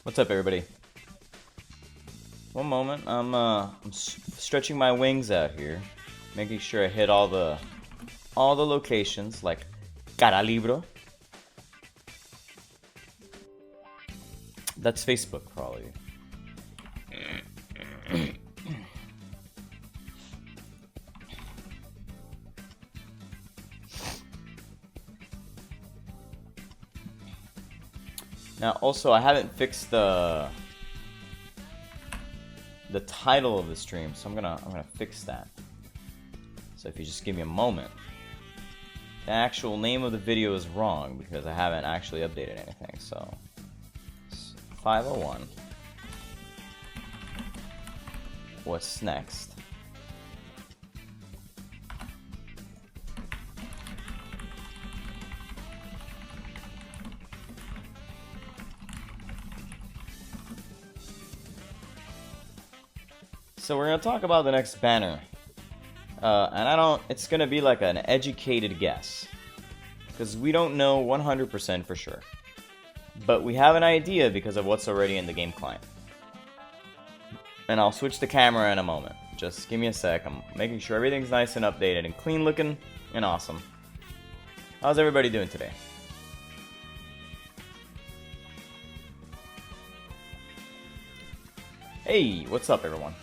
What's up, everybody? One moment, I'm stretching my wings out here, making sure I hit all the locations like Caralibro. That's Facebook, probably. Now, also, I haven't fixed the title of the stream, so I'm gonna fix that. So if you just give me a moment, the actual name of the video is wrong because I haven't actually updated anything. So it's 501. What's next? So we're gonna talk about the next banner, and it's gonna be like an educated guess, because we don't know 100% for sure, but we have an idea because of what's already in the game client. And I'll switch the camera in a moment. Just give me a sec. I'm making sure everything's nice and updated and clean looking and awesome. How's everybody doing today? Hey, what's up, everyone?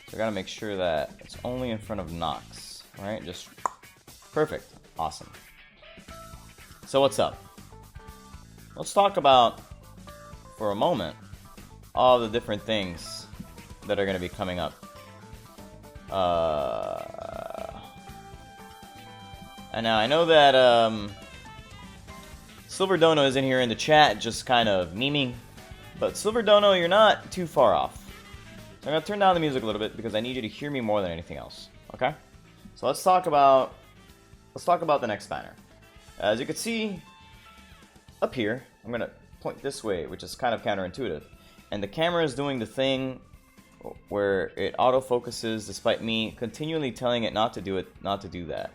So I gotta make sure that it's only in front of Nox, right? Just perfect, awesome. So what's up? Let's talk about, for a moment, all the different things that are gonna be coming up. And now I know that Silver Dono is in here in the chat, just kind of memeing, but Silver Dono, you're not too far off. So I'm gonna turn down the music a little bit because I need you to hear me more than anything else. Okay? So let's talk about the next banner. As you can see up here, I'm gonna point this way, which is kind of counterintuitive, and the camera is doing the thing where it autofocuses despite me continually telling it not to do that,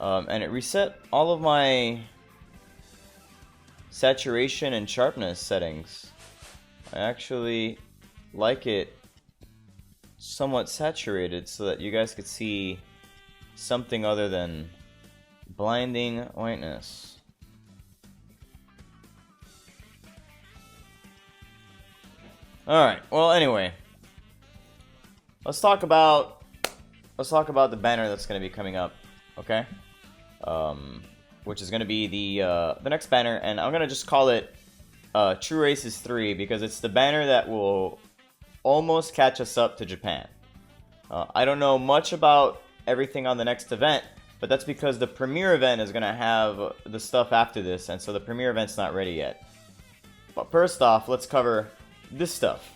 and it reset all of my saturation and sharpness settings. I actually like it somewhat saturated so that you guys could see something other than blinding whiteness. Alright, well, anyway, let's talk about the banner that's going to be coming up, okay? Which is going to be the next banner, and I'm going to just call it True Races 3 because it's the banner that will almost catch us up to Japan. I don't know much about everything on the next event, but that's because the premiere event is going to have the stuff after this, and so the premiere event's not ready yet. But first off, let's cover this stuff.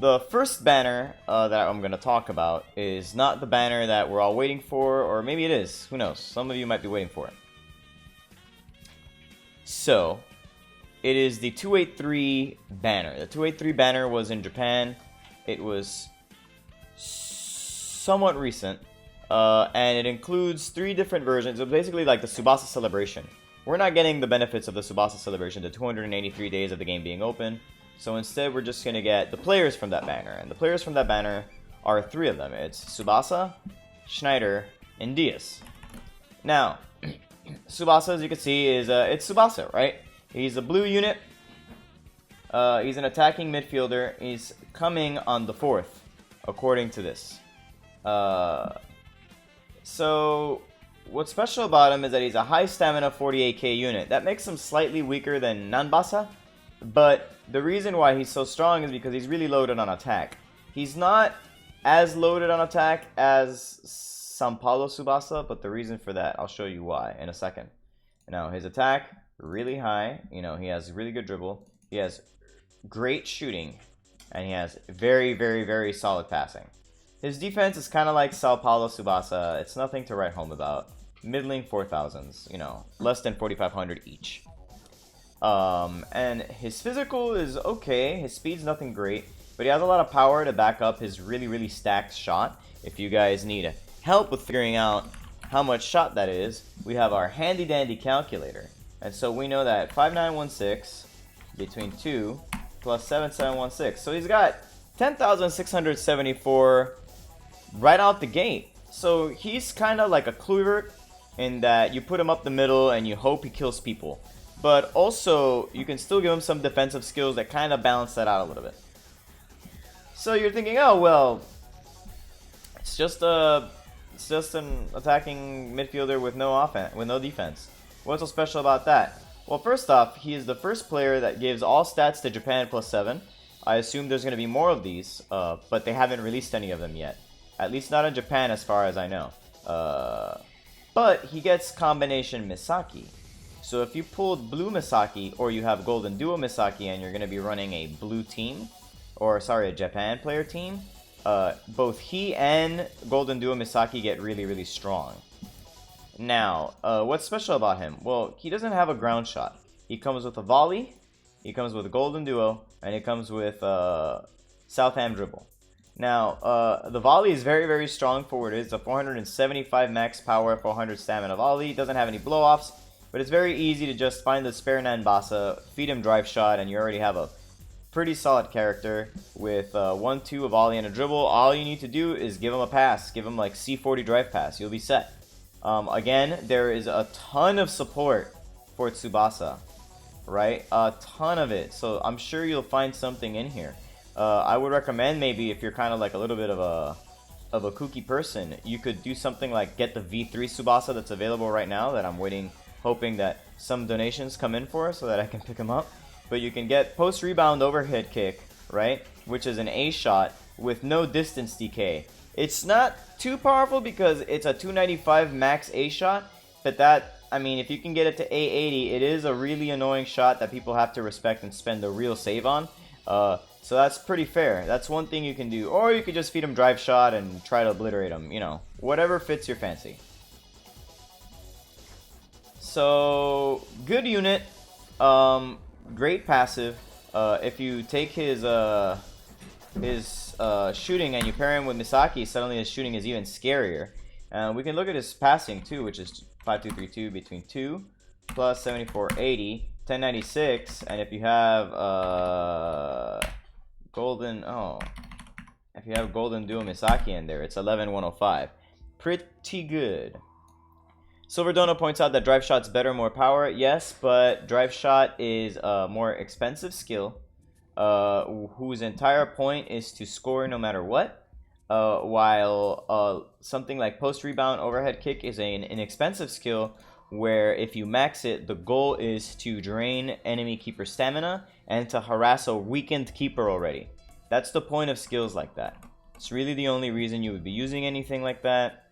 The first banner that I'm going to talk about is not the banner that we're all waiting for, or maybe it is. Who knows? Some of you might be waiting for it. So, it is the 283 banner. The 283 banner was in Japan. It was somewhat recent, and it includes 3 different versions. It's basically like the Tsubasa celebration. We're not getting the benefits of the Tsubasa celebration, the 283 days of the game being open. So instead, we're just going to get the players from that banner. And the players from that banner are 3 of them. It's Tsubasa, Schneider, and Diaz. Now, Tsubasa, as you can see, is it's Tsubasa, right? He's a blue unit. He's an attacking midfielder. He's coming on the 4th, according to this. So, what's special about him is that he's a high stamina 48k unit. That makes him slightly weaker than Nanbasa, but the reason why he's so strong is because he's really loaded on attack. He's not as loaded on attack as Sao Paulo Tsubasa, but the reason for that, I'll show you why in a second. Now, his attack, really high. You know, he has really good dribble. He has great shooting, and he has very, very, very solid passing. His defense is kind of like Sao Paulo Tsubasa. It's nothing to write home about. Middling 4,000s, you know, less than 4,500 each. And his physical is okay. His speed's nothing great, but he has a lot of power to back up his really, really stacked shot. if you guys need help with figuring out how much shot that is, we have our handy dandy calculator. And so we know that 5916 between 2 plus 7716. So he's got 10,674 right out the gate. So he's kind of like a Kluivert in that you put him up the middle and you hope he kills people. But also, you can still give him some defensive skills that kind of balance that out a little bit. So you're thinking, oh, well, it's just an attacking midfielder with no offense, with no defense. What's so special about that? Well, first off, he is the first player that gives all stats to Japan +7. I assume there's going to be more of these, but they haven't released any of them yet. At least not in Japan as far as I know. But he gets combination Misaki. So if you pulled blue Misaki, or you have golden duo Misaki, and you're going to be running a blue team, or sorry, a Japan player team, both he and golden duo Misaki get really, really strong. Now, what's special about him? Well, he doesn't have a ground shot. He comes with a volley, he comes with a golden duo, and he comes with south hand dribble. Now, the volley is very, very strong for what it is. A 475 max power, 400 stamina volley. Doesn't have any blow-offs, but it's very easy to just find the spare Nanbasa, feed him drive shot, and you already have a pretty solid character with 1-2, a volley, and a dribble. All you need to do is give him a pass. Give him like C40 drive pass. You'll be set. Again, there is a ton of support for Tsubasa, right? A ton of it. So I'm sure you'll find something in here. I would recommend maybe if you're kind of like a little bit of a kooky person, you could do something like get the V3 Tsubasa that's available right now that I'm waiting, hoping that some donations come in for so that I can pick him up. But you can get post rebound overhead kick, right? Which is an A shot with no distance decay. It's not too powerful because it's a 295 max A shot, but that, I mean, if you can get it to A80, it is a really annoying shot that people have to respect and spend a real save on. So that's pretty fair. That's one thing you can do. Or you could just feed him drive shot and try to obliterate him, you know, whatever fits your fancy. So, good unit. Great passive. If you take his shooting and you pair him with Misaki, suddenly his shooting is even scarier. We can look at his passing too, which is 5232 between 2 plus 7480, 1096, and if you have golden duo Misaki in there, it's 11105. Pretty good. Silver Donut points out that drive shot's better, more power. Yes, but drive shot is a more expensive skill, whose entire point is to score no matter what. While something like post rebound overhead kick is an inexpensive skill, where if you max it, the goal is to drain enemy keeper stamina and to harass a weakened keeper already. That's the point of skills like that. It's really the only reason you would be using anything like that.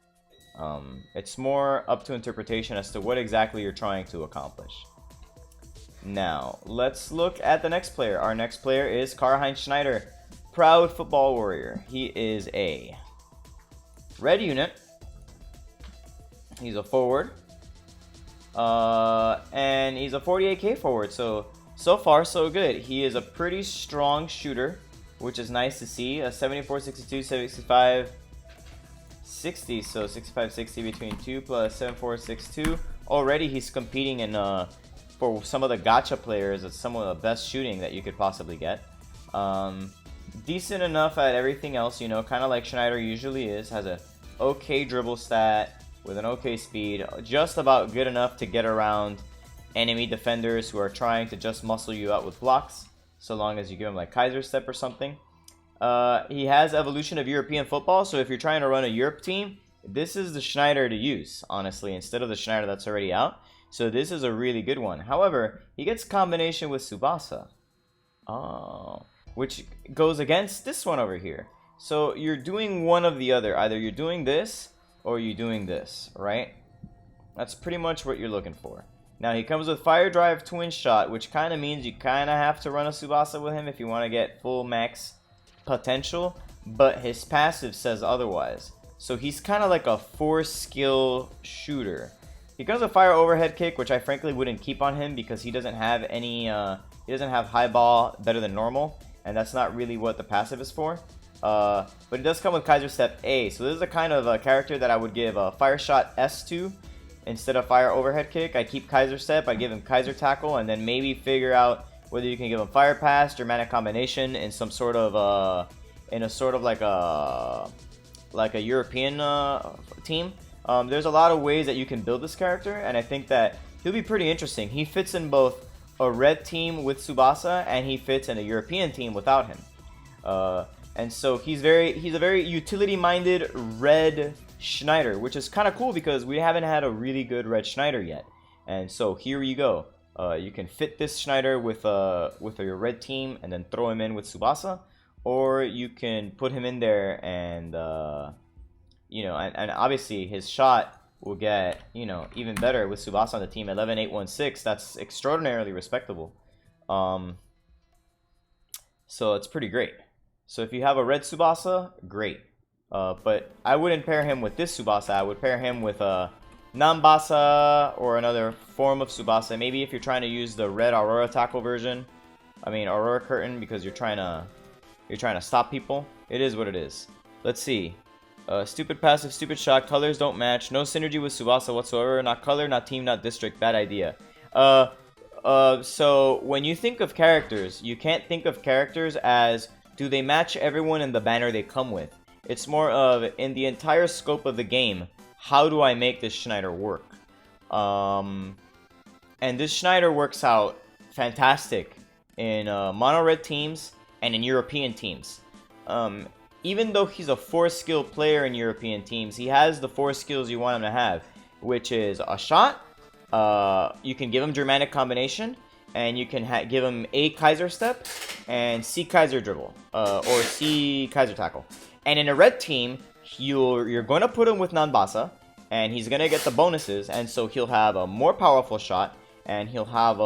It's more up to interpretation as to what exactly you're trying to accomplish. Now, let's look at the next player. Our next player is Karl-Heinz Schneider, proud football warrior. He is a red unit. He's a forward. And he's a 48k forward, so far so good. He is a pretty strong shooter, which is nice to see. A 74, 62, 75, 60, so 65, 60 between 2 plus 74, 62. Already he's competing in for some of the gacha players. It's some of the best shooting that you could possibly get. Decent enough at everything else, you know, kind of like Schneider usually is. Has a okay dribble stat with an okay speed, just about good enough to get around enemy defenders who are trying to just muscle you out with blocks, so long as you give him like Kaiser step or something. He has evolution of European football, so if you're trying to run a Europe team, this is the Schneider to use, honestly, instead of the Schneider that's already out. So this is a really good one. However, he gets combination with Tsubasa, which goes against this one over here. So you're doing one of the other. Either you're doing this or you're doing this, right? That's pretty much what you're looking for. Now he comes with Fire Drive Twin Shot, which kind of means you kind of have to run a Tsubasa with him if you want to get full max potential, but his passive says otherwise. So he's kind of like a 4-skill shooter. He comes with Fire Overhead Kick, which I frankly wouldn't keep on him because he doesn't have any, he doesn't have high ball better than normal, and that's not really what the passive is for. But it does come with Kaiser Step A. So this is a kind of a character that I would give a Fire Shot S to instead of Fire Overhead Kick. I keep Kaiser Step, I give him Kaiser Tackle, and then maybe figure out whether you can give him Fire Pass, Dramatic Combination in some sort of in a sort of like a European team. There's a lot of ways that you can build this character, and I think that he'll be pretty interesting. He fits in both a red team with Tsubasa, and he fits in a European team without him. And so he's a very utility-minded red Schneider, which is kind of cool because we haven't had a really good red Schneider yet. And so here you go. You can fit this Schneider with your red team and then throw him in with Tsubasa, or you can put him in there and you know, and obviously his shot will get, you know, even better with Tsubasa on the team. 11-8-1-6. That's extraordinarily respectable. So it's pretty great. So if you have a red Tsubasa, great. But I wouldn't pair him with this Tsubasa. I would pair him with a Nanbasa or another form of Tsubasa. Maybe if you're trying to use the red Aurora Tackle version. I mean Aurora Curtain, because you're trying to stop people. It is what it is. Let's see. Stupid passive, stupid shot. Colors don't match. No synergy with Tsubasa whatsoever. Not color, not team, not district. Bad idea. So when you think of characters, you can't think of characters as do they match everyone in the banner they come with. It's more of, in the entire scope of the game, how do I make this Schneider work? And this Schneider works out fantastic in mono red teams and in European teams. Even though he's a 4-skill player in European teams, he has the 4 skills you want him to have, which is a shot, you can give him Dramatic Combination, and you can give him A Kaiser Step, and C Kaiser Dribble, or C Kaiser Tackle. And in a red team, you're going to put him with Nanbasa, and he's going to get the bonuses, and so he'll have a more powerful shot, and he'll have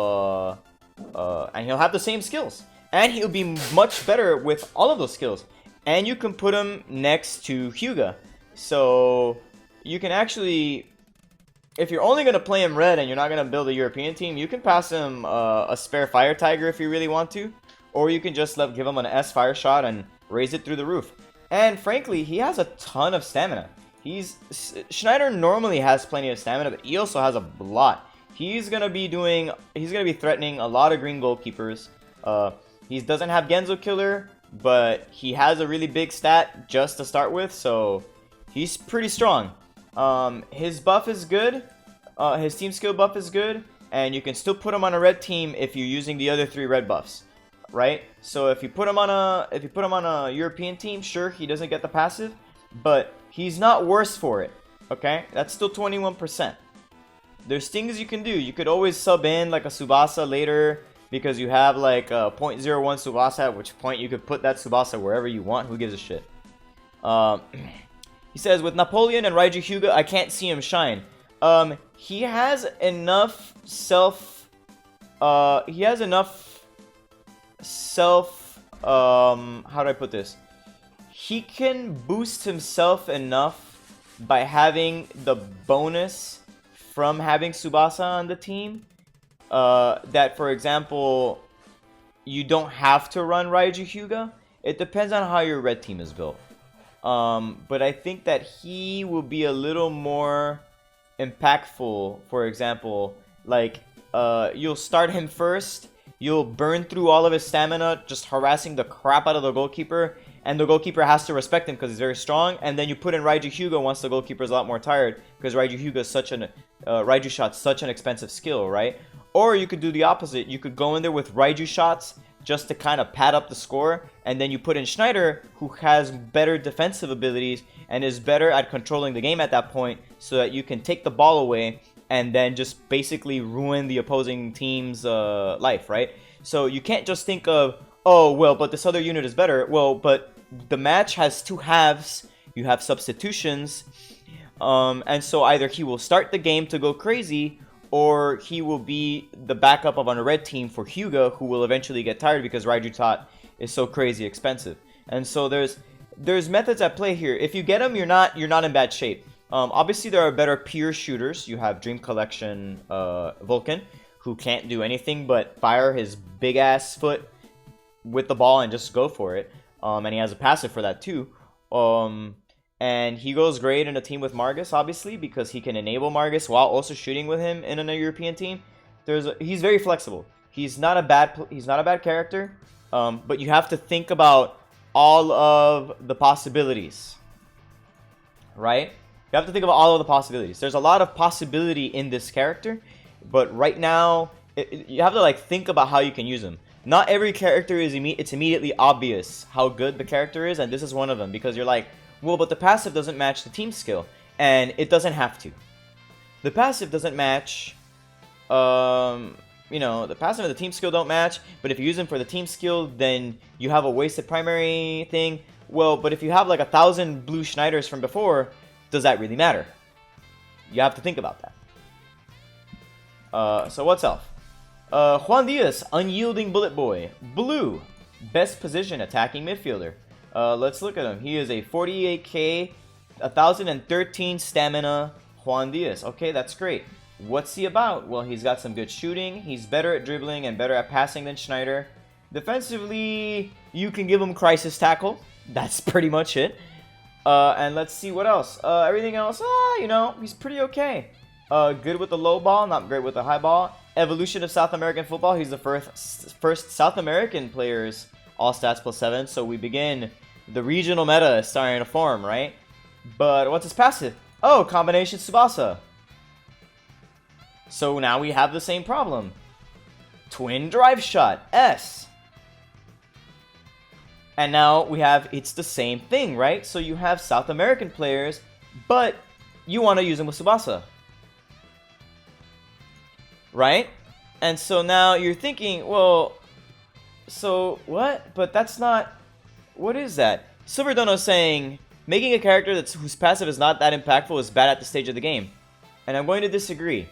the same skills. And he'll be much better with all of those skills. And you can put him next to Hyuga. So you can actually, if you're only going to play him red and you're not going to build a European team, you can pass him a spare Fire Tiger if you really want to. Or you can just give him an S Fire Shot and raise it through the roof. And frankly, he has a ton of stamina. Schneider normally has plenty of stamina, but he also has a lot. He's going to be threatening a lot of green goalkeepers. He doesn't have Genzo Killer, but he has a really big stat just to start with, so he's pretty strong. His buff is good, his team skill buff is good, and you can still put him on a red team if you're using the other 3 red buffs, right? So if you put him on a European team, sure, he doesn't get the passive, but he's not worse for it. Okay, that's still 21%. There's things you can do. You could always sub in like a Tsubasa later, because you have like a 0.01 Tsubasa, at which point you could put that Tsubasa wherever you want. Who gives a shit? He says, with Napoleon and Raiju Hyuga, I can't see him shine. He has enough how do I put this? He can boost himself enough by having the bonus from having Tsubasa on the team. That, for example, you don't have to run Raiju Hyuga. It depends on how your red team is built. But I think that he will be a little more impactful. For example, like, you'll start him first. You'll burn through all of his stamina, just harassing the crap out of the goalkeeper. And the goalkeeper has to respect him because he's very strong. And then you put in Raiju Hyuga once the goalkeeper is a lot more tired, because Raiju Hyuga is Raiju Shot's such an expensive skill, right? Or you could do the opposite. You could go in there with Raiju Shots just to kind of pad up the score, and then you put in Schneider, who has better defensive abilities and is better at controlling the game at that point, so that you can take the ball away and then just basically ruin the opposing team's life, right? So you can't just think of, oh, well, but this other unit is better. Well, but the match has 2 halves. You have substitutions. And so either he will start the game to go crazy, or he will be the backup of on a red team for Hyuga, who will eventually get tired because Raiju Tot is so crazy expensive. And so there's methods at play here. If you get him, you're not in bad shape. Obviously, there are better pure shooters. You have Dream Collection Vulcan, who can't do anything but fire his big ass foot with the ball and just go for it. and he has a passive for that too. And he goes great in a team with Margus, obviously, because he can enable Margus while also shooting with him in a European team. He's very flexible. He's not a bad character, but you have to think about all of the possibilities, right? You have to think about all of the possibilities. There's a lot of possibility in this character, but right now you have to like think about how you can use him. Not every character is it's immediately obvious how good the character is, and this is one of them, because you're like, well, but the passive doesn't match the team skill, and it doesn't have to. The passive doesn't match. You know, the passive and the team skill don't match, but if you use them for the team skill, then you have a wasted primary thing. Well, but if you have like 1,000 blue Schneiders from before, does that really matter? You have to think about that. So what's else? Juan Diaz, unyielding bullet boy. Blue, best position attacking midfielder. Let's look at him. He is a 48k, 1,013 stamina Juan Diaz. Okay, that's great. What's he about? Well, he's got some good shooting. He's better at dribbling and better at passing than Schneider. Defensively, you can give him crisis tackle. That's pretty much it. And let's see what else. Everything else, you know, he's pretty okay. Good with the low ball, not great with the high ball. Evolution of South American football. He's the first South American players all stats +7. So we begin the regional meta is starting to form, right? But what's his passive? Oh, combination Tsubasa. So now we have the same problem. Twin drive shot, S. And now we have, it's the same thing, right? So you have South American players, but you want to use them with Tsubasa. Right? And so now you're thinking, well, so what? But that's not, what is that? Silverdono is saying, making a character whose passive is not that impactful is bad at this stage of the game. And I'm going to disagree.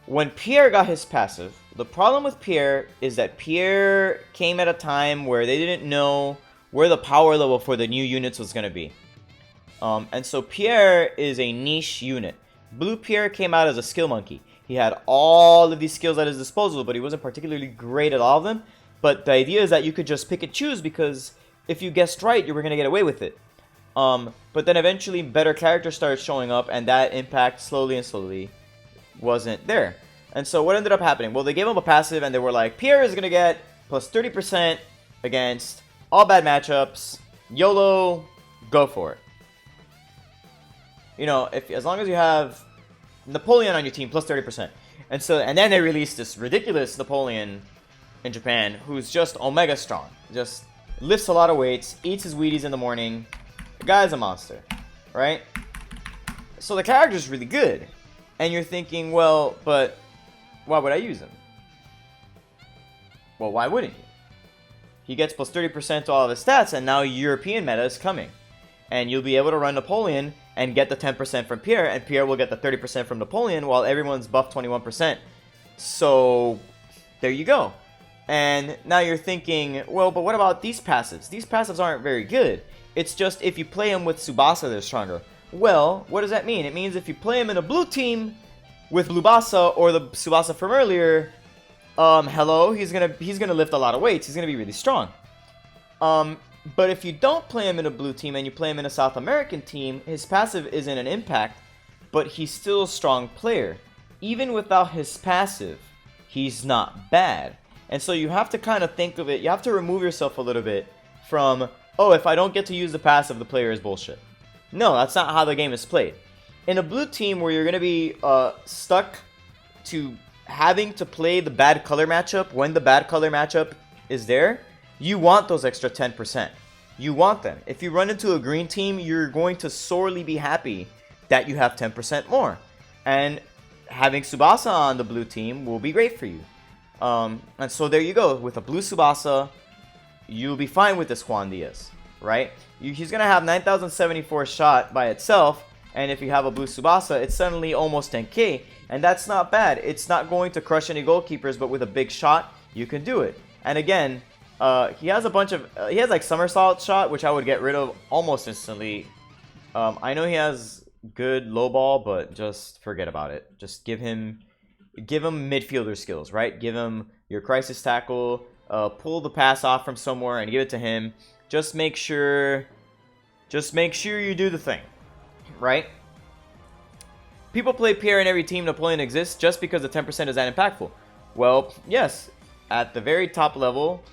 When Pierre got his passive, the problem with Pierre is that Pierre came at a time where they didn't know where the power level for the new units was going to be. And so Pierre is a niche unit. Blue Pierre came out as a skill monkey. He had all of these skills at his disposal, but he wasn't particularly great at all of them. But the idea is that you could just pick and choose, because if you guessed right, you were going to get away with it. But then eventually better characters started showing up, and that impact slowly and slowly wasn't there. And so what ended up happening? Well, they gave him a passive and they were like, Pierre is going to get plus 30% against all bad matchups. YOLO, go for it. You know, as long as you have Napoleon on your team, plus 30%. And then they released this ridiculous Napoleon in Japan, who's just omega strong. Just lifts a lot of weights, eats his Wheaties in the morning. The guy's a monster, right? So the character's really good. And you're thinking, well, but why would I use him? Well, why wouldn't you? He gets plus 30% to all of his stats, and now European meta is coming. And you'll be able to run Napoleon and get the 10% from Pierre, and Pierre will get the 30% from Napoleon while everyone's buffed 21%. So, there you go. And now you're thinking, well, but what about these passives? These passives aren't very good. It's just if you play them with Tsubasa, they're stronger. Well, what does that mean? It means if you play him in a blue team with Tsubasa or the Tsubasa from earlier, hello, he's gonna lift a lot of weights. He's gonna be really strong. But if you don't play him in a blue team and you play him in a South American team, his passive isn't an impact, but he's still a strong player. Even without his passive, he's not bad. And so you have to kind of think of it, you have to remove yourself a little bit from, oh, if I don't get to use the passive, the player is bullshit. No, that's not how the game is played. In a blue team where you're going to be stuck to having to play the bad color matchup when the bad color matchup is there, you want those extra 10%. You want them. If you run into a green team, you're going to sorely be happy that you have 10% more. And having Tsubasa on the blue team will be great for you. And so there you go. With a blue Tsubasa, you'll be fine with this Juan Diaz, right? He's going to have 9,074 shot by itself, and if you have a blue Tsubasa, it's suddenly almost 10k, and that's not bad. It's not going to crush any goalkeepers, but with a big shot, you can do it. And again, he has a bunch of, he has like somersault shot, which I would get rid of almost instantly. I know he has good low ball, but just forget about it. Just give him midfielder skills, right? Give him your crisis tackle, pull the pass off from somewhere and give it to him. Just make sure you do the thing, right? People play Pierre in every team Napoleon exists just because the 10% is that impactful. Well, yes, at the very top level,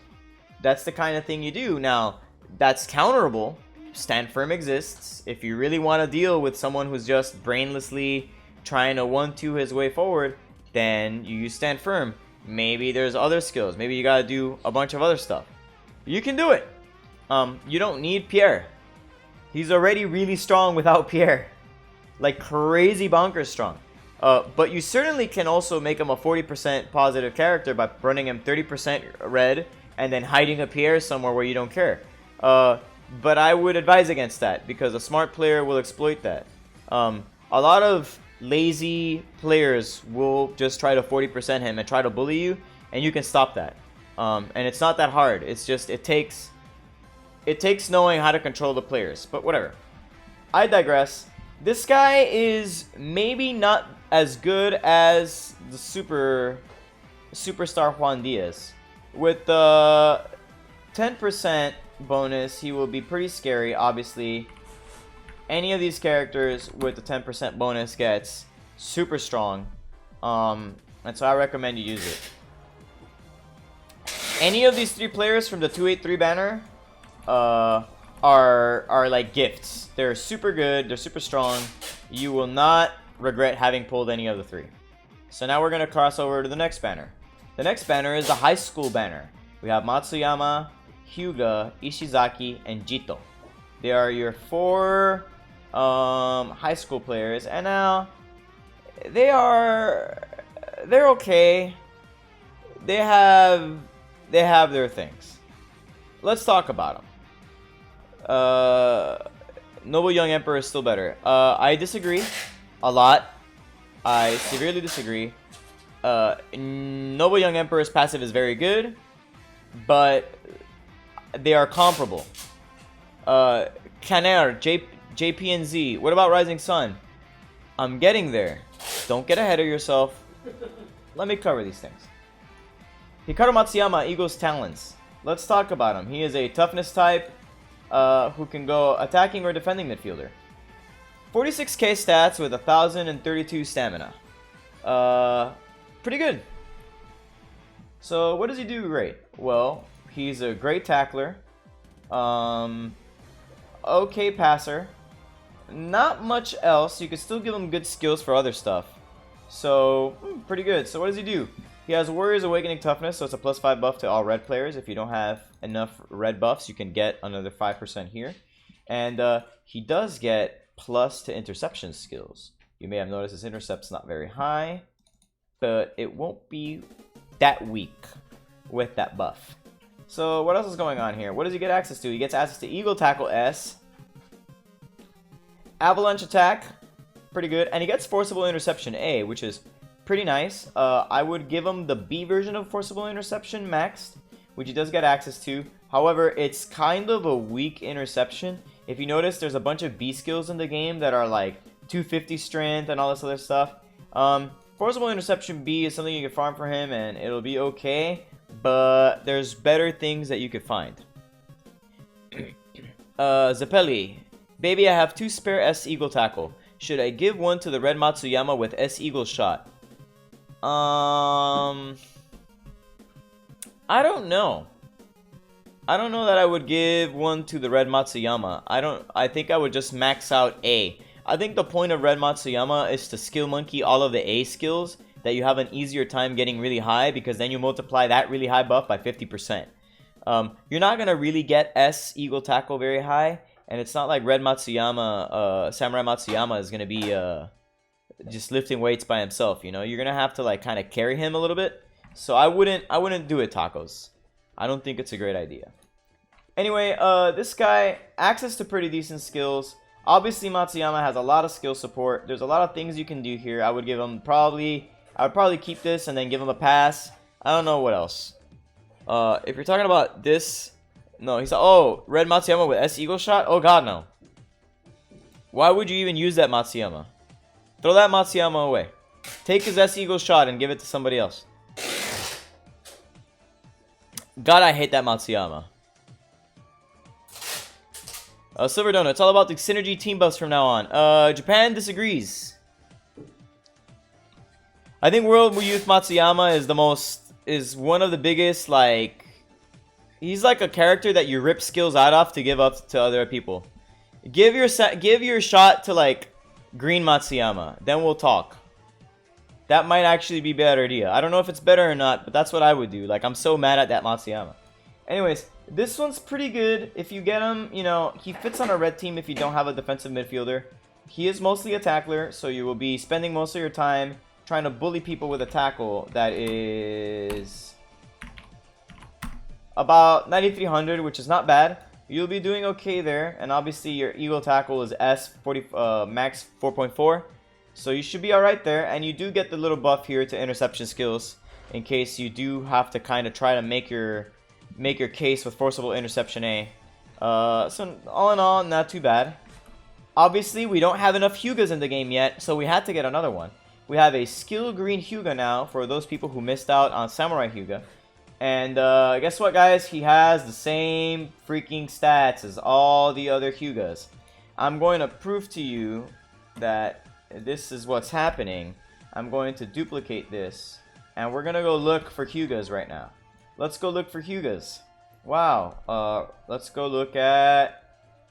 that's the kind of thing you do. Now, that's counterable. Stand Firm exists. If you really want to deal with someone who's just brainlessly trying to 1-2 his way forward, then you use Stand Firm. Maybe there's other skills. Maybe you gotta do a bunch of other stuff. You can do it. You don't need Pierre. He's already really strong without Pierre. Like crazy bonkers strong. But you certainly can also make him a 40% positive character by running him 30% red and then hiding a Pierre somewhere where you don't care. But I would advise against that because a smart player will exploit that. A lot of lazy players will just try to 40% him and try to bully you, and you can stop that. And it's not that hard. It's just it takes knowing how to control the players. But whatever. I digress. This guy is maybe not as good as the superstar Juan Diaz. With the 10% bonus, he will be pretty scary, obviously. Any of these characters with the 10% bonus gets super strong. And so I recommend you use it. Any of these 3 players from the 283 banner are like gifts. They're super good, they're super strong. You will not regret having pulled any of the 3. So now we're going to cross over to the next banner. The next banner is the high school banner. We have Matsuyama, Hyuga, Ishizaki, and Jito. They are your 4 high school players, and now they're okay. They have their things. Let's talk about them. Noble Young Emperor is still better. I disagree a lot. I severely disagree. Noble Young Emperor's passive is very good, but they are comparable. Caner, JPNZ. What about Rising Sun? I'm getting there. Don't get ahead of yourself. Let me cover these things. Hikaru Matsuyama, Eagle's talents. Let's talk about him. He is a toughness type who can go attacking or defending midfielder. 46k stats with 1032 stamina. Pretty good. So what does he do great? Well, he's a great tackler. Okay passer. Not much else. You can still give him good skills for other stuff. So, pretty good. So what does he do? He has Warrior's Awakening Toughness, so it's a +5 buff to all red players. If you don't have enough red buffs, you can get another 5% here. And he does get plus to interception skills. You may have noticed his intercept's not very high, but it won't be that weak with that buff. So what else is going on here? What does he get access to? He gets access to Eagle Tackle S, Avalanche Attack, pretty good, and he gets Forcible Interception A, which is pretty nice. I would give him the B version of Forcible Interception maxed, which he does get access to. However, it's kind of a weak interception. If you notice, there's a bunch of B skills in the game that are like 250 strength and all this other stuff. Forcible Interception B is something you can farm for him and it'll be okay, but there's better things that you could find. Zeppeli. Baby, I have 2 spare S Eagle Tackle. Should I give one to the red Matsuyama with S Eagle Shot? I don't know. I don't know that I would give one to the red Matsuyama. I think I would just max out A. I think the point of red Matsuyama is to skill monkey all of the A skills that you have an easier time getting really high, because then you multiply that really high buff by 50%. You're not going to really get S Eagle Tackle very high, and it's not like red Matsuyama, Samurai Matsuyama is going to be just lifting weights by himself, you know? You're going to have to like kind of carry him a little bit. So I wouldn't do it, tacos. I don't think it's a great idea. Anyway, this guy, access to pretty decent skills. Obviously, Matsuyama has a lot of skill support. There's a lot of things you can do here. I would probably keep this and then give him a pass. I don't know what else. If you're talking about this, no, he's red Matsuyama with S Eagle Shot? Oh god, no. Why would you even use that Matsuyama? Throw that Matsuyama away. Take his S Eagle Shot and give it to somebody else. God, I hate that Matsuyama. Silver Donut, it's all about the synergy team buffs from now on. Japan disagrees. I think World Youth Matsuyama is one of the biggest, like, he's like a character that you rip skills out of to give up to other people. Give your shot to, like, Green Matsuyama, then we'll talk. That might actually be a better idea. I don't know if it's better or not, but that's what I would do. Like, I'm so mad at that Matsuyama. Anyways, this one's pretty good. If you get him, you know, he fits on a red team if you don't have a defensive midfielder. He is mostly a tackler, so you will be spending most of your time trying to bully people with a tackle that is about 9,300, which is not bad. You'll be doing okay there, and obviously your Eagle tackle is max 4.4, so you should be alright there, and you do get the little buff here to interception skills in case you do have to kind of try to make your case with forcible interception A. So all in all, not too bad. Obviously, we don't have enough Hyugas in the game yet, so we had to get another one. We have a skill green Hyuga now for those people who missed out on Samurai Hyuga. And guess what, guys? He has the same freaking stats as all the other Hyugas. I'm going to prove to you that this is what's happening. I'm going to duplicate this, and we're going to go look for Hyugas right now. Let's go look for Hyugas. Wow. Let's go look at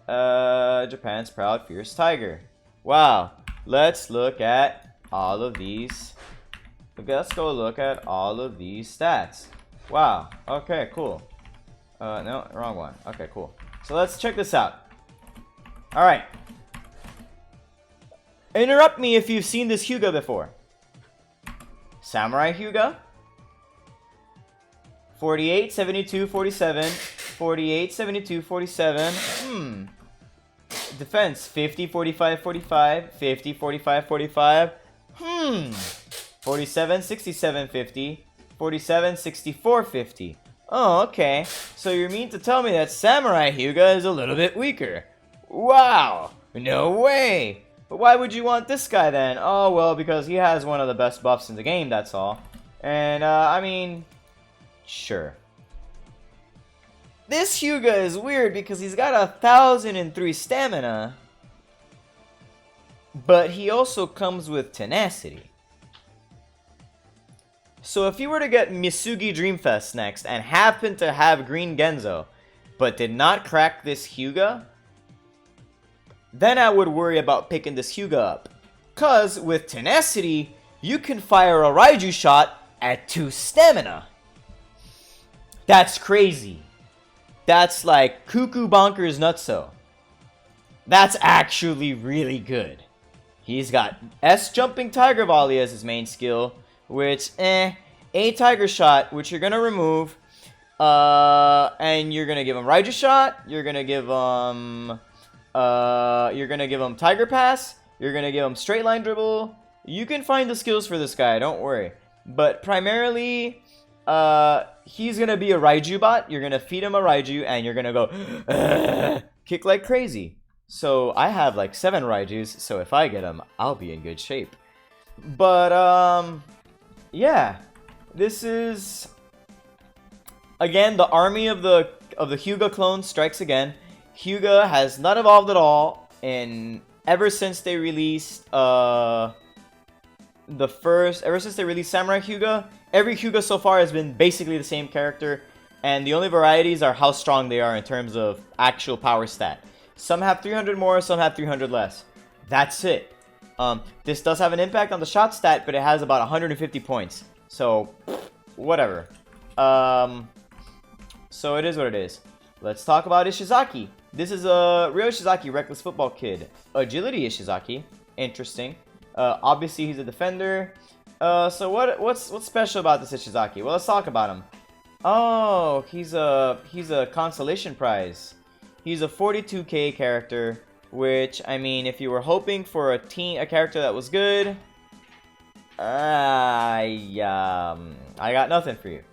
Japan's Proud Fierce Tiger. Wow. Let's look at all of these. Let's go look at all of these stats. Wow. Okay, cool. No, wrong one. Okay, cool. So let's check this out. Alright. Interrupt me if you've seen this Hyuga before. Samurai Hyuga. 48, 72, 47. 48, 72, 47. Defense 50, 45, 45. 50, 45, 45. 47, 67, 50. 47, 64, 50. Oh, okay. So you mean to tell me that Samurai Hyuga is a little bit weaker? Wow. No way. But why would you want this guy then? Oh, well, because he has one of the best buffs in the game, that's all. And, I mean, sure. This Hyuga is weird because he's got 1,003 stamina. But he also comes with tenacity. So if you were to get Misugi Dreamfest next and happen to have Green Genzo, but did not crack this Hyuga, then I would worry about picking this Hyuga up. Cause with tenacity, you can fire a Raiju shot at 2 stamina. That's crazy. That's like cuckoo bonkers nutso. That's actually really good. He's got S jumping Tiger Volley as his main skill, which, A Tiger Shot, which you're gonna remove, and you're gonna give him Raiju Shot, you're gonna give him Tiger Pass, you're gonna give him Straight Line Dribble. You can find the skills for this guy, don't worry. But primarily, he's gonna be a Raiju bot. You're gonna feed him a Raiju, and you're gonna go kick like crazy. So I have like 7 Raijus, so if I get him, I'll be in good shape. But yeah, this is again the army of the Hyuga clones strikes again. Hyuga has not evolved at all ever since they released Samurai Hyuga. Every Hyuga so far has been basically the same character, and the only varieties are how strong they are in terms of actual power stat. Some have 300 more, some have 300 less. That's it. This does have an impact on the shot stat, but it has about 150 points. So, whatever. So it is what it is. Let's talk about Ishizaki. This is a real Ishizaki, reckless football kid. Agility Ishizaki. Interesting. Obviously, he's a defender. So what's special about this Ishizaki? Well, let's talk about him. Oh, he's a consolation prize. He's a 42k character, which, I mean, if you were hoping for a character that was good, I got nothing for you.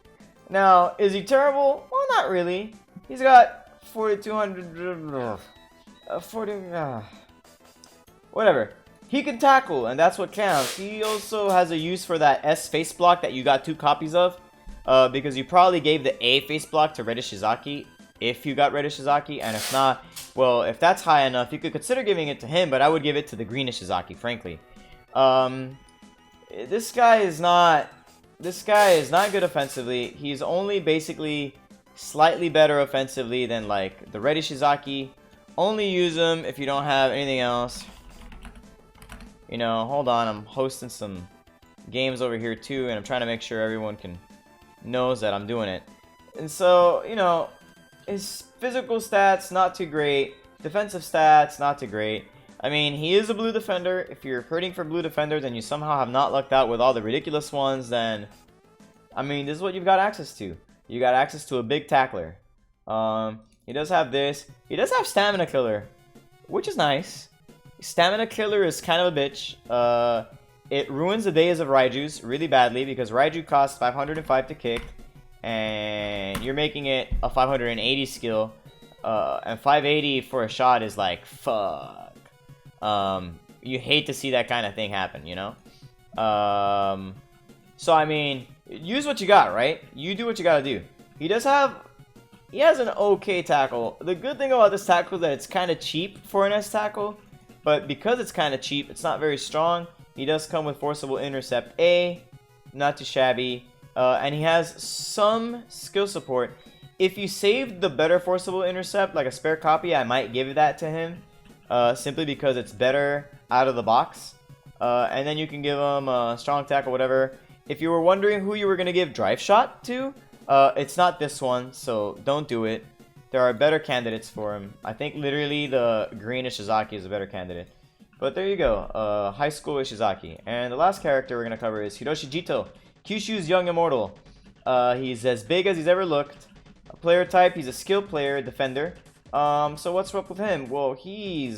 Now, is he terrible? Well, not really. He's got 4,200, whatever. He can tackle, and that's what counts. He also has a use for that S face block that you got 2 copies of. because you probably gave the A face block to Red Ishizaki if you got Red Ishizaki, and if not, well, if that's high enough, you could consider giving it to him, but I would give it to the Green Ishizaki, frankly. This guy is not good offensively. He's only basically slightly better offensively than like the Red Ishizaki. Only use him if you don't have anything else. You know, hold on, I'm hosting some games over here too, and I'm trying to make sure everyone knows that I'm doing it. And so, you know, his physical stats not too great, defensive stats not too great. I mean, he is a blue defender. If you're hurting for blue defenders and you somehow have not lucked out with all the ridiculous ones, then I mean, this is what you've got access to. You got access to a big tackler. He does have this. He does have Stamina Killer, which is nice. Stamina Killer is kind of a bitch. It ruins the days of Raiju's really badly because Raiju costs 505 to kick, and you're making it a 580 skill, and 580 for a shot is like, fuck. You hate to see that kind of thing happen, you know? So I mean, use what you got, right? You do what you gotta do. He has an okay tackle. The good thing about this tackle is that it's kind of cheap for an S tackle, but because it's kind of cheap, it's not very strong. He does come with Forcible Intercept A, not too shabby, and he has some skill support. If you saved the better Forcible Intercept, like a spare copy, I might give that to him. Simply because it's better out of the box. And then you can give him a strong tackle, whatever. If you were wondering who you were going to give Drive Shot to, it's not this one, so don't do it. There are better candidates for him. I think literally the Green Ishizaki is a better candidate. But there you go, High School Ishizaki. And the last character we're going to cover is Hiroshi Jito, Kyushu's Young Immortal. He's as big as he's ever looked. A player type, he's a skill player, defender. So what's up with him? Well, he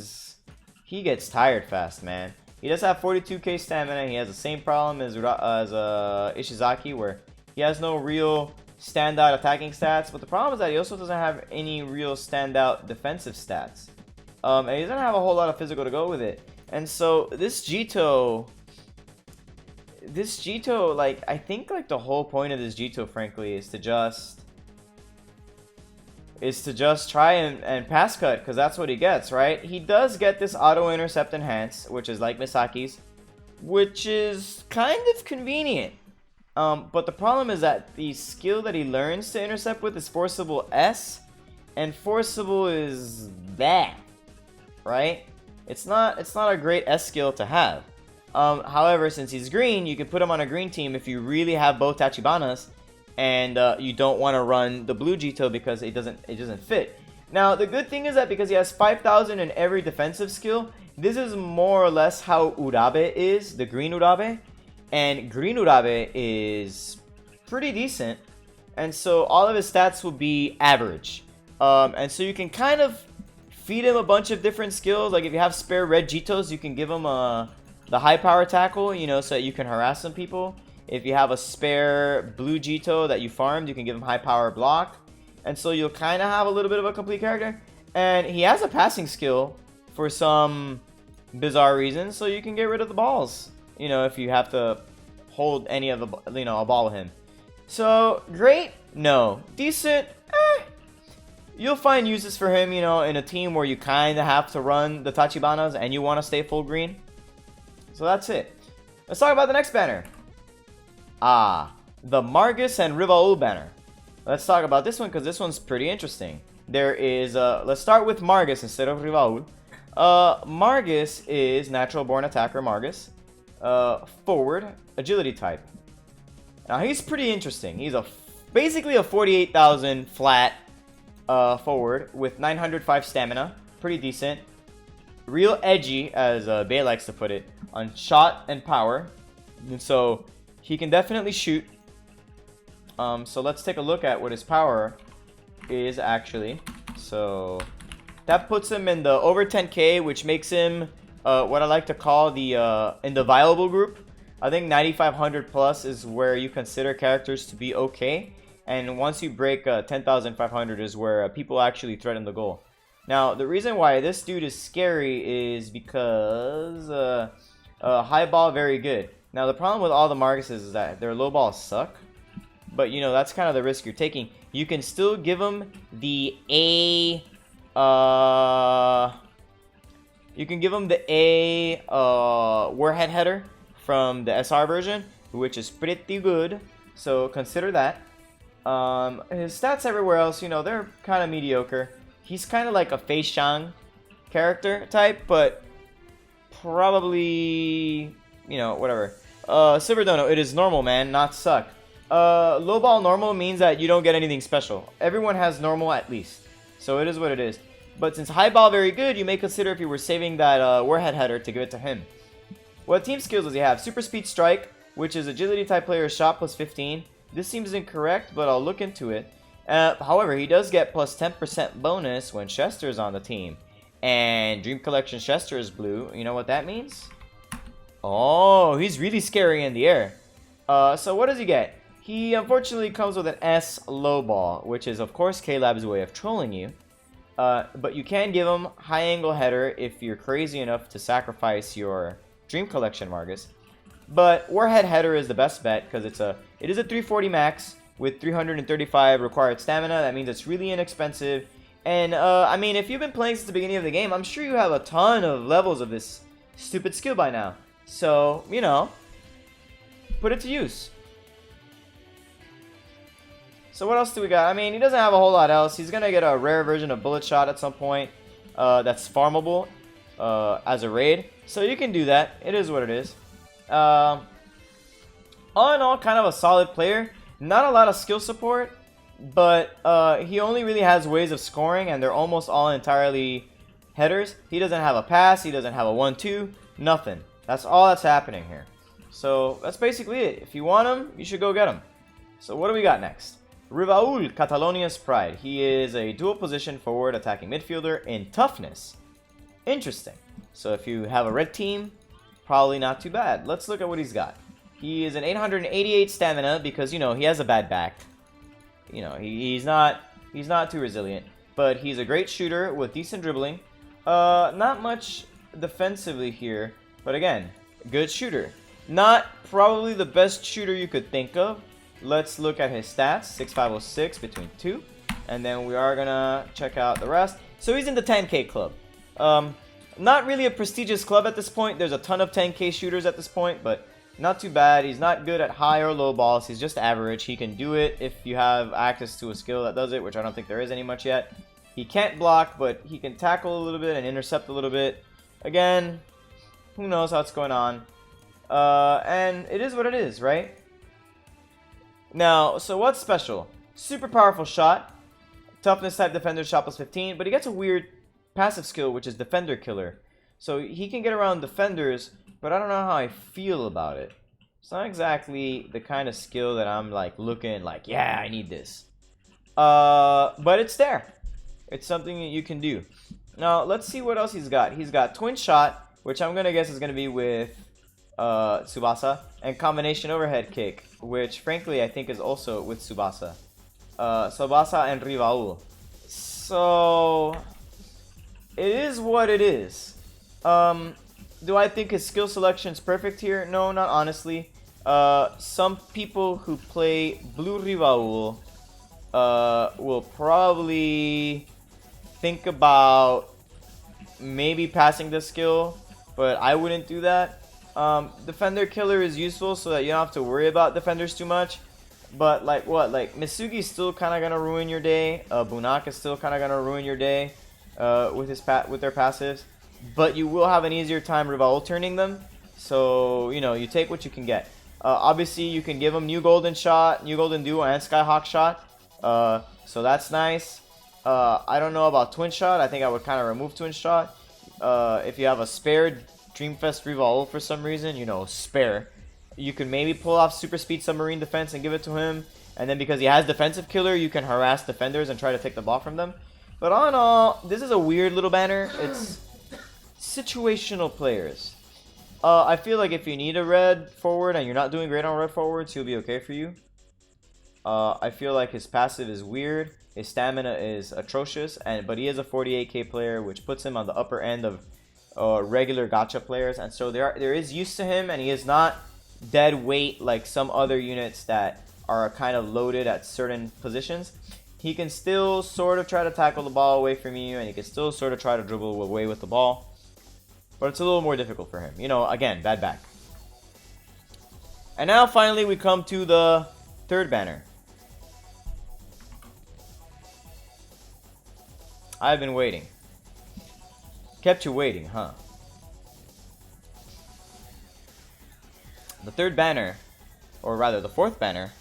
gets tired fast, man. He does have 42k stamina. He has the same problem as Ishizaki, where he has no real standout attacking stats. But the problem is that he also doesn't have any real standout defensive stats. And he doesn't have a whole lot of physical to go with it. And so this Jito, like, I think like the whole point of this Jito, frankly, is to just try and pass cut, because that's what he gets, right? He does get this auto intercept enhance, which is like Misaki's, which is kind of convenient. But the problem is that the skill that he learns to intercept with is Forcible S, and Forcible is that, right? It's not a great S skill to have. However, since he's green, you can put him on a green team if you really have both Tachibanas, and you don't want to run the blue Jito because it doesn't fit. Now, the good thing is that because he has 5,000 in every defensive skill, this is more or less how Urabe is, the green Urabe. And green Urabe is pretty decent. And so all of his stats will be average. And so you can kind of feed him a bunch of different skills. Like if you have spare red Jitos, you can give him the high power tackle, you know, so that you can harass some people. If you have a spare blue Jito that you farmed, you can give him high power block. And so you'll kind of have a little bit of a complete character. And he has a passing skill for some bizarre reason, so you can get rid of the balls, you know, if you have to hold any of the, you know, a ball with him. So, great? No. Decent? You'll find uses for him, you know, in a team where you kind of have to run the Tachibanas and you want to stay full green. So that's it. Let's talk about the next banner. The Margus and Rivel banner. Let's talk about this one because this one's pretty interesting. There is, let's start with Margus instead of Rivel. Margus is natural born attacker Margus. Forward, agility type. Now he's pretty interesting. He's basically a 48,000 flat forward with 905 stamina. Pretty decent. Real edgy, as Bay likes to put it, on shot and power. And so he can definitely shoot. So let's take a look at what his power is actually. So that puts him in the over 10k, which makes him what I like to call the in the viable group. I think 9,500 plus is where you consider characters to be okay, and once you break 10,500 is where people actually threaten the goal. Now the reason why this dude is scary is because high ball very good. Now the problem with all the Marguses is that their low balls suck, but you know, that's kind of the risk you're taking. You can still give him the A, you can give him the A warhead header from the SR version, which is pretty good, so consider that. His stats everywhere else, you know, they're kind of mediocre. He's kind of like a Fei Shang character type, but probably, you know, whatever. Silver Dono, it is normal, man, not suck. Low ball normal means that you don't get anything special. Everyone has normal at least, so it is what it is. But since high ball very good, you may consider if you were saving that warhead header to give it to him. What team skills does he have? Super Speed Strike, which is agility type player shot plus 15. This seems incorrect, but I'll look into it. However, he does get plus 10% bonus when Chester's on the team. And Dream Collection Chester is blue. You know what that means? Oh, he's really scary in the air. So what does he get? He unfortunately comes with an S low ball, which is of course KLab's way of trolling you. But you can give him high angle header if you're crazy enough to sacrifice your Dream Collection Margus. But warhead header is the best bet because it is a 340 max with 335 required stamina. That means it's really inexpensive. And I mean, if you've been playing since the beginning of the game, I'm sure you have a ton of levels of this stupid skill by now. So, you know, put it to use. So what else do we got? I mean, he doesn't have a whole lot else. He's going to get a rare version of Bullet Shot at some point that's farmable as a raid. So you can do that. It is what it is. All in all, kind of a solid player. Not a lot of skill support, but he only really has ways of scoring, and they're almost all entirely headers. He doesn't have a pass. He doesn't have a 1-2. Nothing. That's all that's happening here. So that's basically it. If you want him, you should go get him. So what do we got next? Rivel, Catalonia's Pride. He is a dual position forward attacking midfielder in toughness. Interesting. So if you have a red team, probably not too bad. Let's look at what he's got. He is an 888 stamina because, you know, he has a bad back. You know, he's not too resilient, but he's a great shooter with decent dribbling. Not much defensively here, but again, good shooter. Not probably the best shooter you could think of. Let's look at his stats. 6506 between 2, and then we are gonna check out the rest. So he's in the 10K club. Not really a prestigious club at this point. There's a ton of 10K shooters at this point, but not too bad. He's not good at high or low balls. He's just average. He can do it if you have access to a skill that does it, which I don't think there is any much yet. He can't block, but he can tackle a little bit and intercept a little bit. Again, who knows what's going on. And it is what it is, right? Now, so what's special? Super powerful shot. Toughness type defender shot plus 15, but he gets a weird passive skill, which is Defender Killer. So he can get around defenders, but I don't know how I feel about it. It's not exactly the kind of skill that I'm like looking like, yeah, I need this. But it's there. It's something that you can do. Now, let's see what else he's got. He's got Twin Shot, which I'm going to guess is going to be with Tsubasa, and Combination Overhead Kick, which frankly I think is also with Tsubasa. Tsubasa and Rivel. So it is what it is. Do I think his skill selection is perfect here? No, not honestly. Some people who play Blue Rivel will probably think about maybe passing the skill, but I wouldn't do that. Defender Killer is useful so that you don't have to worry about defenders too much. But like what? Like Misugi's still kind of gonna ruin your day. Bunaka's still kind of gonna ruin your day with their passives. But you will have an easier time Rivel turning them. So you know, you take what you can get. Obviously, you can give them New Golden Shot, New Golden Duo, and Skyhawk Shot. So that's nice. I don't know about Twin Shot. I think I would kind of remove Twin Shot. If you have a spare Dreamfest Rivel for some reason, you know, spare, you can maybe pull off Super Speed Submarine Defense and give it to him. And then because he has Defensive Killer, you can harass defenders and try to take the ball from them. But all in all, this is a weird little banner. It's situational players. I feel like if you need a red forward and you're not doing great on red forwards, he'll be okay for you. I feel like his passive is weird. His stamina is atrocious, but he is a 48k player, which puts him on the upper end of regular gacha players. And so there is use to him, and he is not dead weight like some other units that are kind of loaded at certain positions, he can still sort of try to tackle the ball away from you, and he can still sort of try to dribble away with the ball. But it's a little more difficult for him. You know, again, bad back. And now finally we come to the third banner. I've been waiting. Kept you waiting, huh? The third banner, or rather the fourth banner,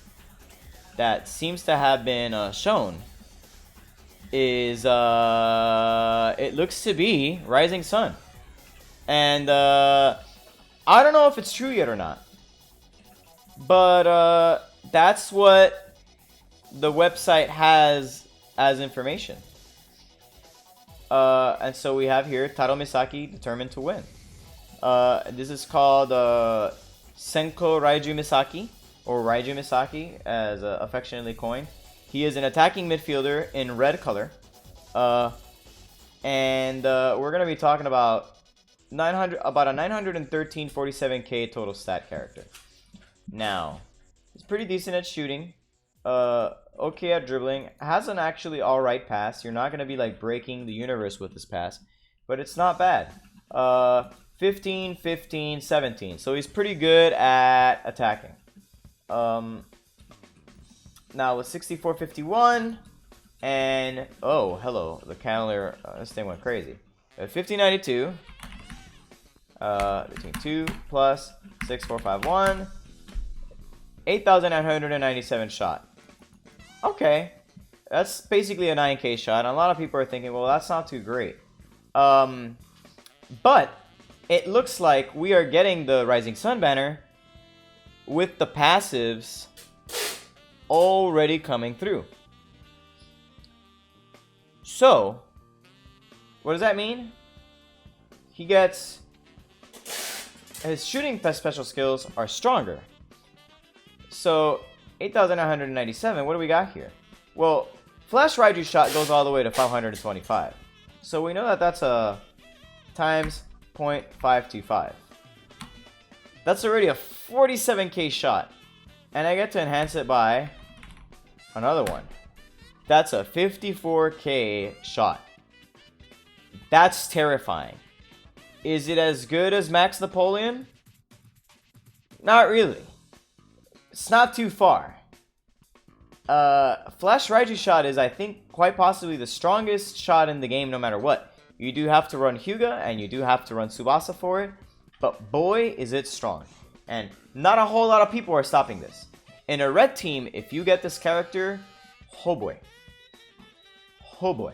that seems to have been shown is, it looks to be Rising Sun. And I don't know if it's true yet or not. But that's what the website has as information. And so we have here Taro Misaki determined to win. This is called Senko Raiju Misaki, or Raiju Misaki as affectionately coined. He is an attacking midfielder in red color. And we're going to be talking about a 913.47k total stat character. Now, he's pretty decent at shooting. Okay at dribbling. Has an actually alright pass. You're not going to be like breaking the universe with this pass, but it's not bad. 15, 15, 17. So he's pretty good at attacking. Now with 64.51 and oh hello, the calendar, this thing went crazy. 1592 between 2 plus 6451, 8,997 shot. Okay, that's basically a 9k shot. And a lot of people are thinking, well, that's not too great. But it looks like we are getting the Rising Sun banner with the passives already coming through. So, what does that mean? He gets... his shooting special skills are stronger. So, 8,997, what do we got here? Well, Flash Raiju shot goes all the way to 525. So we know that that's a times 0.525. That's already a 47k shot. And I get to enhance it by another one. That's a 54k shot. That's terrifying. Is it as good as Max Napoleon? Not really. It's not too far. Flash Raiju shot is, I think, quite possibly the strongest shot in the game no matter what. You do have to run Hyuga and you do have to run Tsubasa for it. But boy, is it strong. And not a whole lot of people are stopping this. In a red team, if you get this character, oh boy. Oh boy.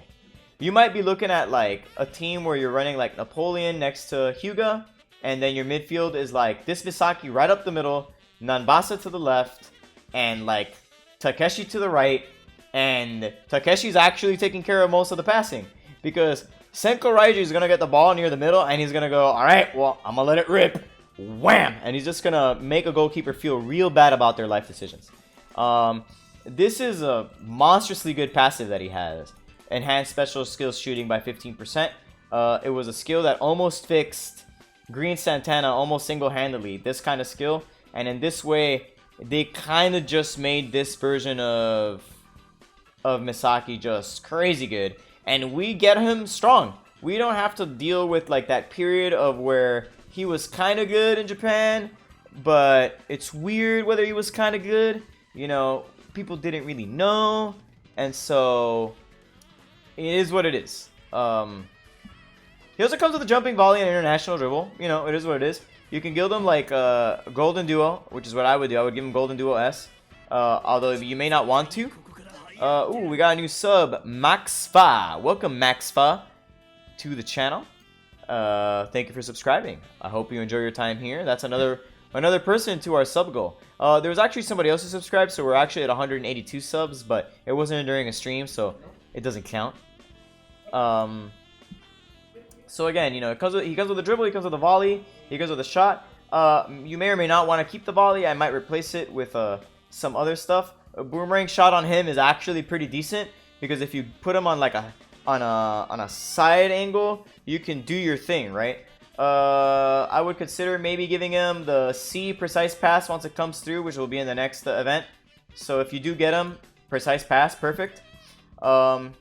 You might be looking at like a team where you're running like Napoleon next to Hyuga. And then your midfield is like this Misaki right up the middle. Nanbasa to the left, and like Takeshi to the right, and Takeshi's actually taking care of most of the passing because Senko Raiju is gonna get the ball near the middle and he's gonna go, alright, well, I'm gonna let it rip, wham, and he's just gonna make a goalkeeper feel real bad about their life decisions. This is a monstrously good passive that he has. Enhanced special skills shooting by 15%. It was a skill that almost fixed Green Santana almost single-handedly, this kind of skill. And in this way, they kind of just made this version of Misaki just crazy good. And we get him strong. We don't have to deal with like that period of where he was kind of good in Japan, but it's weird whether he was kind of good. You know, people didn't really know. And so, it is what it is. He also comes with a jumping volley and international dribble. You know, it is what it is. You can guild him like Golden Duo, which is what I would do. I would give him Golden Duo S. Although you may not want to. Ooh, we got a new sub, Maxfa. Welcome, Maxfa, to the channel. Thank you for subscribing. I hope you enjoy your time here. That's another person to our sub goal. There was actually somebody else who subscribed, so we're actually at 182 subs, but it wasn't during a stream, so it doesn't count. So again, you know, he comes with a dribble, he comes with a volley, he comes with a shot. You may or may not want to keep the volley. I might replace it with some other stuff. A boomerang shot on him is actually pretty decent because if you put him on like on a side angle, you can do your thing, right? I would consider maybe giving him the C precise pass once it comes through, which will be in the next event. So if you do get him, precise pass, perfect. And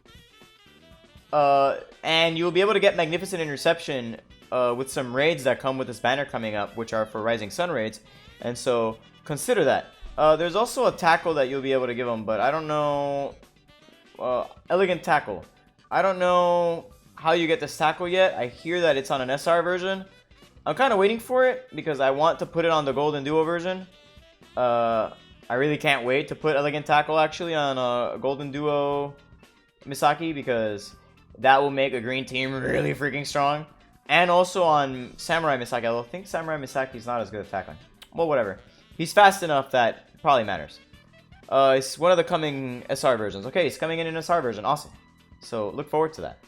you'll be able to get Magnificent Interception with some raids that come with this banner coming up, which are for Rising Sun raids. And so consider that. There's also a tackle that you'll be able to give him, but I don't know. Elegant Tackle. I don't know how you get this tackle yet. I hear that it's on an SR version. I'm kind of waiting for it because I want to put it on the Golden Duo version. I really can't wait to put Elegant Tackle actually on a Golden Duo Misaki, because that will make a green team really freaking strong. And also on Samurai Misaki. I think Samurai Misaki is not as good at tackling. Well, whatever. He's fast enough that it probably matters. It's one of the coming SR versions. Okay, he's coming in an SR version. Awesome. So look forward to that.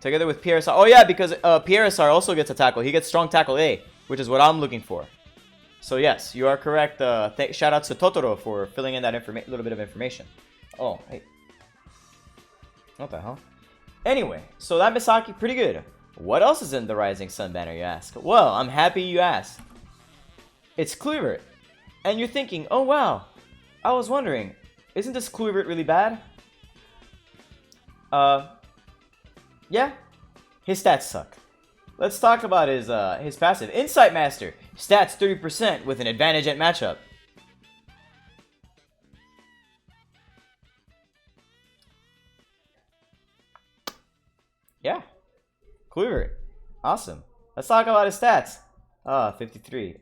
Together with PRSR. Oh yeah, because PRSR also gets a tackle. He gets strong tackle A, which is what I'm looking for. So yes, you are correct. Shout out to Totoro for filling in that little bit of information. Oh, hey. What the hell? Anyway, so that Misaki, pretty good. What else is in the Rising Sun banner, you ask? Well, I'm happy you asked. It's Kluivert. And you're thinking, oh wow, I was wondering, isn't this Kluivert really bad? Yeah, his stats suck. Let's talk about his passive. Insight Master, stats 30% with an advantage at matchup. Yeah, Kluivert, awesome. Let's talk about his stats. 53,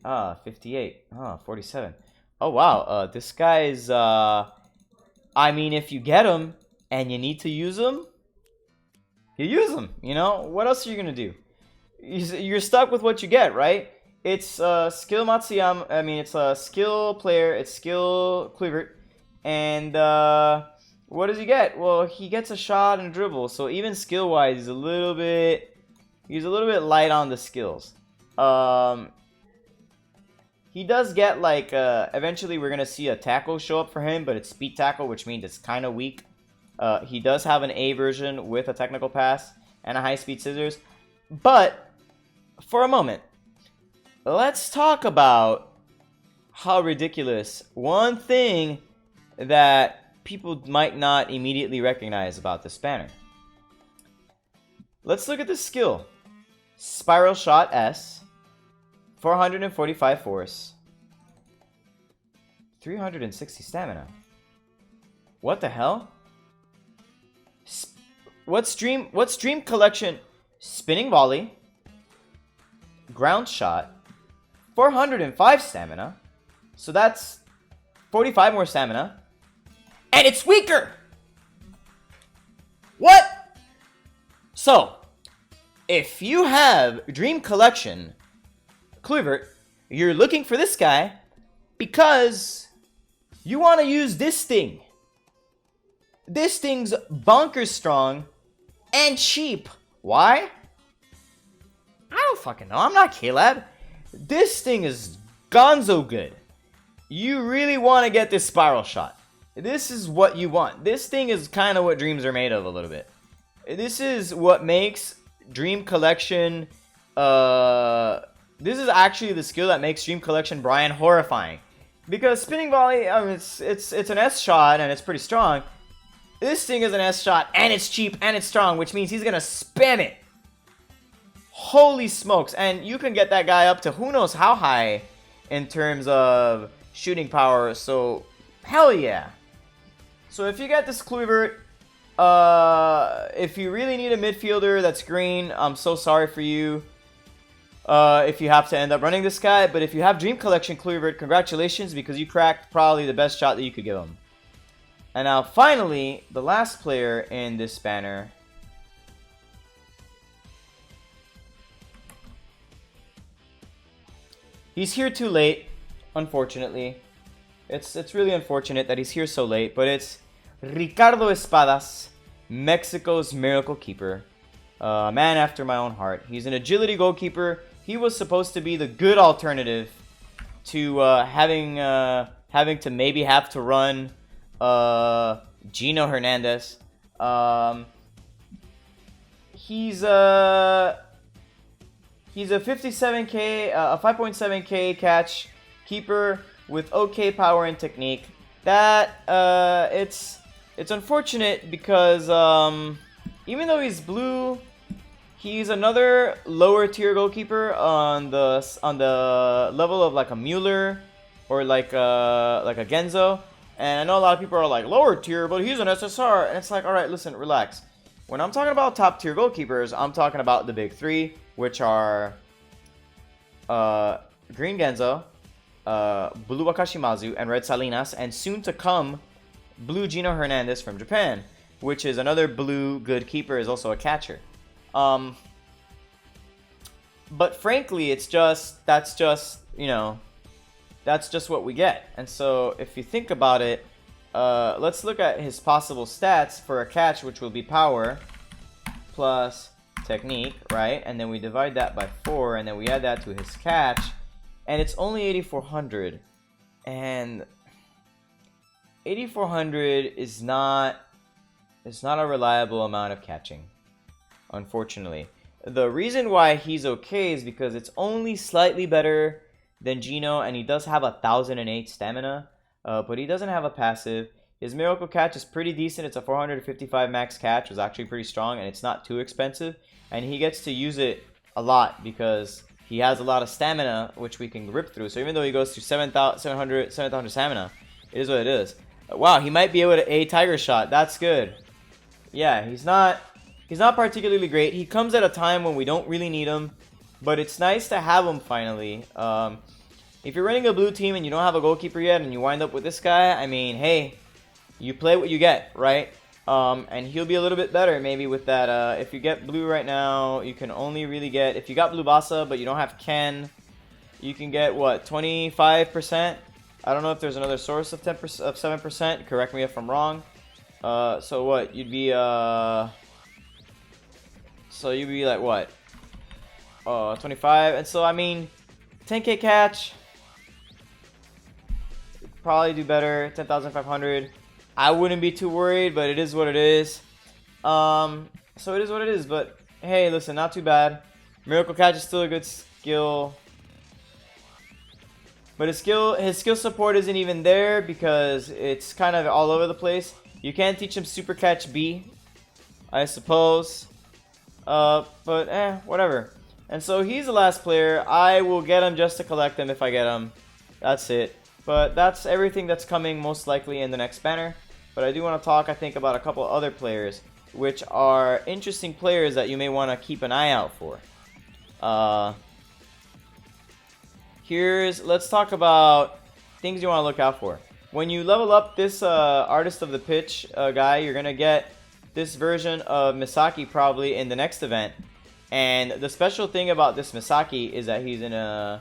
58, 47. Oh wow, this guy's, I mean, if you get him and you need to use him, you use him, you know? What else are you gonna do? You're stuck with what you get, right? It's skill Matsuyama, I mean, it's a skill player, it's skill Kluivert, and what does he get? Well, he gets a shot and a dribble, so even skill-wise, he's a little bit light on the skills. He does get, like, eventually we're gonna see a tackle show up for him, but it's speed tackle, which means it's kind of weak. He does have an A version with a technical pass and a high-speed scissors. But, for a moment, let's talk about how ridiculous one thing that people might not immediately recognize about this banner. Let's look at the skill. Spiral Shot S, 445 force, 360 stamina. What the hell? What's Dream Collection? Spinning Volley, Ground Shot, 405 stamina. So that's 45 more stamina. And it's weaker! What? So, if you have Dream Collection Kluivert, you're looking for this guy because you want to use this thing. This thing's bonkers strong and cheap. Why? I don't fucking know. I'm not KLab. This thing is gonzo good. You really want to get this Spiral Shot. This is what you want. This thing is kind of what dreams are made of a little bit. This is what makes Dream Collection, this is actually the skill that makes Dream Collection Brian horrifying. Because Spinning Volley, I mean, it's an S shot and it's pretty strong. This thing is an S shot and it's cheap and it's strong, which means he's gonna spam it. Holy smokes. And you can get that guy up to who knows how high in terms of shooting power, so hell yeah. So if you get this Kluivert, if you really need a midfielder that's green, I'm so sorry for you. If you have to end up running this guy, but if you have Dream Collection Kluivert, congratulations, because you cracked probably the best shot that you could give him. And now finally, the last player in this banner. He's here too late, unfortunately. It's really unfortunate that he's here so late, but it's Ricardo Espadas, Mexico's Miracle Keeper. A man after my own heart. He's an agility goalkeeper. He was supposed to be the good alternative to having to maybe have to run Gino Hernandez. He's a 57k, a 5.7k catch keeper with okay power and technique. that it's unfortunate because even though he's blue, he's another lower tier goalkeeper on the level of like a Mueller or like a Genzo. And I know a lot of people are like, lower tier, but he's an SSR. And it's like, all right, listen, relax. When I'm talking about top tier goalkeepers, I'm talking about the big three, which are Green Genzo, Blue Wakashimazu, and Red Salinas, and soon to come, Blue Gino Hernandez from Japan, which is another blue good keeper, is also a catcher. But frankly, that's just what we get. And so if you think about it, let's look at his possible stats for a catch, which will be power plus technique, right? And then we divide that by 4, and then we add that to his catch, and it's only 8,400. And 8,400 is not a reliable amount of catching, unfortunately. The reason why he's okay is because it's only slightly better than Gino, and he does have 1,008 stamina, but he doesn't have a passive. His miracle catch is pretty decent. It's a 455 max catch, which is actually pretty strong, and it's not too expensive. And he gets to use it a lot because he has a lot of stamina, which we can rip through. So even though he goes to 7,000 stamina, it is what it is. Wow, he might be able to A Tiger Shot. That's good. Yeah, he's not particularly great. He comes at a time when we don't really need him, but it's nice to have him finally. If you're running a blue team and you don't have a goalkeeper yet and you wind up with this guy, I mean, hey, you play what you get, right? And he'll be a little bit better maybe with that. If you get blue right now, you can only really get, if you got blue Basa but you don't have Ken, you can get what, 25%? I don't know if there's another source of 10% of 7%. Correct me if I'm wrong. So what? You'd be like what? 25. And so I mean, 10k catch. Probably do better. 10,500. I wouldn't be too worried, but it is what it is. So it is what it is. But hey, listen, not too bad. Miracle catch is still a good skill. But his skill support isn't even there because it's kind of all over the place. You can teach him Super Catch B, I suppose. But whatever. And so he's the last player. I will get him just to collect him if I get him. That's it. But that's everything that's coming most likely in the next banner. But I do want to talk, I think, about a couple other players, which are interesting players that you may want to keep an eye out for. Let's talk about things you want to look out for. When you level up this Artist of the Pitch guy, you're going to get this version of Misaki probably in the next event. And the special thing about this Misaki is that he's in a...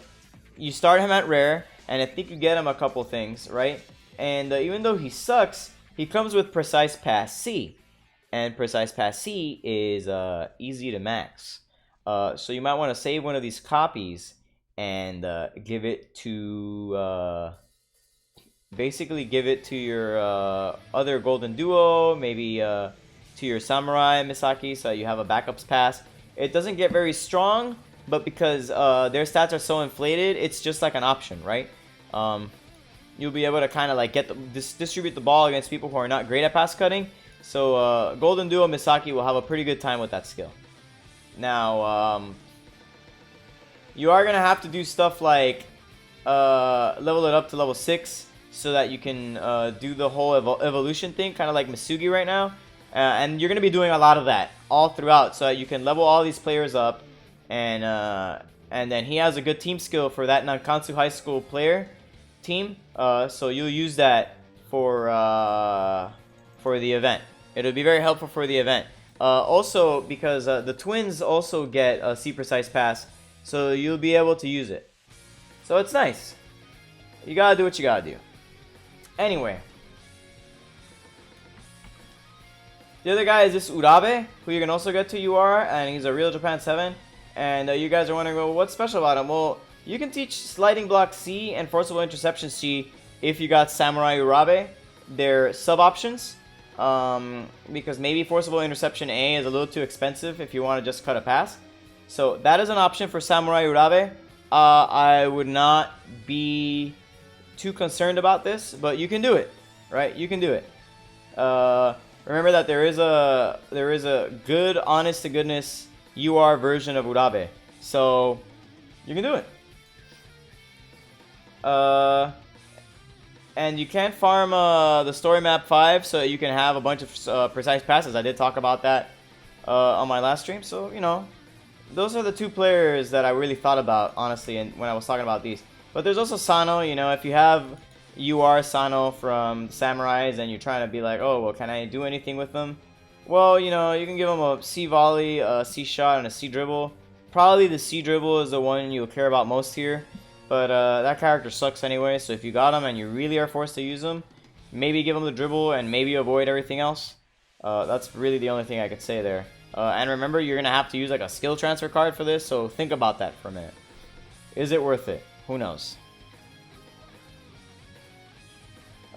You start him at rare, and I think you get him a couple things, right? And even though he sucks, he comes with Precise Pass C. And Precise Pass C is easy to max. So you might want to save one of these copies and give it to... basically give it to your other Golden Duo, maybe to your Samurai Misaki, so you have a backups pass. It doesn't get very strong, but because their stats are so inflated, it's just like an option, right? You'll be able to kind of like distribute the ball against people who are not great at pass cutting. So Golden Duo Misaki will have a pretty good time with that skill. Now, you are going to have to do stuff like level it up to level 6 so that you can do the whole evolution thing, kind of like Masugi right now. And you're going to be doing a lot of that all throughout so that you can level all these players up. And then he has a good team skill for that Nankansu High School player team. So you'll use that for the event. It'll be very helpful for the event. Also, because the twins also get a C Precise Pass, so you'll be able to use it. So it's nice. You gotta do what you gotta do. Anyway. The other guy is this Urabe, who you can also get to UR, and he's a real Japan 7. And you guys are wondering, well, what's special about him? Well, you can teach Sliding Block C and Forcible Interception C if you got Samurai Urabe. They're sub-options, because maybe Forcible Interception A is a little too expensive if you want to just cut a pass. So that is an option for Samurai Urabe. I would not be too concerned about this, but you can do it. right? You can do it. Remember that there is a good, honest to goodness UR version of Urabe, so you can do it. And you can farm the story map 5 so you can have a bunch of precise passes. I did talk about that on my last stream, so you know, those are the two players that I really thought about, honestly, and when I was talking about these. But there's also Sano. You know, if you have UR Sano from Samurais and you're trying to be like, oh, well, can I do anything with them? Well, you know, you can give them a C volley, a C shot, and a C dribble. Probably the C dribble is the one you'll care about most here. But that character sucks anyway, so if you got him and you really are forced to use him, maybe give him the dribble and maybe avoid everything else. That's really the only thing I could say there. And remember, you're going to have to use like a skill transfer card for this, so think about that for a minute. Is it worth it? Who knows?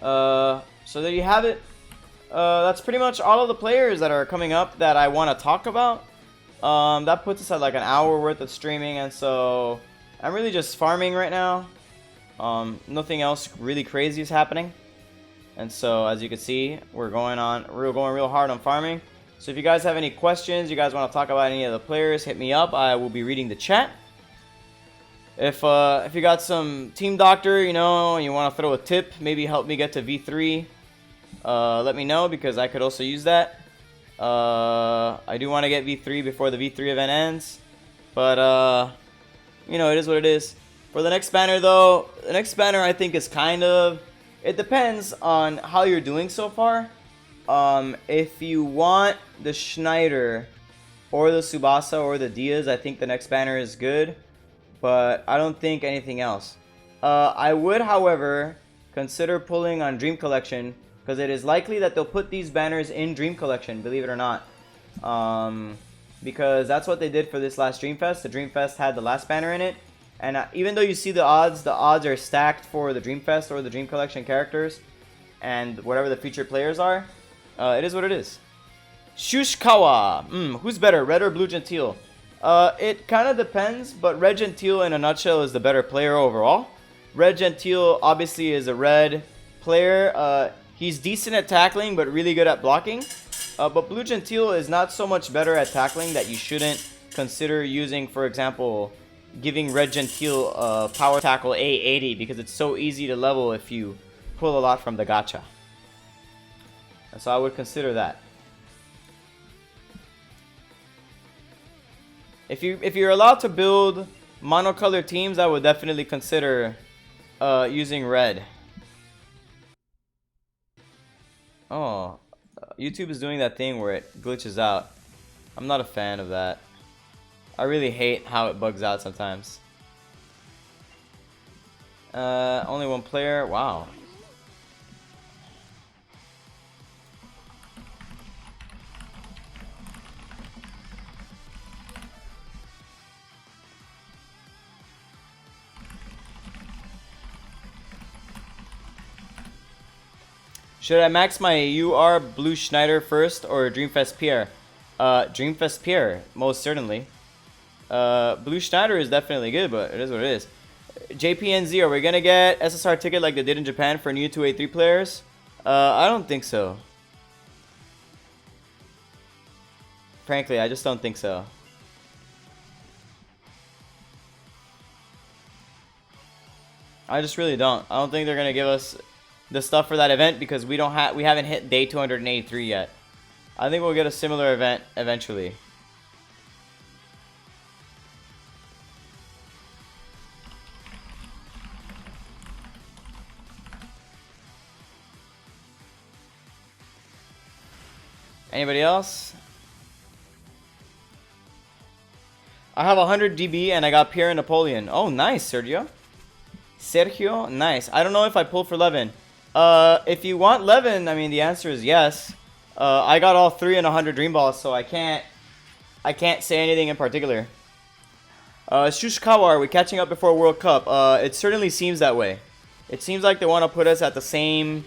So there you have it. That's pretty much all of the players that are coming up that I want to talk about. That puts us at like an hour worth of streaming, and so I'm really just farming right now. Nothing else really crazy is happening. And so as you can see, we're going real hard on farming. So if you guys have any questions, you guys want to talk about any of the players, hit me up. I will be reading the chat. If you got some team doctor, you know, and you want to throw a tip, maybe help me get to V3, let me know, because I could also use that. I do want to get V3 before the V3 event ends, but you know, it is what it is. For the next banner though, the next banner I think is kind of, it depends on how you're doing so far. If you want the Schneider or the Tsubasa or the Diaz, I think the next banner is good, but I don't think anything else. I would, however, consider pulling on Dream Collection, because it is likely that they'll put these banners in Dream Collection, believe it or not. Because that's what they did for this last Dreamfest. The Dreamfest had the last banner in it, and even though you see the odds are stacked for the Dreamfest or the Dream Collection characters, and whatever the featured players are, it is what it is. Shushikawa. Who's better, Red or Blue Gentile? It kind of depends, but Red Gentile in a nutshell is the better player overall. Red Gentile obviously is a red player. He's decent at tackling, but really good at blocking. But Blue Gentile is not so much better at tackling that you shouldn't consider using, for example, giving Red Gentile power tackle A80, because it's so easy to level if you pull a lot from the gacha. And so I would consider that. If you're allowed to build monocolored teams, I would definitely consider using red. Oh, YouTube is doing that thing where it glitches out. I'm not a fan of that. I really hate how it bugs out sometimes. Only one player. Wow. Should I max my UR Blue Schneider first or Dreamfest Pierre? Dreamfest Pierre, most certainly. Blue Schneider is definitely good, but it is what it is. JPNZ, are we gonna get SSR ticket like they did in Japan for new 283 players? I don't think so. Frankly, I just don't think so. I just really don't. I don't think they're gonna give us the stuff for that event, because we haven't hit day 283 yet. I think we'll get a similar event eventually. Anybody else? I have 100 DB and I got Pierre and Napoleon. Oh, nice, Sergio. Sergio, nice. I don't know if I pulled for Levin. If you want Levin, I mean, the answer is yes. I got all 3 and 100 Dream Balls, so I can't say anything in particular. Shushikawa, are we catching up before World Cup? It certainly seems that way. It seems like they want to put us at the same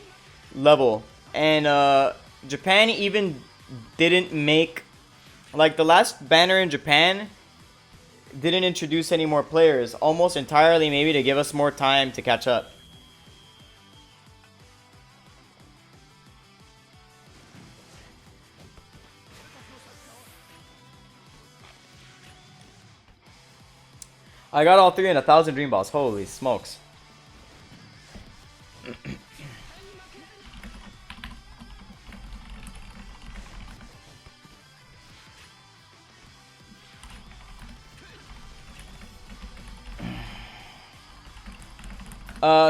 level. And Japan even didn't make, like, the last banner in Japan didn't introduce any more players, almost entirely maybe to give us more time to catch up. I got all 3 and 1,000 dream balls. Holy smokes.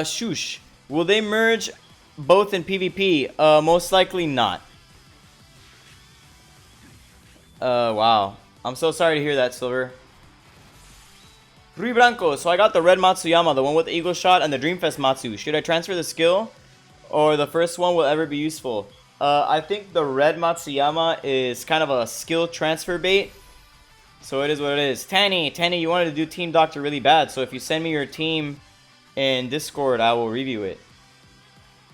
Shush. Will they merge both in PvP? Most likely not. Wow. I'm so sorry to hear that, Silver. Rui Branco. So I got the red Matsuyama, the one with the eagle shot, and the Dreamfest Matsu. Should I transfer the skill? Or the first one will ever be useful? I think the red Matsuyama is kind of a skill transfer bait. So it is what it is. Tanny, you wanted to do Team Doctor really bad. So if you send me your team in Discord, I will review it.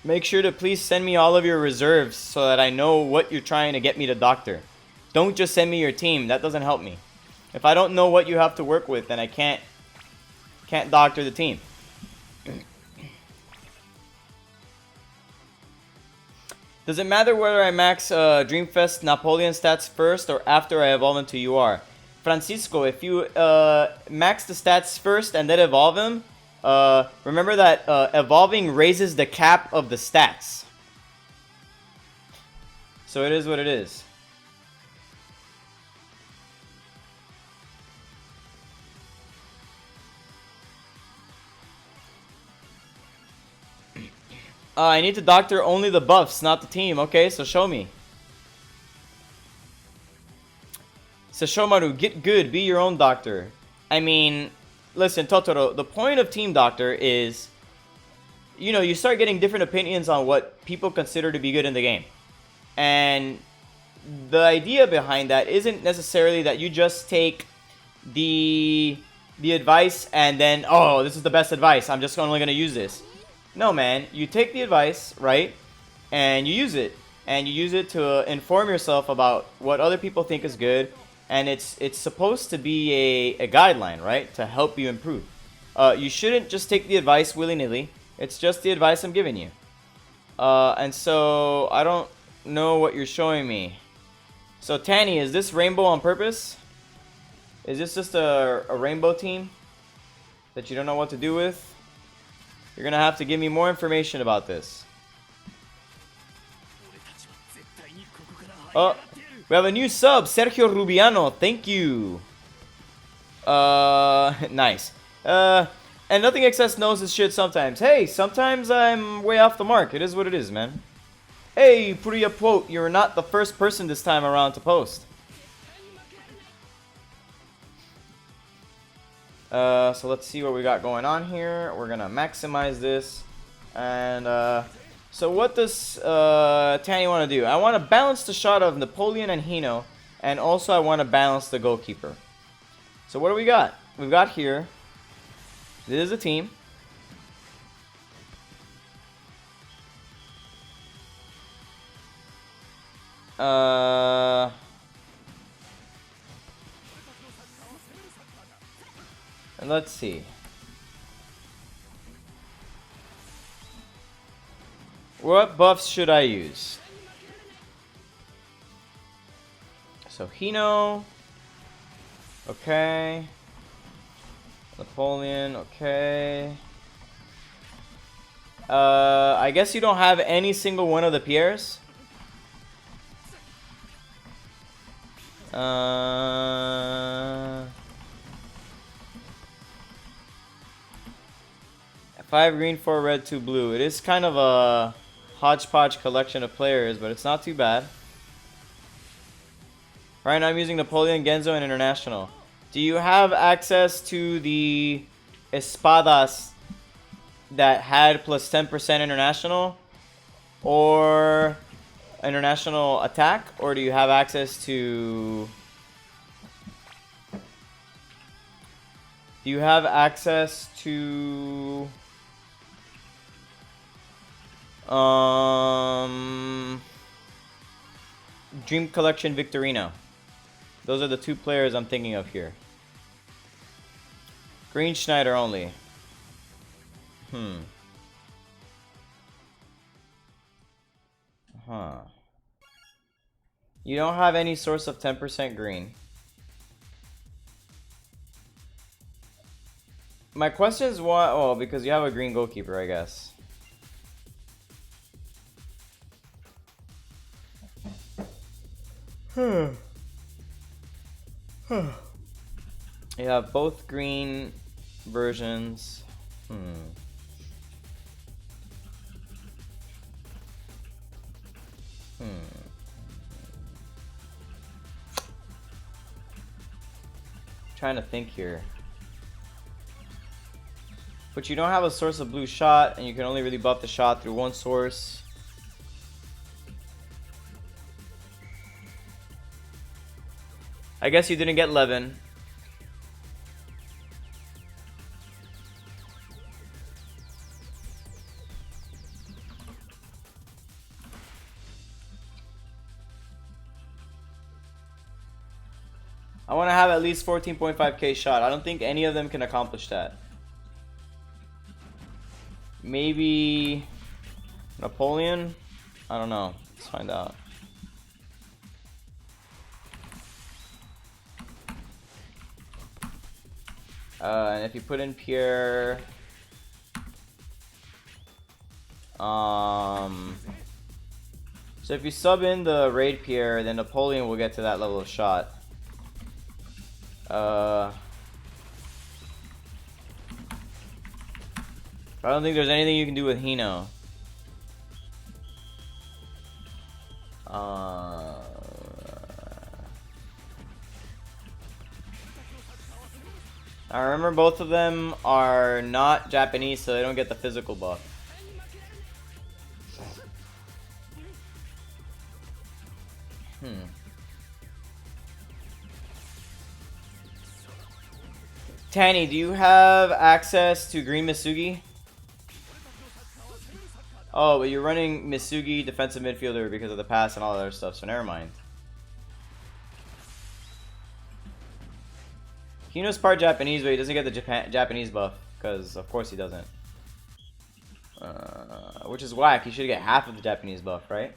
Make sure to please send me all of your reserves so that I know what you're trying to get me to Doctor. Don't just send me your team. That doesn't help me. If I don't know what you have to work with, then I can't Doctor the team. Does it matter whether I max Dreamfest Napoleon stats first or after I evolve into UR? Francisco, if you max the stats first and then evolve him, remember that evolving raises the cap of the stats. So it is what it is. I need to doctor only the buffs, not the team. Okay, so show me. Sashomaru, get good. Be your own doctor. I mean, listen, Totoro, the point of Team Doctor is, you know, you start getting different opinions on what people consider to be good in the game. And the idea behind that isn't necessarily that you just take the advice and then, oh, this is the best advice. I'm just only going to use this. No, man. You take the advice, right? And you use it. And you use it to inform yourself about what other people think is good. And it's supposed to be a guideline, right? To help you improve. You shouldn't just take the advice willy-nilly. It's just the advice I'm giving you. And so, I don't know what you're showing me. So, Tanny, is this rainbow on purpose? Is this just a rainbow team that you don't know what to do with? You're going to have to give me more information about this. Oh, we have a new sub, Sergio Rubiano. Thank you. Nice. And Nothing Excess knows his shit sometimes. Hey, sometimes I'm way off the mark. It is what it is, man. Hey, Priya Quote, you're not the first person this time around to post. So let's see what we got going on here. We're gonna maximize this. And, so what does, Tanny want to do? I want to balance the shot of Napoleon and Hino. And also I want to balance the goalkeeper. So what do we got? We've got here. This is a team. And let's see. What buffs should I use? So Hino. Okay. Napoleon, okay. I guess you don't have any single one of the Pierres. 5 green, 4 red, 2 blue. It is kind of a hodgepodge collection of players, but it's not too bad. Right now I'm using Napoleon, Genzo, and International. Do you have access to the Espadas that had plus 10% International? Or International attack? Or do you have access to... Do you have access to... Dream Collection Victorino? Those are the 2 players I'm thinking of here. Green Schneider only. You don't have any source of 10% green. My question is why? Oh, because you have a green goalkeeper, I guess. You have both green versions. Trying to think here. But you don't have a source of blue shot, and you can only really buff the shot through one source. I guess you didn't get Levin. I want to have at least 14.5k shot. I don't think any of them can accomplish that. Maybe Napoleon? I don't know. Let's find out. And if you put in Pierre, so if you sub in the raid Pierre, then Napoleon will get to that level of shot. I don't think there's anything you can do with Hino. I remember both of them are not Japanese, so they don't get the physical buff. Tanny, do you have access to green Misugi? Oh, but you're running Misugi defensive midfielder because of the pass and all that other stuff, so never mind. Hino's part Japanese, but he doesn't get the Japanese buff, because of course he doesn't. Which is whack. He should get half of the Japanese buff, right?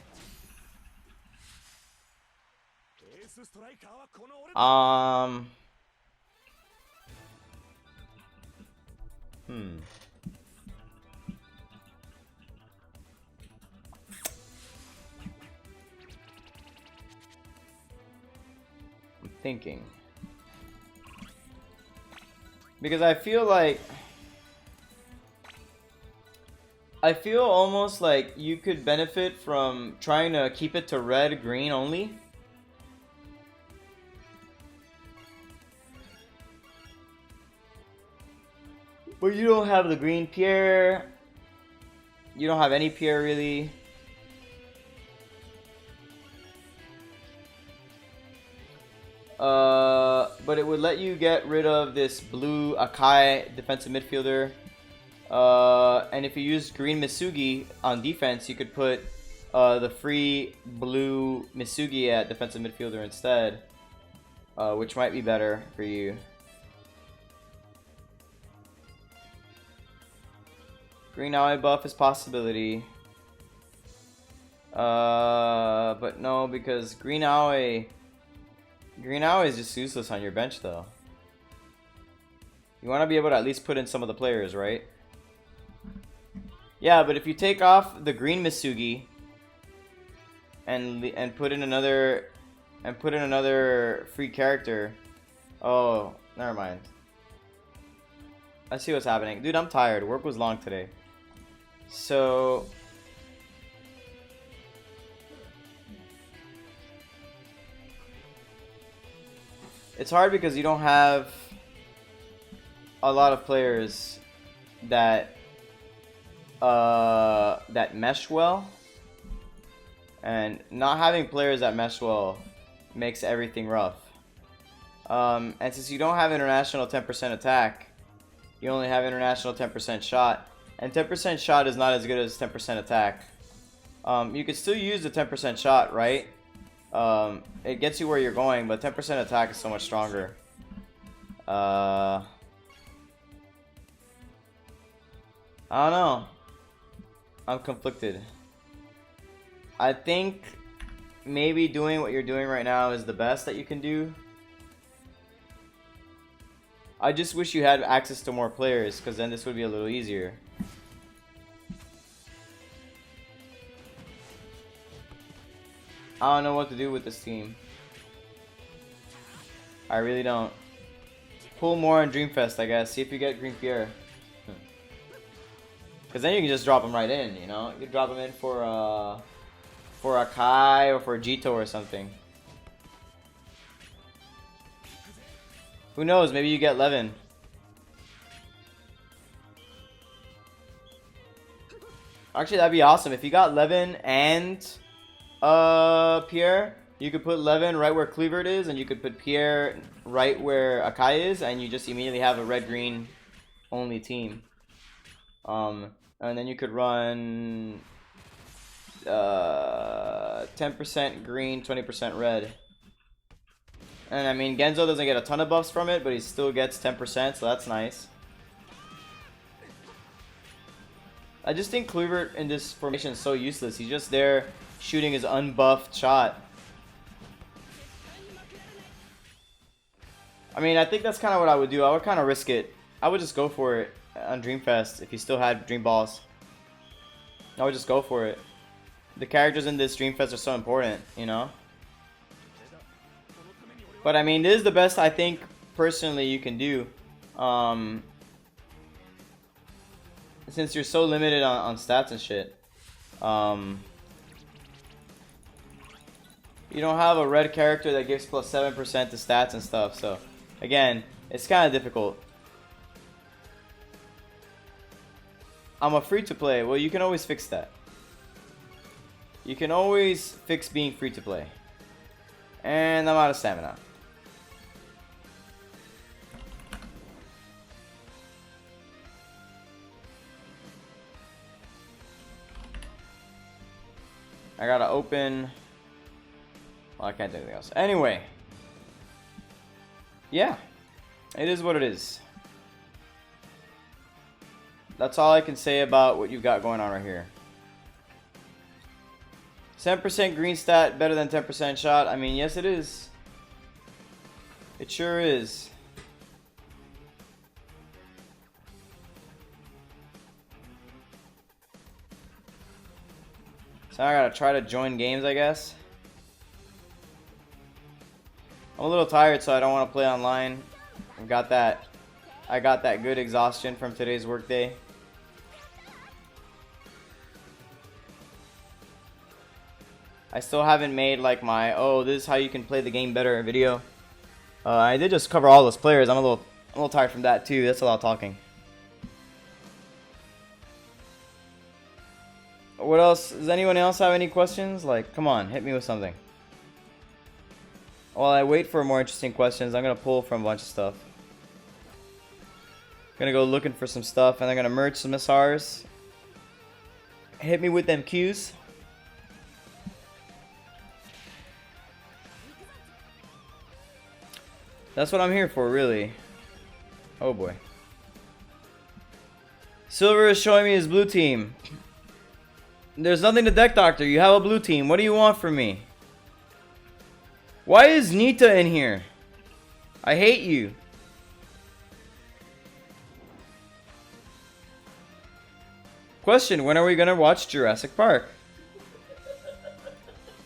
I'm thinking. Because I feel almost like you could benefit from trying to keep it to red, green only. But you don't have the green Pierre. You don't have any Pierre really. But it would let you get rid of this blue Akai defensive midfielder. And if you use green Misugi on defense, you could put the free blue Misugi at defensive midfielder instead. Which might be better for you. Green Eye buff is possibility. But no, because Green Eye is just useless on your bench though. You want to be able to at least put in some of the players, right? Yeah, but if you take off the green Misugi and put in another free character. Oh, never mind. I see what's happening. Dude, I'm tired. Work was long today. So it's hard because you don't have a lot of players that mesh well, and not having players that mesh well makes everything rough. And since you don't have international 10% attack, you only have international 10% shot, and 10% shot is not as good as 10% attack. You could still use the 10% shot, right? It gets you where you're going, but 10% attack is so much stronger. I don't know. I'm conflicted. I think maybe doing what you're doing right now is the best that you can do. I just wish you had access to more players, because then this would be a little easier. I don't know what to do with this team. I really don't. Pull more on Dreamfest, I guess. See if you get Green Pierre. Because then you can just drop him right in, you know? You can drop him in for a Kai or for a Jito or something. Who knows? Maybe you get Levin. Actually, that'd be awesome. If you got Levin and Pierre, you could put Levin right where Cleavert is, and you could put Pierre right where Akai is, and you just immediately have a red-green only team. And then you could run 10% green, 20% red. And I mean, Genzo doesn't get a ton of buffs from it, but he still gets 10%, so that's nice. I just think Cleavert in this formation is so useless. He's just there shooting his unbuffed shot. I mean, I think that's kind of what I would do. I would kind of risk it. I would just go for it on Dreamfest if you still had Dream Balls. I would just go for it. The characters in this Dreamfest are so important, you know? But I mean, this is the best I think, personally, you can do. Since you're so limited on stats and shit. You don't have a red character that gives plus 7% to stats and stuff, so again, it's kind of difficult. I'm a free to play. Well, you can always fix that. You can always fix being free to play. And I'm out of stamina. I gotta open. Well, I can't do anything else. Anyway. Yeah. It is what it is. That's all I can say about what you've got going on right here. 10% green stat better than 10% shot. I mean, yes it is. It sure is. So I gotta try to join games, I guess. I'm a little tired, so I don't want to play online. I got that good exhaustion from today's workday. I still haven't made like my this is how you can play the game better video. I did just cover all those players. I'm a little tired from that too. That's a lot of talking. What else? Does anyone else have any questions? Like, come on, hit me with something. While I wait for more interesting questions, I'm gonna pull from a bunch of stuff. Gonna go looking for some stuff, and I'm gonna merge some SRs. Hit me with them Qs. That's what I'm here for, really. Oh boy. Silver is showing me his blue team. There's nothing to deck doctor. You have a blue team. What do you want from me? Why is Nita in here? I hate you. Question, when are we gonna watch Jurassic Park?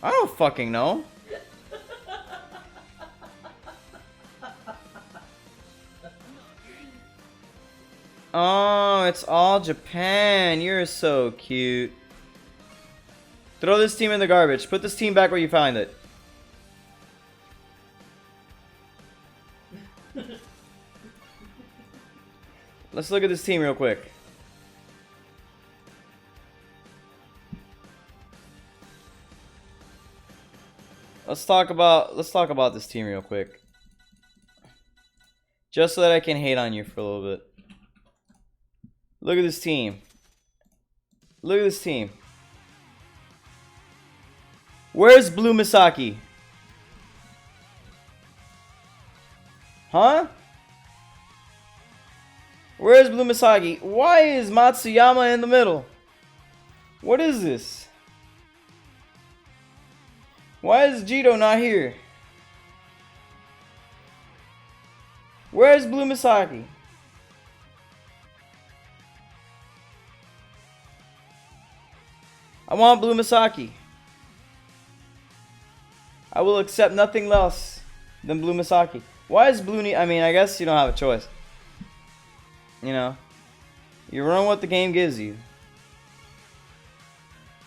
I don't fucking know. Oh, it's all Japan. You're so cute. Throw this team in the garbage. Put this team back where you found it. Let's look at this team real quick. Let's talk about this team real quick. Just so that I can hate on you for a little bit. Look at this team. Look at this team. Where's Blue Misaki? Huh? Where's Blue Misaki? Why is Matsuyama in the middle? What is this? Why is Jito not here? Where's Blue Misaki? I want Blue Misaki. I will accept nothing less than Blue Misaki. Why is Blue... I mean, I guess you don't have a choice. You know. You run what the game gives you.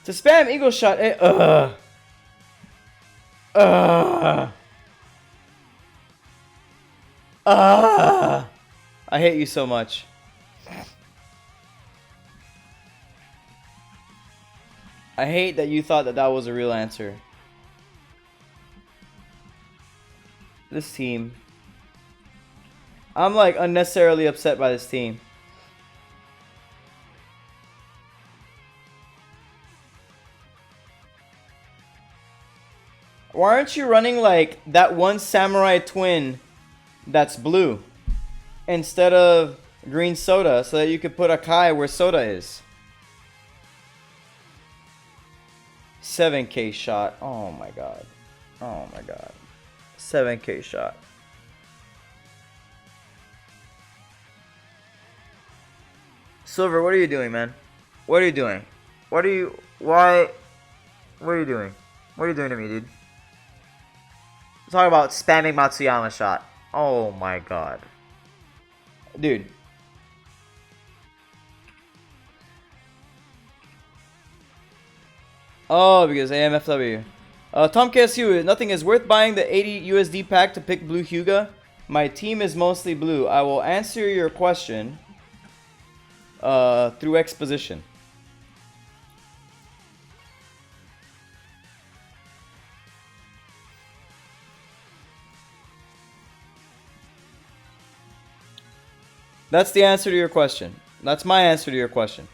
To spam Eagle Shot... I hate you so much. I hate that you thought that that was a real answer. This team. I'm like unnecessarily upset by this team. Why aren't you running like that one samurai twin that's blue instead of green soda so that you could put Akai where soda is? 7K shot. Oh my god. Oh my god. 7K shot. Silver, what are you doing, man? What are you doing? What are you... Why... What are you doing? What are you doing to me, dude? Talk about spamming Matsuyama shot. Oh my god. Dude. Oh, because AMFW. Tom KSU, nothing is worth buying the 80 USD pack to pick Blue Hyuga. My team is mostly blue. I will answer your question through exposition. That's the answer to your question. That's my answer to your question.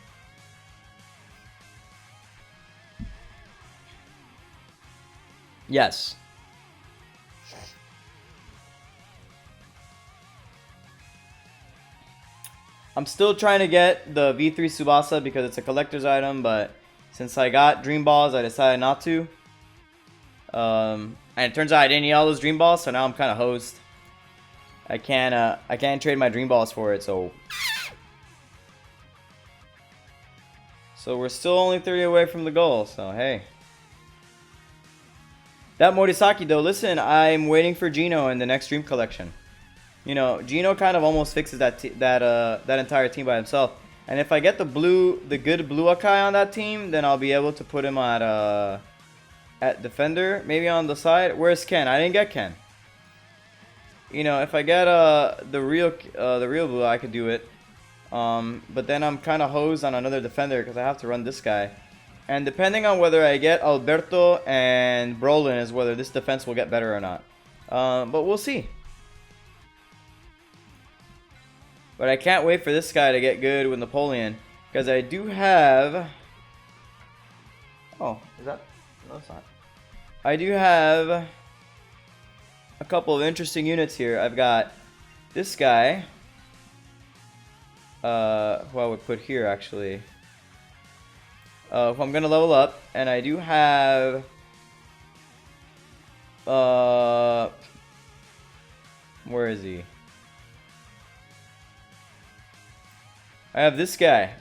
Yes. I'm still trying to get the V3 Tsubasa because it's a collector's item, but since I got Dream Balls, I decided not to. And it turns out I didn't need all those Dream Balls, so now I'm kind of hosed. I can't trade my Dream Balls for it, so we're still only 30 away from the goal, so hey. That Morisaki though, listen, I'm waiting for Gino in the next Dream Collection. You know, Gino kind of almost fixes that entire team by himself. And if I get the good blue Akai on that team, then I'll be able to put him at defender, maybe on the side. Where's Ken? I didn't get Ken. You know, if I get the real blue, I could do it. But then I'm kind of hosed on another defender because I have to run this guy. And depending on whether I get Alberto and Brolin is whether this defense will get better or not. But we'll see. But I can't wait for this guy to get good with Napoleon. Because I do have... Oh, is that... No, it's not. I do have a couple of interesting units here. I've got this guy. Who I would put here, actually. Who I'm going to level up. And I do have... Where is he? I have this guy.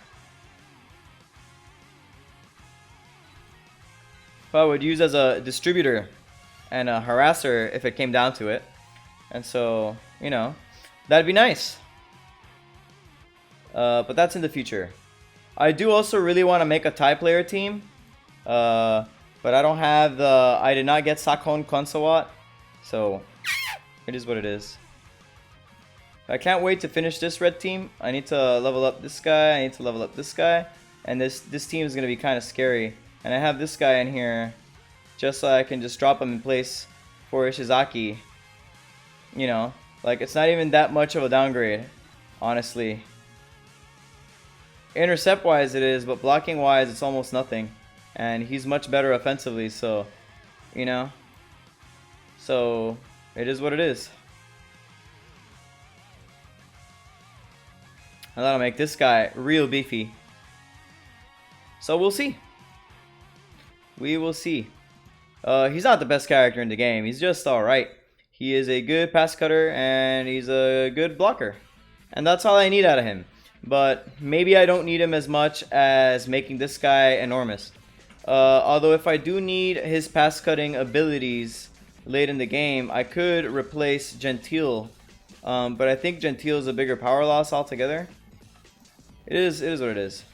Who I would use as a distributor and a harasser if it came down to it. And so, you know, that'd be nice. But that's in the future. I do also really want to make a Thai player team. But I don't have the... I did not get Sakhon Konsawat. So, it is what it is. I can't wait to finish this red team. I need to level up this guy. I need to level up this guy. And this team is going to be kind of scary. And I have this guy in here just so I can just drop him in place for Ishizaki. You know, like it's not even that much of a downgrade, honestly. Intercept wise it is, but blocking wise it's almost nothing. And he's much better offensively, so, you know. So, it is what it is. And that'll make this guy real beefy. So we'll see. We will see. He's not the best character in the game. He's just alright. He is a good pass cutter and he's a good blocker. And that's all I need out of him. But maybe I don't need him as much as making this guy enormous. Although if I do need his pass cutting abilities late in the game, I could replace Gentile. But I think Gentile is a bigger power loss altogether. It is what it is.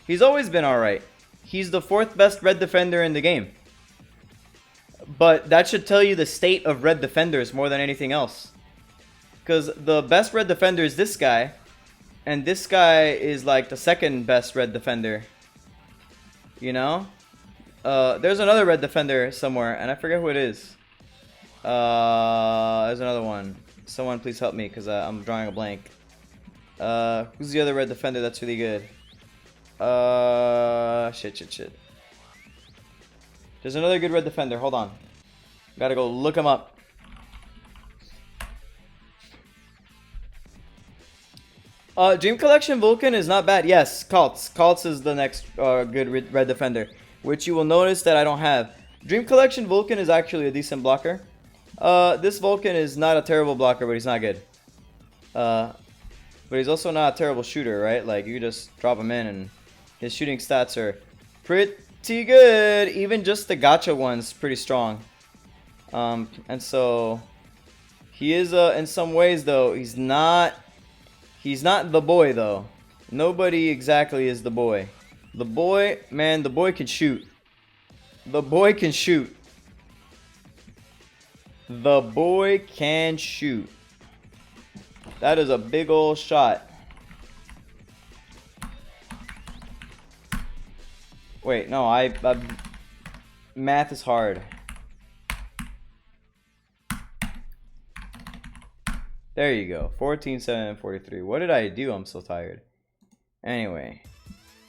He's always been alright. He's the 4th best red defender in the game. But that should tell you the state of red defenders more than anything else. Because the best red defender is this guy. And this guy is like the 2nd best red defender. You know? There's another red defender somewhere. And I forget who it is. There's another one. Someone please help me because I'm drawing a blank. Who's the other red defender that's really good? Shit. There's another good red defender. Hold on. Gotta go look him up. Dream Collection Vulcan is not bad. Yes, Kaltz. Kaltz is the next good red defender, which you will notice that I don't have. Dream Collection Vulcan is actually a decent blocker. This Vulcan is not a terrible blocker, but he's not good. But he's also not a terrible shooter, right? Like, you just drop him in and his shooting stats are pretty good. Even just the gacha one's pretty strong. And so he is in some ways though, he's not the boy though. Nobody exactly is the boy. The boy, man, the boy can shoot. The boy can shoot. The boy can shoot. That is a big old shot. Wait, no, math is hard. There you go. 14, 7, 43. What did I do? I'm so tired. Anyway.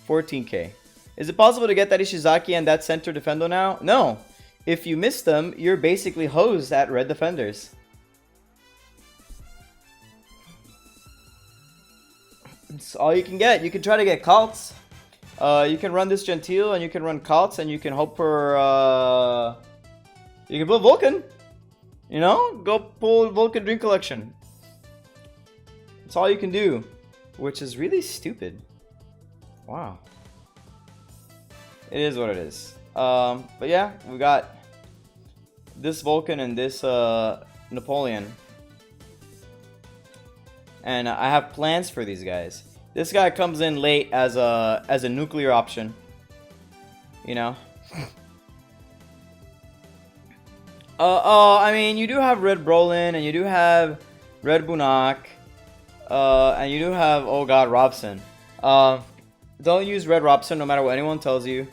14k. Is it possible to get that Ishizaki and that center defendo now? No. If you miss them, you're basically hosed at red defenders. It's all you can get. You can try to get Kaltz. You can run this Gentile and you can run Kaltz and you can hope for... you can pull Vulcan. You know? Go pull Vulcan Dream Collection. That's all you can do. Which is really stupid. Wow. It is what it is. But yeah, we got this Vulcan and this Napoleon. And I have plans for these guys. This guy comes in late as a nuclear option. You know? I mean, you do have Red Brolin and you do have Red Bunak. And you do have, oh god, Robson. Don't use Red Robson no matter what anyone tells you.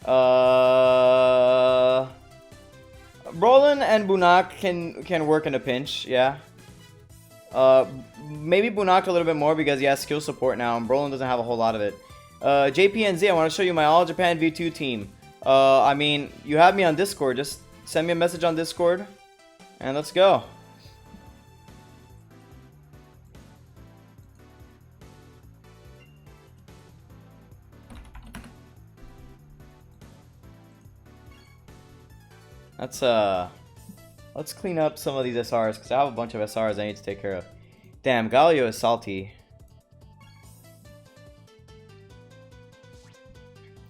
Brolin and Bunak can work in a pinch, yeah. Maybe Bunak a little bit more because he has skill support now, and Brolin doesn't have a whole lot of it. JPNZ, I want to show you my All Japan V2 team. I mean, you have me on Discord. Just send me a message on Discord, and let's go. Let's clean up some of these SRs because I have a bunch of SRs I need to take care of. Damn, Galio is salty.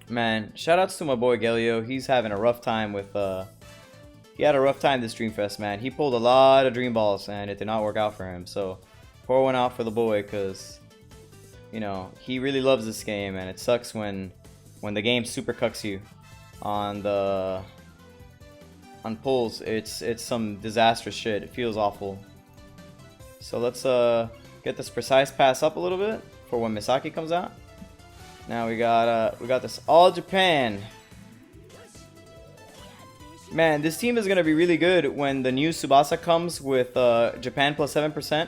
Man, shoutouts to my boy Galio. He's having a rough time with he had a rough time this Dreamfest, man. He pulled a lot of dream balls and it did not work out for him. So pour one out for the boy because you know, he really loves this game and it sucks when the game super cucks you on pulls. It's some disastrous shit. It feels awful. So let's get this precise pass up a little bit for when Misaki comes out. Now we got this All Japan. Man, this team is gonna be really good when the new Tsubasa comes with Japan plus 7%.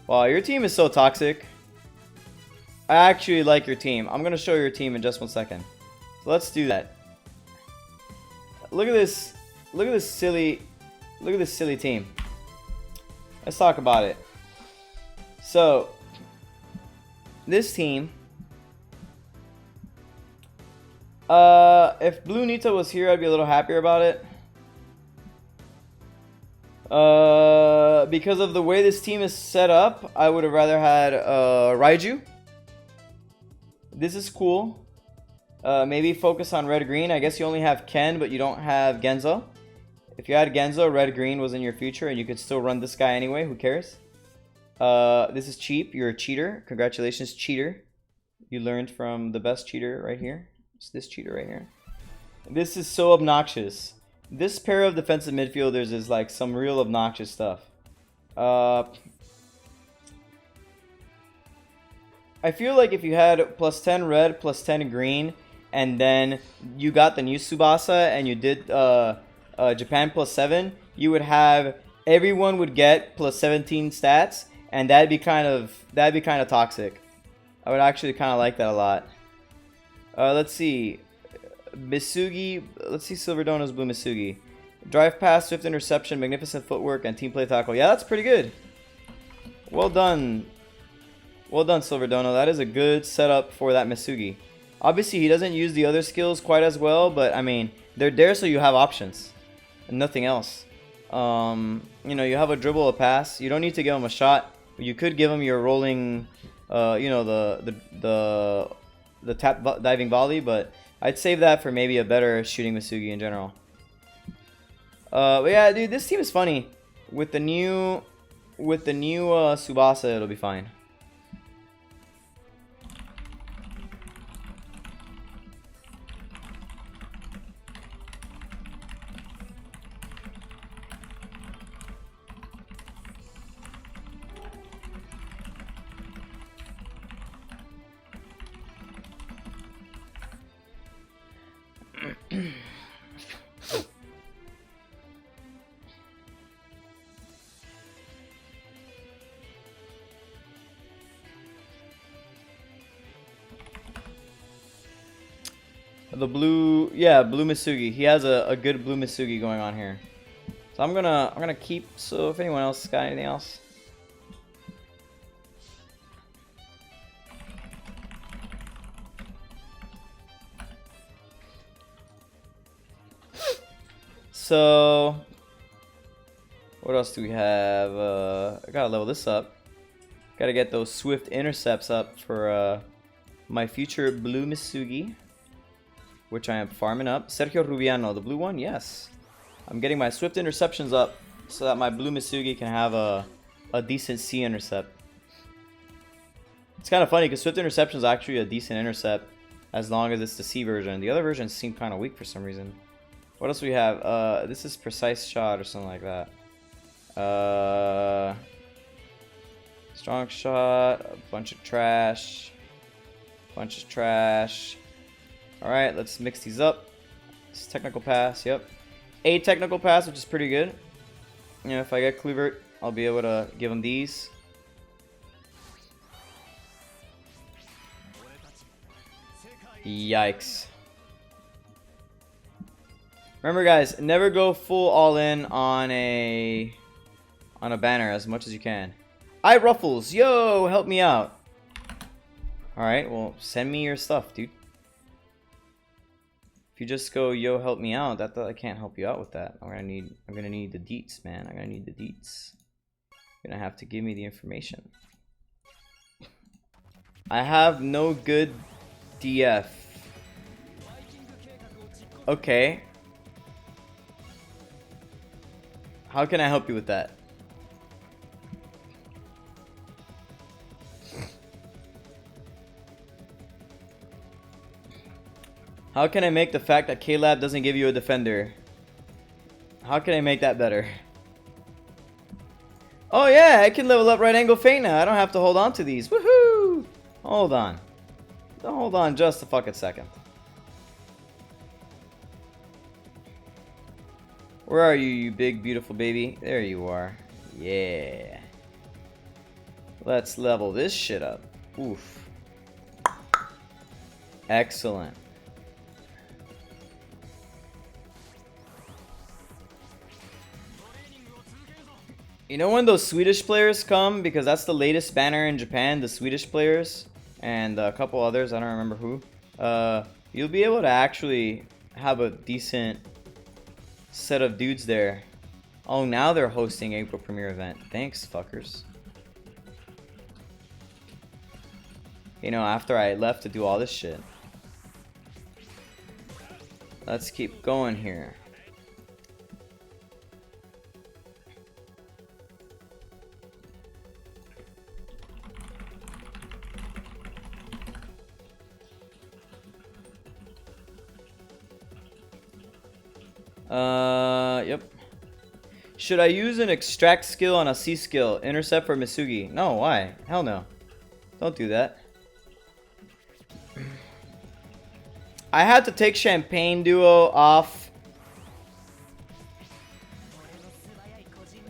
Wow, your team is so toxic. I actually like your team. I'm gonna show your team in just 1 second. So let's do that. Look at this. Look at this silly team. Let's talk about it. So, this team If Blue Nita was here, I'd be a little happier about it. Because of the way this team is set up, I would have rather had Raiju. This is cool. Maybe focus on red-green. I guess you only have Ken, but you don't have Genzo. If you had Genzo, red-green was in your future, and you could still run this guy anyway. Who cares? This is cheap. You're a cheater. Congratulations, cheater. You learned from the best cheater right here. It's this cheater right here. This is so obnoxious. This pair of defensive midfielders is like some real obnoxious stuff. I feel like if you had plus 10 red, plus 10 green, and then you got the new Tsubasa and you did Japan plus 7, you would have everyone would get plus 17 stats, and that'd be kind of toxic. I would actually kind of like that a lot. Let's see. Misugi, let's see Silverdono's Blue Misugi. Drive pass, swift interception, magnificent footwork, and team play tackle. Yeah, that's pretty good. Well done. Well done, Silverdono. That is a good setup for that Misugi. Obviously, he doesn't use the other skills quite as well, but I mean, they're there so you have options. And nothing else. You know, you have a dribble, a pass. You don't need to give him a shot. You could give him your rolling, you know, the tap diving volley, but I'd save that for maybe a better shooting Misugi in general. But yeah, dude, this team is funny. With the new Tsubasa, it'll be fine. The blue, yeah, blue Misugi. He has a good blue Misugi going on here. So I'm gonna keep. So if anyone else got anything else. So what else do we have? I gotta level this up. Gotta get those swift intercepts up for my future blue Misugi, which I am farming up. Sergio Rubiano, the blue one, yes. I'm getting my swift interceptions up so that my blue Misugi can have a decent C intercept. It's kind of funny because swift interception is actually a decent intercept as long as it's the C version. The other versions seem kind of weak for some reason. What else do we have? This is precise shot or something like that. Strong shot, a bunch of trash. Bunch of trash. Alright, let's mix these up. This technical pass, yep. A technical pass, which is pretty good. You know, if I get Kluivert, I'll be able to give him these. Yikes. Remember guys, never go full all in on a banner as much as you can. Ruffles, yo, help me out. Alright, well, send me your stuff, dude. If you just go, yo, help me out, that I can't help you out with that. I'm gonna need the deets, man. I'm gonna need the deets. You're gonna have to give me the information. I have no good DF. Okay. How can I help you with that? How can I make the fact that KLab doesn't give you a defender? How can I make that better? Oh yeah, I can level up right angle feint now. I don't have to hold on to these. Woohoo! Hold on. Hold on just a fucking second. Where are you, you big beautiful baby? There you are. Yeah. Let's level this shit up. Oof. Excellent. You know when those Swedish players come? Because that's the latest banner in Japan, the Swedish players. And a couple others, I don't remember who. You'll be able to actually have a decent set of dudes there. Oh, now they're hosting April premiere event. Thanks, fuckers. You know, after I left to do all this shit. Let's keep going here. Yep. Should I use an extract skill on a C skill? Intercept for Misugi? No, why? Hell no. Don't do that. I had to take Champagne Duo off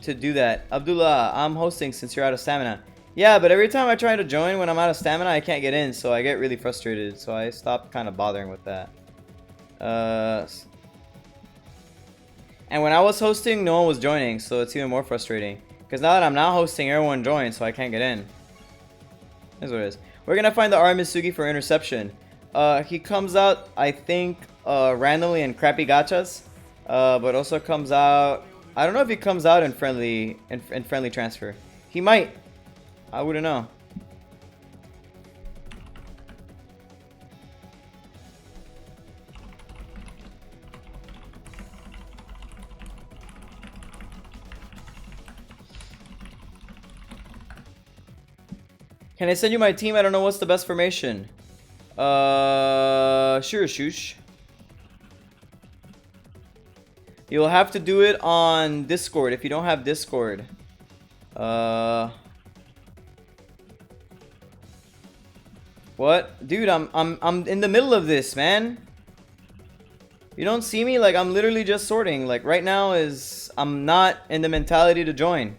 to do that. Abdullah, I'm hosting since you're out of stamina. Yeah, but every time I try to join when I'm out of stamina, I can't get in, so I get really frustrated. So I stopped kind of bothering with that. And when I was hosting, no one was joining, so it's even more frustrating. Because now that I'm now hosting, everyone joins, so I can't get in. That's what it is. We're gonna find the R Misugi for interception. He comes out, I think, randomly in crappy gachas, but also comes out. I don't know if he comes out in friendly transfer. He might. I wouldn't know. Can I send you my team? I don't know what's the best formation. Sure, Shush. You'll have to do it on Discord if you don't have Discord. What? Dude, I'm in the middle of this, man. You don't see me? Like, I'm literally just sorting. Like, right now I'm not in the mentality to join.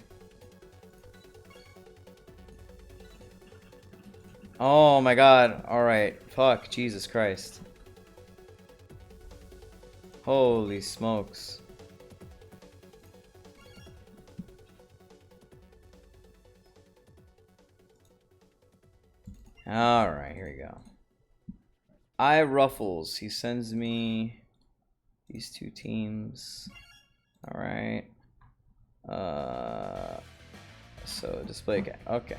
Oh my god. Alright. Fuck. Jesus Christ. Holy smokes. Alright, here we go. Ruffles. He sends me these two teams. Alright. So display. Okay.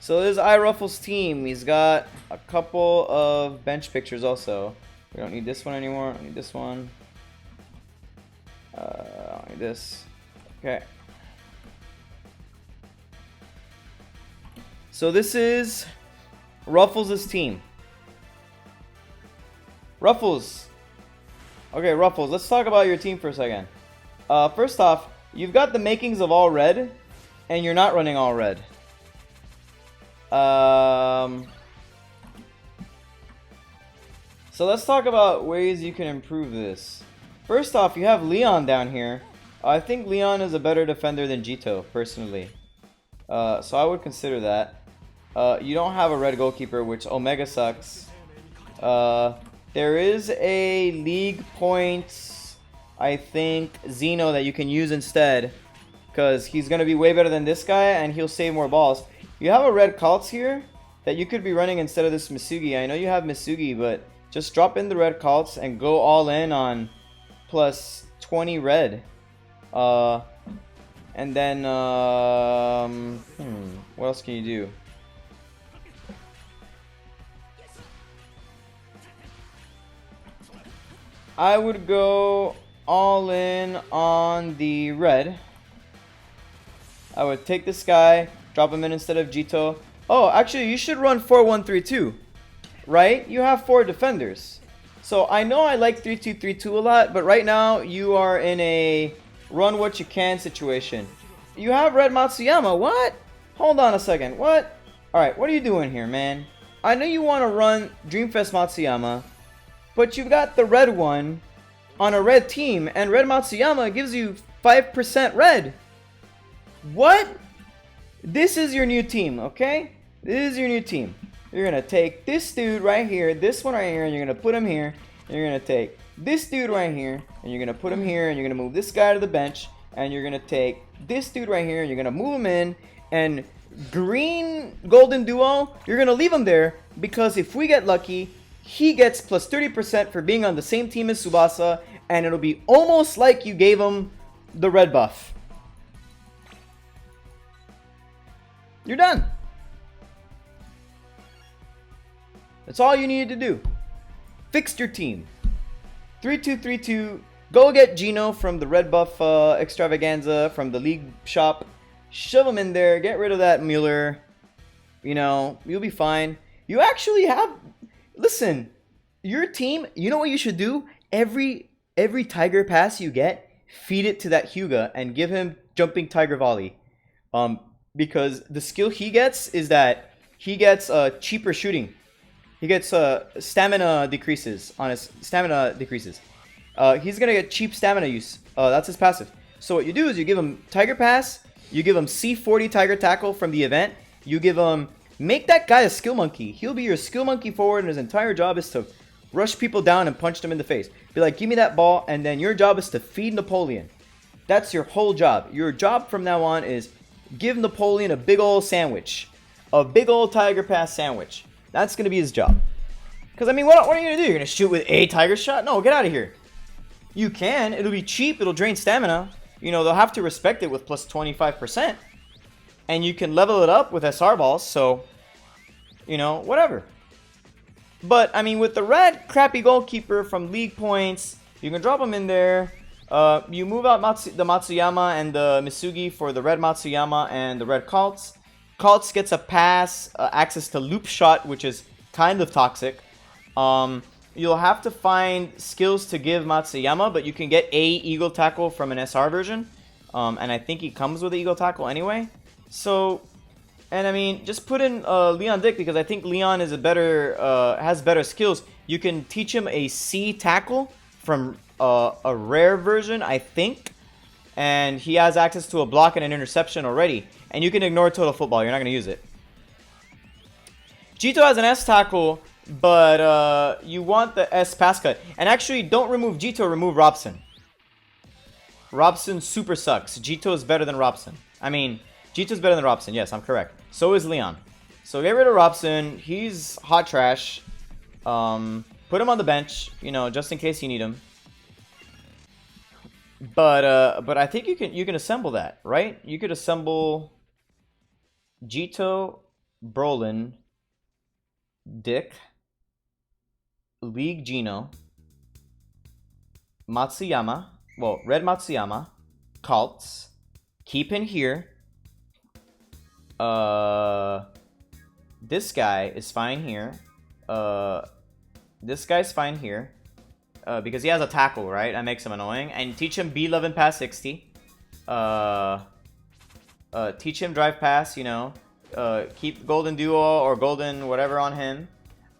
So this is Ruffles team. He's got a couple of bench pictures also. We don't need this one anymore. I don't need this one. I don't need this. Okay. So this is Ruffles' team. Ruffles. Okay, Ruffles. Let's talk about your team for a second. First off, you've got the makings of all red, and you're not running all red. So let's talk about ways you can improve this. First off, you have Leon down here. I think Leon is a better defender than Jito, personally. So I would consider that. You don't have a red goalkeeper, which Omega sucks. There is a league points, I think, Zeno that you can use instead. Because he's going to be way better than this guy, and he'll save more balls. You have a red Kaltz here that you could be running instead of this Misugi. I know you have Misugi, but just drop in the red Kaltz and go all in on plus 20 red. And then, what else can you do? I would go all in on the red. I would take this guy, drop him in instead of Jito. Oh, actually, you should run 4-1-3-2, right? You have 4 defenders. So I know I like 3-2-3-2 a lot, but right now you are in a run what you can situation. You have red Matsuyama. What? Hold on a second. What? Alright, what are you doing here, man? I know you want to run Dreamfest Matsuyama, but you've got the red one on a red team, and red Matsuyama gives you 5% red. What? This is your new team, okay? This is your new team. You're going to take this dude right here, this one right here, and you're going to put him here. And you're going to take this dude right here, and you're going to put him here, and you're going to move this guy to the bench, and you're going to take this dude right here, and you're going to move him in, and green golden duo, you're going to leave him there, because if we get lucky, he gets plus 30% for being on the same team as Tsubasa, and it'll be almost like you gave him the red buff. You're done. That's all you needed to do. Fixed your team. 3-2-3-2. Go get Gino from the red buff extravaganza from the league shop. Shove him in there. Get rid of that Mueller. You know, you'll be fine. You actually have... Listen, your team, you know what you should do? Every Tiger pass you get, feed it to that Hyuga and give him jumping Tiger Volley. Because the skill he gets is that he gets cheaper shooting. He gets stamina decreases on his stamina decreases. He's gonna get cheap stamina use. That's his passive. So what you do is you give him Tiger Pass. You give him C40 Tiger Tackle from the event. You give him... Make that guy a skill monkey. He'll be your skill monkey forward, and his entire job is to rush people down and punch them in the face. Be like, give me that ball, and then your job is to feed Napoleon. That's your whole job. Your job from now on is give Napoleon a big old sandwich. A big old Tiger Pass sandwich. That's going to be his job. Because, I mean, what are you going to do? You're going to shoot with a Tiger Shot? No, get out of here. You can. It'll be cheap. It'll drain stamina. You know, they'll have to respect it with plus 25%. And you can level it up with SR balls, so, you know, whatever. But, I mean, with the red crappy goalkeeper from league points, you can drop him in there. You move out the Matsuyama and the Misugi for the red Matsuyama and the red Kaltz. Kaltz gets a pass, access to loop shot, which is kind of toxic. You'll have to find skills to give Matsuyama, but you can get a Eagle Tackle from an SR version. And I think he comes with the Eagle Tackle anyway. So, and I mean, just put in Leon Dick, because I think Leon is has better skills. You can teach him a C tackle from a rare version, I think. And he has access to a block and an interception already. And you can ignore Total Football. You're not going to use it. Jito has an S tackle, but you want the S pass cut. And actually, don't remove Jito, remove Robson. Robson super sucks. Jito is better than Robson. I mean... Jito's better than Robson. Yes, I'm correct. So is Leon. So get rid of Robson. He's hot trash. Put him on the bench, you know, just in case you need him. But I think you can assemble that, right? You could assemble Jito, Brolin, Dick, League Gino, Matsuyama, well, red Matsuyama, Kaltz, keep in here. This guy is fine here. This guy's fine here. Because he has a tackle, right? That makes him annoying. And teach him B11 pass 60. Teach him drive pass, you know. Keep golden duo or golden whatever on him.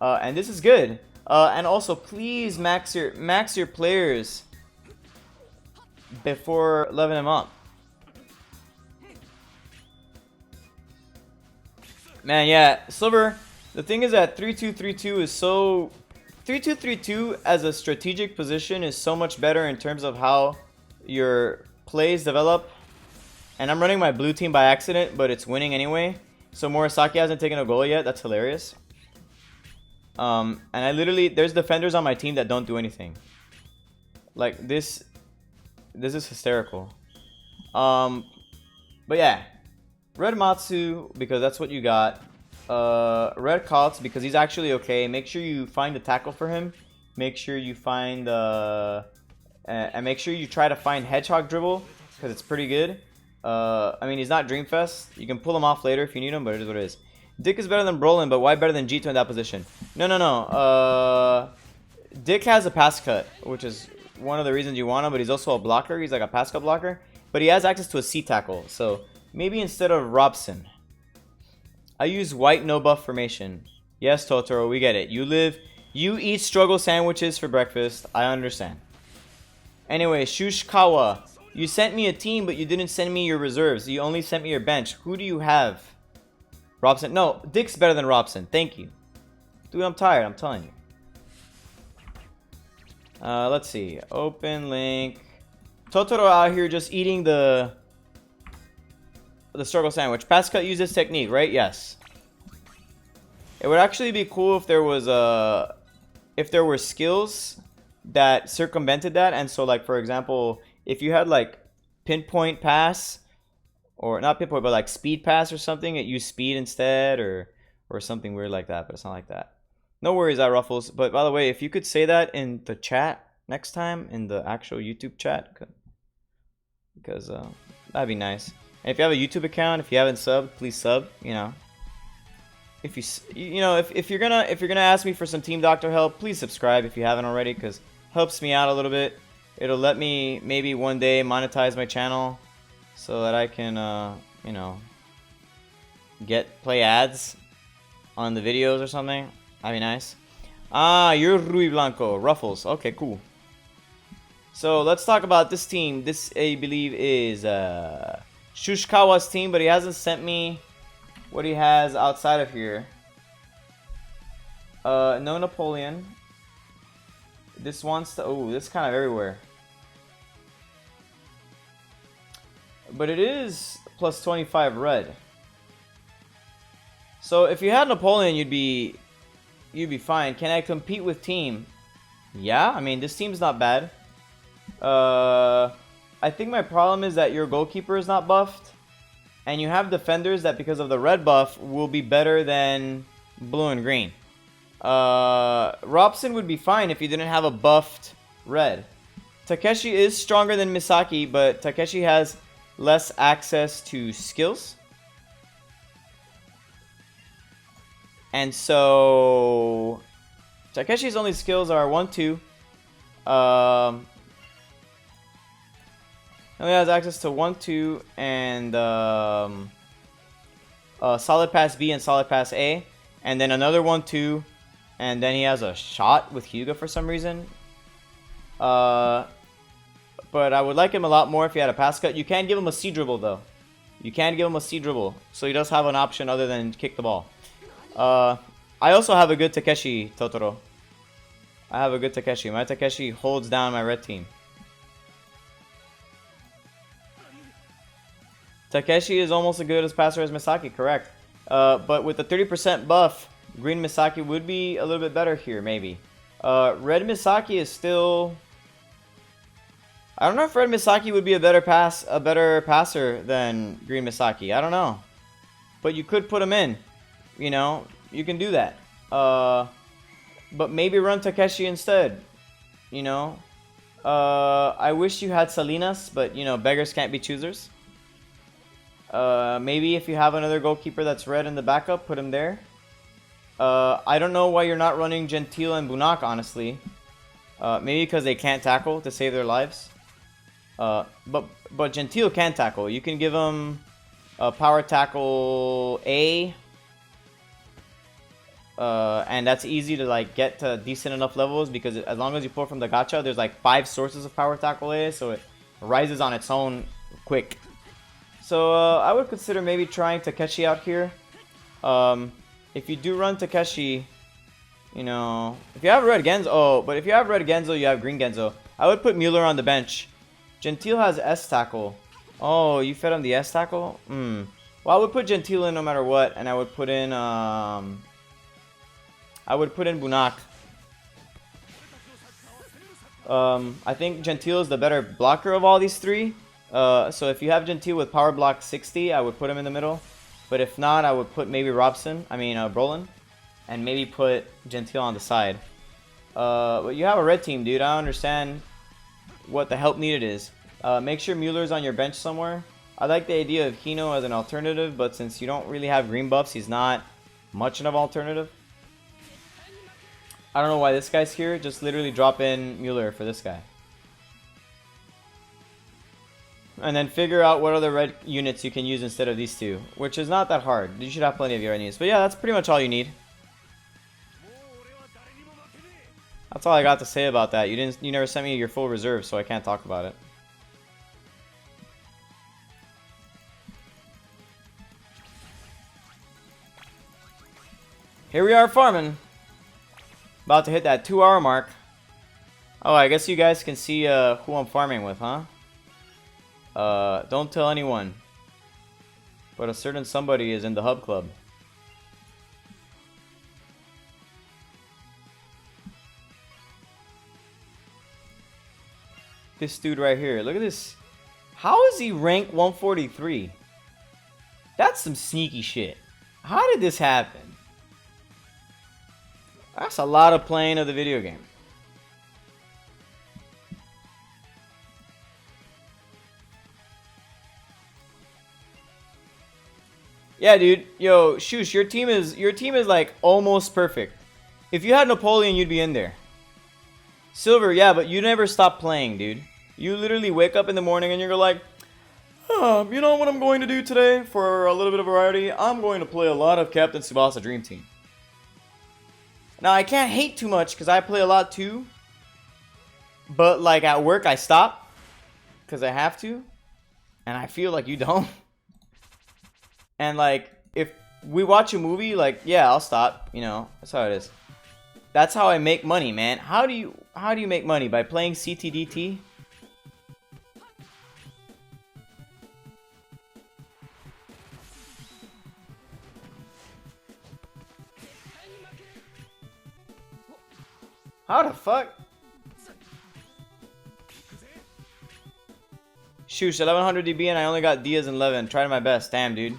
And this is good. And also, please max your players before leveling them up. Man, yeah, Silver, the thing is that 3-2-3-2 is so... 3-2-3-2 as a strategic position is so much better in terms of how your plays develop. And I'm running my blue team by accident, but it's winning anyway. So Morisaki hasn't taken a goal yet. That's hilarious. And I literally... There's defenders on my team that don't do anything. Like, this is hysterical. But yeah. Red Matsu, because that's what you got. Red Kaltz, because he's actually okay. Make sure you find a tackle for him. Make sure you find... and make sure you try to find Hedgehog Dribble, because it's pretty good. I mean, he's not Dreamfest. You can pull him off later if you need him, but it is what it is. Dick is better than Brolin, but why better than Jito in that position? No. Dick has a pass cut, which is one of the reasons you want him, but he's also a blocker. He's like a pass cut blocker. But he has access to a C tackle, so... Maybe instead of Robson. I use white no buff formation. Yes, Totoro, we get it. You eat struggle sandwiches for breakfast. I understand. Anyway, Shushikawa. You sent me a team, but you didn't send me your reserves. You only sent me your bench. Who do you have? Robson. No, Dick's better than Robson. Thank you. Dude, I'm tired. I'm telling you. Let's see. Open link. Totoro out here just eating the struggle sandwich. Pass cut uses technique, right? Yes. It would actually be cool if there was a if there were skills that circumvented that, and so like for example, if you had like pinpoint pass, or not pinpoint, but like speed pass or something, it used speed instead, or something weird like that, but it's not like that. No worries, Ruffles. But by the way, if you could say that in the chat next time, in the actual YouTube chat, because that'd be nice. And if you have a YouTube account, if you haven't subbed, please sub. You know, if if you're gonna ask me for some Team Doctor help, please subscribe if you haven't already, because helps me out a little bit. It'll let me maybe one day monetize my channel, so that I can you know, play ads on the videos or something. That'd be nice. Ah, you're Rui Blanco. Ruffles. Okay, cool. So let's talk about this team. This, I believe, is Shushikawa's team, but he hasn't sent me what he has outside of here. No Napoleon. This wants to... Oh, this is kind of everywhere. But it is plus 25 red. So if you had Napoleon, you'd be fine. Can I compete with team? Yeah, I mean, this team's not bad. I think my problem is that your goalkeeper is not buffed, and you have defenders that, because of the red buff, will be better than blue and green. Robson would be fine if you didn't have a buffed red. Takeshi is stronger than Misaki, but Takeshi has less access to skills. And so Takeshi's only skills are 1-2. Only has access to 1-2 and solid pass B and solid pass A, and then another 1-2, and then he has a shot with Hyuga for some reason. But I would like him a lot more if he had a pass cut. You can give him a C dribble though. You can give him a C dribble, so he does have an option other than kick the ball. I also have a good Takeshi, Totoro. I have a good Takeshi. My Takeshi holds down my red team. Takeshi is almost as good as passer as Misaki, correct. But with the 30% buff, green Misaki would be a little bit better here, maybe. Red Misaki is still... I don't know if red Misaki would be a better passer than green Misaki. I don't know. But you could put him in. You know, you can do that. But maybe run Takeshi instead. You know. I wish you had Salinas, but you know, beggars can't be choosers. Maybe if you have another goalkeeper that's red in the backup, put him there. I don't know why you're not running Gentile and Bunak, honestly. Maybe because they can't tackle to save their lives. But Gentile can tackle. You can give him a power tackle A. And that's easy to like get to decent enough levels, because as long as you pull from the gacha, there's like 5 sources of power tackle A, so it rises on its own quick. So I would consider maybe trying Takeshi out here. If you do run Takeshi, you know, if you have red Genzo, but if you have red Genzo, you have green Genzo. I would put Mueller on the bench. Gentile has S tackle. Oh, you fed him the S tackle? Well, I would put Gentile in no matter what, and I would put in Bunak. I think Gentile is the better blocker of all these three. So if you have Gentile with power block 60, I would put him in the middle. But if not, I would put maybe Brolin, and maybe put Gentile on the side. But you have a red team, dude. I don't understand what the help needed is. Make sure Mueller's on your bench somewhere. I like the idea of Hino as an alternative, but since you don't really have green buffs, he's not much of an alternative. I don't know why this guy's here. Just literally drop in Mueller for this guy. And then figure out what other red units you can use instead of these two, which is not that hard. You should have plenty of your units. But yeah, that's pretty much all you need. That's all I got to say about that. You never sent me your full reserve, so I can't talk about it. Here we are farming. About to hit that 2-hour mark. Oh, I guess you guys can see who I'm farming with, huh? Don't tell anyone. But a certain somebody is in the hub club. This dude right here. Look at this. How is he rank 143? That's some sneaky shit. How did this happen? That's a lot of playing of the video game. Yeah, dude. Yo, Shush, your team is like almost perfect. If you had Napoleon, you'd be in there. Silver, yeah, but you never stop playing, dude. You literally wake up in the morning and you're like, you know what I'm going to do today for a little bit of variety? I'm going to play a lot of Captain Tsubasa Dream Team. Now, I can't hate too much because I play a lot too. But like at work, I stop because I have to. And I feel like you don't. And like, if we watch a movie, like, yeah, I'll stop. You know, that's how it is. That's how I make money, man. How do you make money? By playing CTDT? How the fuck? Shoosh, 1100 DB and I only got Diaz and 11. Tried my best. Damn, dude.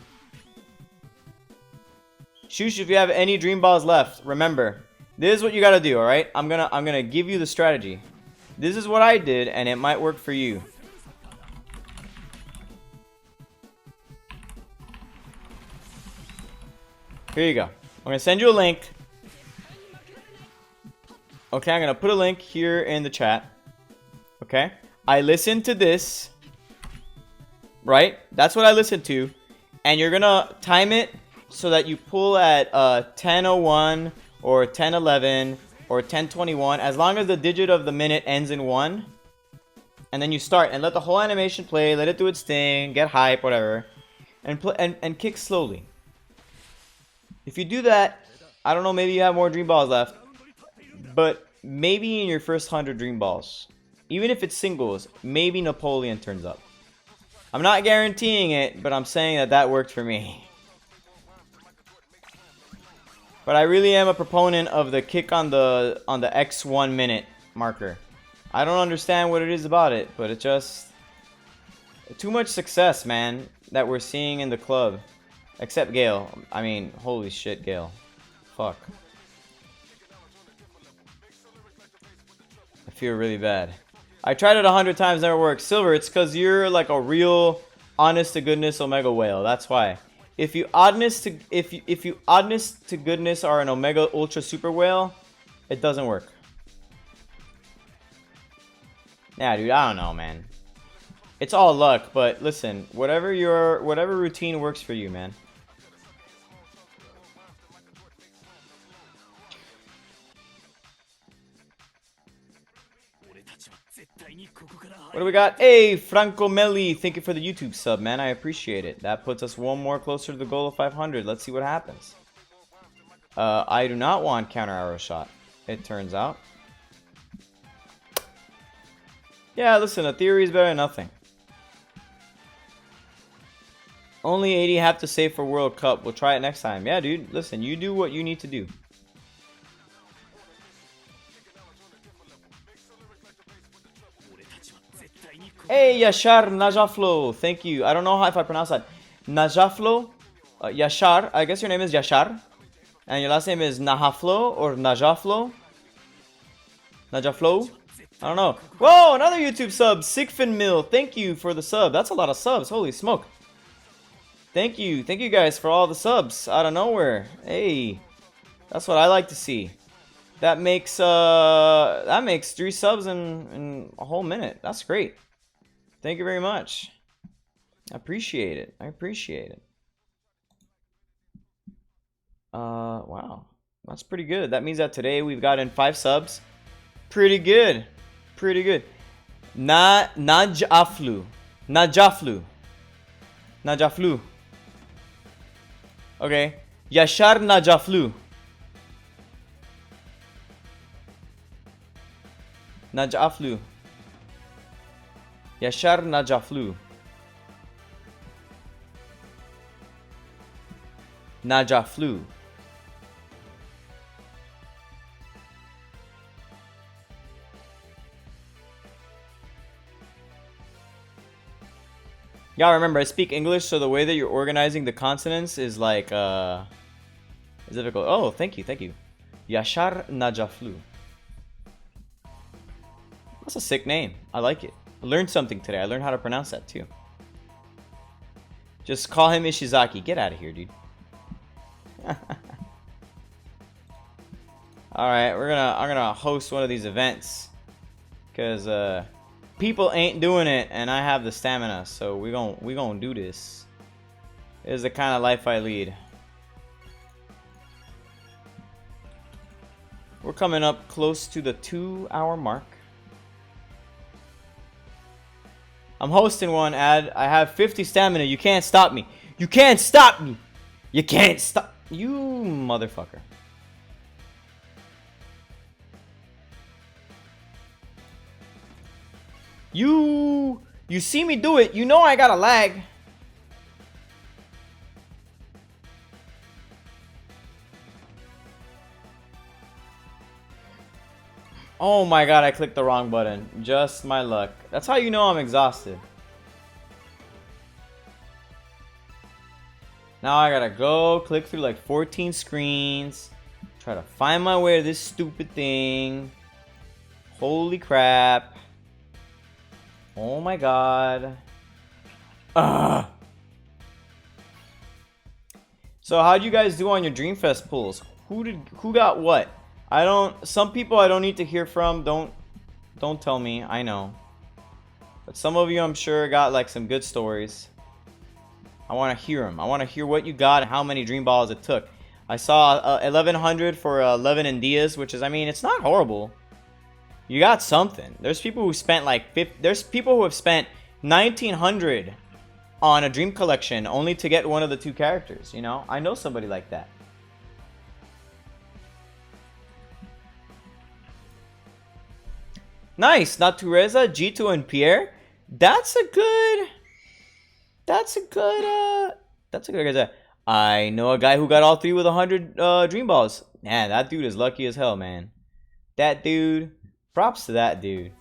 Shoosh, if you have any dream balls left, remember, this is what you gotta do, alright? I'm gonna give you the strategy. This is what I did, and it might work for you. Here you go. I'm gonna send you a link. Okay, I'm gonna put a link here in the chat. Okay? I listened to this. Right? That's what I listened to. And you're gonna time it so that you pull at 10:01 or 10:11 or 10:21, as long as the digit of the minute ends in 1. And then you start and let the whole animation play, let it do its thing, get hype, whatever, and and kick slowly. If you do that, I don't know, maybe you have more dream balls left, but maybe in your first 100 dream balls, even if it's singles, maybe Napoleon turns up. I'm not guaranteeing it, but I'm saying that worked for me. But I really am a proponent of the kick on the X1 minute marker. I don't understand what it is about it, but it just... too much success, man, that we're seeing in the club. Except Gale. I mean, holy shit, Gale. Fuck. I feel really bad. I tried it 100 times, never worked. Silver, it's because you're like a real honest to goodness Omega whale. That's why. If you honest to goodness are an Omega Ultra Super whale, it doesn't work. Yeah, dude, I don't know, man. It's all luck, but listen, whatever routine works for you, man. What do we got? Hey, Franco Melli, thank you for the YouTube sub, man. I appreciate it. That puts us one more closer to the goal of 500. Let's see what happens. I do not want counter arrow shot, it turns out. Yeah, listen, a theory is better than nothing. Only 80 have to save for World Cup. We'll try it next time. Yeah, dude, listen, you do what you need to do. Hey, Yashar Najaflo, thank you. I don't know if I pronounce that. Najaflo? Yashar, I guess your name is Yashar. And your last name is Nahaflo or Najaflo? Najaflo? I don't know. Whoa, another YouTube sub. Sigfin Mill, thank you for the sub. That's a lot of subs, holy smoke. Thank you guys for all the subs out of nowhere. Hey, that's what I like to see. That makes 3 subs in a whole minute. That's great. Thank you very much. I appreciate it. I appreciate it. Wow. That's pretty good. That means that today we've gotten 5 subs. Pretty good. Pretty good. Najaflu. Najaflu. Najaflu. Okay. Yashar Najaflu. Najaflu. Yashar Najaflu. Najaflu. Yeah, remember, I speak English, so the way that you're organizing the consonants is like, is difficult. Oh, thank you, thank you. Yashar Najaflu. That's a sick name. I like it. I learned something today. I learned how to pronounce that too. Just call him Ishizaki. Get out of here, dude. Alright, I'm gonna host one of these events. Cause people ain't doing it and I have the stamina, so we gonna do this. This is the kind of life I lead. We're coming up close to the 2-hour mark. I'm hosting one ad. I have 50 stamina. You can't stop me. You can't stop me. You can't stop. You motherfucker. You see me do it. You know I got a lag. Oh my god, I clicked the wrong button. Just my luck. That's how you know I'm exhausted. Now I gotta go click through like 14 screens. Try to find my way to this stupid thing. Holy crap. Oh my god. Ugh. So how'd you guys do on your Dreamfest pulls? Who got what? Some people I don't need to hear from. Don't tell me. I know. But some of you I'm sure got like some good stories. I want to hear them. I want to hear what you got and how many dream balls it took. I saw 1100 for 11 and Diaz, which is, I mean, it's not horrible. You got something. There's people who spent like there's people who have spent 1900 on a dream collection only to get one of the two characters, you know? I know somebody like that. Nice, Natureza, G2 and Pierre. That's a good guy. I know a guy who got all three with 100 dream balls. Man, that dude is lucky as hell, man. That dude, props to that dude.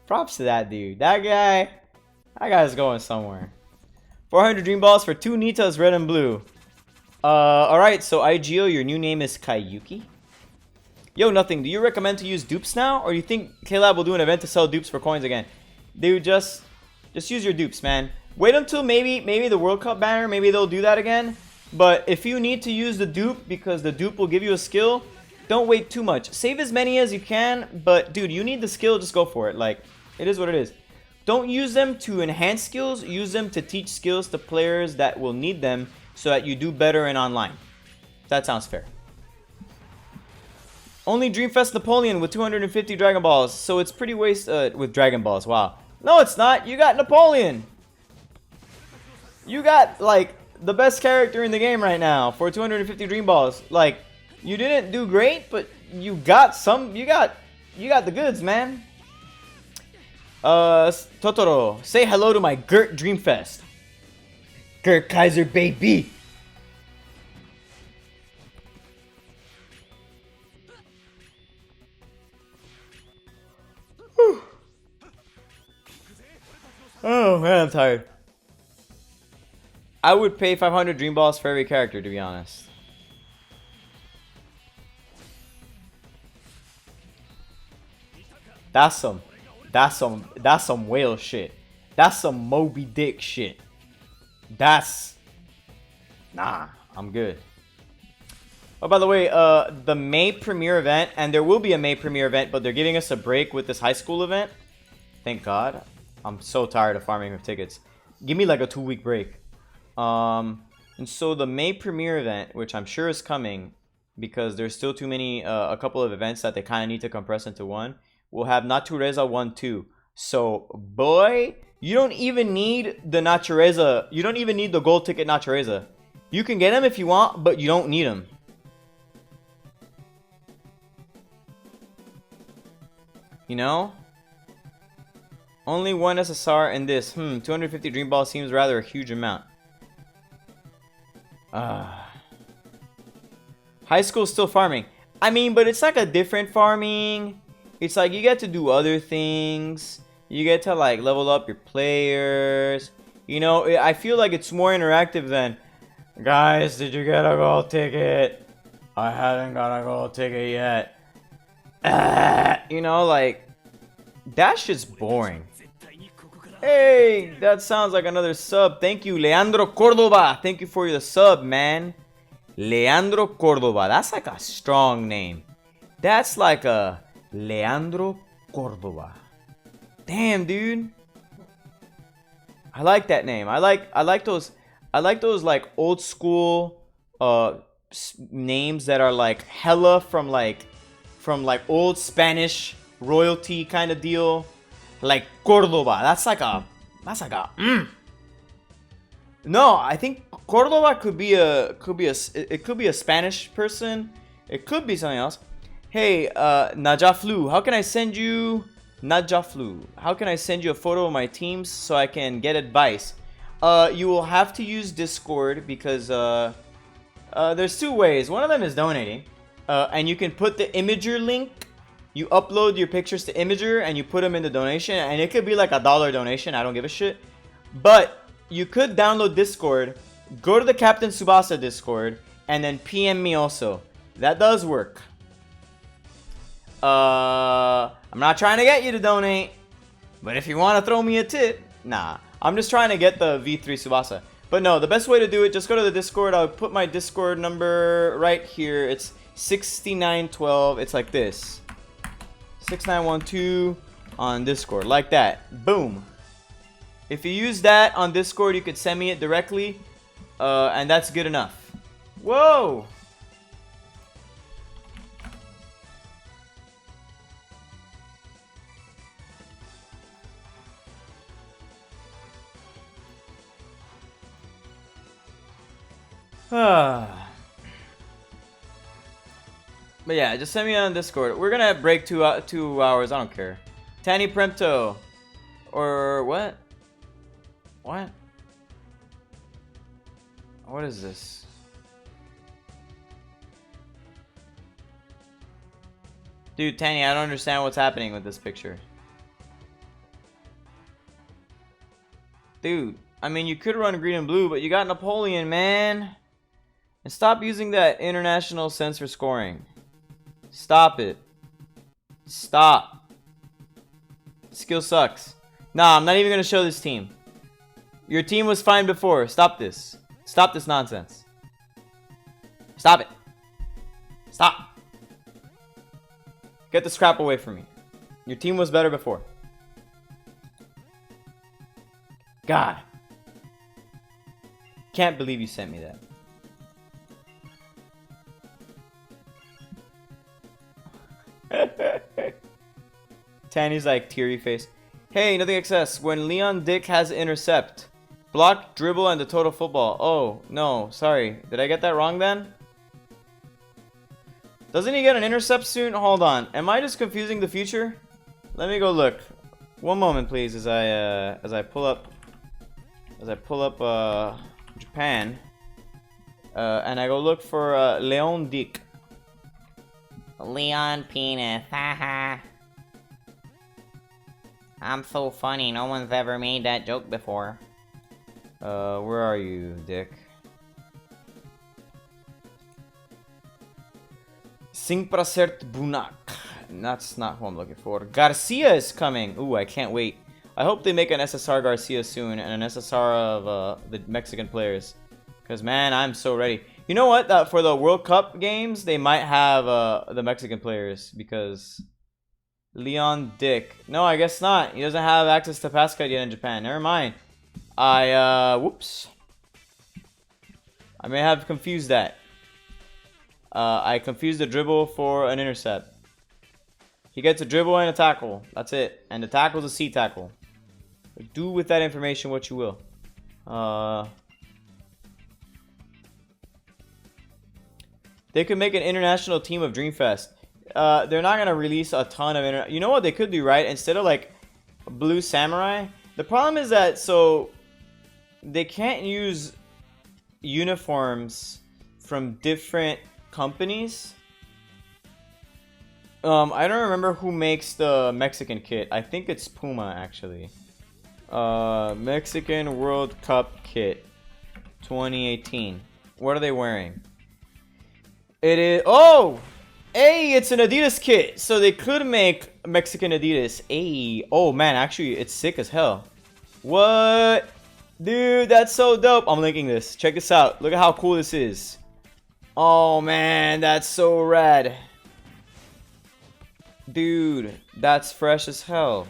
Props to that dude. That guy's going somewhere. 400 dream balls for 2 Nitas, red and blue. Alright, so IGO, your new name is Kayuki. Yo, nothing. Do you recommend to use dupes now? Or you think KLab will do an event to sell dupes for coins again? Dude, just use your dupes, man. Wait until maybe the World Cup banner, maybe they'll do that again. But if you need to use the dupe because the dupe will give you a skill, don't wait too much. Save as many as you can, but dude, you need the skill, just go for it. Like, it is what it is. Don't use them to enhance skills, use them to teach skills to players that will need them so that you do better in online. That sounds fair. Only Dreamfest Napoleon with 250 Dragon Balls, so it's pretty waste with Dragon Balls. Wow. No, it's not. You got Napoleon. You got like the best character in the game right now for 250 Dream Balls. Like, you didn't do great, but you got some. You got the goods, man. Totoro, say hello to my Gert Dreamfest. Gert Kaiser, baby. Oh man, I'm tired. I would pay 500 dream balls for every character, to be honest. That's some whale shit. That's some Moby Dick shit. Nah, I'm good. Oh, by the way, the May premiere event, and there will be a May premiere event, but they're giving us a break with this high school event. Thank God. I'm so tired of farming with tickets. Give me like a 2-week break. And so the May premiere event, which I'm sure is coming because there's still too many, a couple of events that they kind of need to compress into one, will have Natureza 1-2. So, boy, you don't even need the Natureza. You don't even need the gold ticket Natureza. You can get them if you want, but you don't need them. You know? Only one SSR in this. 250 Dream Balls seems rather a huge amount. High school's still farming. I mean, but it's like a different farming. It's like you get to do other things. You get to like level up your players. You know, I feel like it's more interactive than, guys, did you get a gold ticket? I haven't got a gold ticket yet. You know, like, that's just boring. Hey, that sounds like another sub. Thank you, Leandro Cordova. Thank you for the sub, man. Leandro Cordova. That's like a strong name. That's like a Leandro Cordova. Damn, dude. I like that name. I like those like old school names that are like hella from like old Spanish royalty kind of deal. Like Cordova. That's like a No, I think Cordova could be a Spanish person. It could be something else. Hey, Najaflu, how can I send you a photo of my teams so I can get advice? You will have to use Discord because there's two ways. One of them is donating, and you can put the Imager link. You upload your pictures to Imager and you put them in the donation, and it could be like $1 donation. I don't give a shit. But you could download Discord, go to the Captain Tsubasa Discord, and then PM me also. That does work. I'm not trying to get you to donate, but if you want to throw me a tip, nah. I'm just trying to get the V3 Tsubasa. But no, the best way to do it, just go to the Discord. I'll put my Discord number right here. It's 6912. It's like this. 6912 on Discord, like that. Boom. If you use that on Discord, you could send me it directly, and that's good enough. Whoa! But yeah, just send me on Discord. We're gonna break 2 hours. I don't care. Tani Premto, or what? What? What is this? Dude, Tani, I don't understand what's happening with this picture. Dude, I mean, you could run green and blue, but you got Napoleon, man. And stop using that international sense for scoring. Stop it. Stop. Skill sucks. Nah, I'm not even gonna show this team. Your team was fine before. Stop this. Stop this nonsense. Stop it. Stop. Get the scrap away from me. Your team was better before. God. Can't believe you sent me that. Tanny's like teary face. Hey, nothing XS. When Leon Dick has intercept, block, dribble, and the total football. Oh, no. Sorry. Did I get that wrong then? Doesn't he get an intercept soon? Hold on. Am I just confusing the future? Let me go look. One moment, please, as I pull up Japan, and I go look for Leon Dick. Leon Penis, haha. I'm so funny, no one's ever made that joke before. Where are you, Dick? Simpracert Bunak. That's not who I'm looking for. Garcia is coming. Ooh, I can't wait. I hope they make an SSR Garcia soon and an SSR of the Mexican players. Because, man, I'm so ready. You know what? For the World Cup games, they might have the Mexican players. Because Leon Dick. No, I guess not. He doesn't have access to passcode yet in Japan. Never mind. Whoops. I may have confused that. I confused the dribble for an intercept. He gets a dribble and a tackle. That's it. And the tackle's a C tackle. Do with that information what you will. They could make an international team of Dreamfest. They're not gonna release a ton of You know what they could do, right? Instead of like Blue Samurai. The problem is that they can't use uniforms from different companies. I don't remember who makes the Mexican kit. I think it's Puma, actually. Mexican World Cup kit 2018. What are they wearing? It is, oh, hey, it's an Adidas kit, so they could make Mexican Adidas. Hey, oh man, actually it's sick as hell. What? Dude, that's so dope. I'm linking this. Check this out. Look at how cool this is. Oh man, that's so rad. Dude, that's fresh as hell.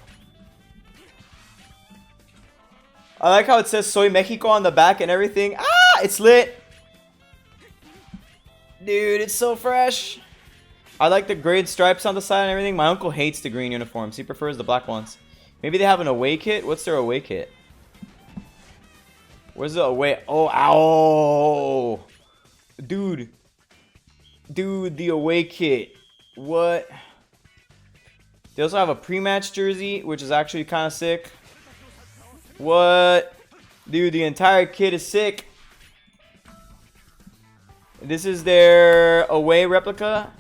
I like how it says Soy Mexico on the back and everything. Ah, it's lit. Dude, it's so fresh. I like the gray stripes on the side and everything. My uncle hates the green uniforms. He prefers the black ones. Maybe they have an away kit. What's their away kit? Where's the away? Oh, ow. Dude. Dude, the away kit. What? They also have a pre-match jersey, which is actually kind of sick. What? Dude, the entire kit is sick. This is their away replica.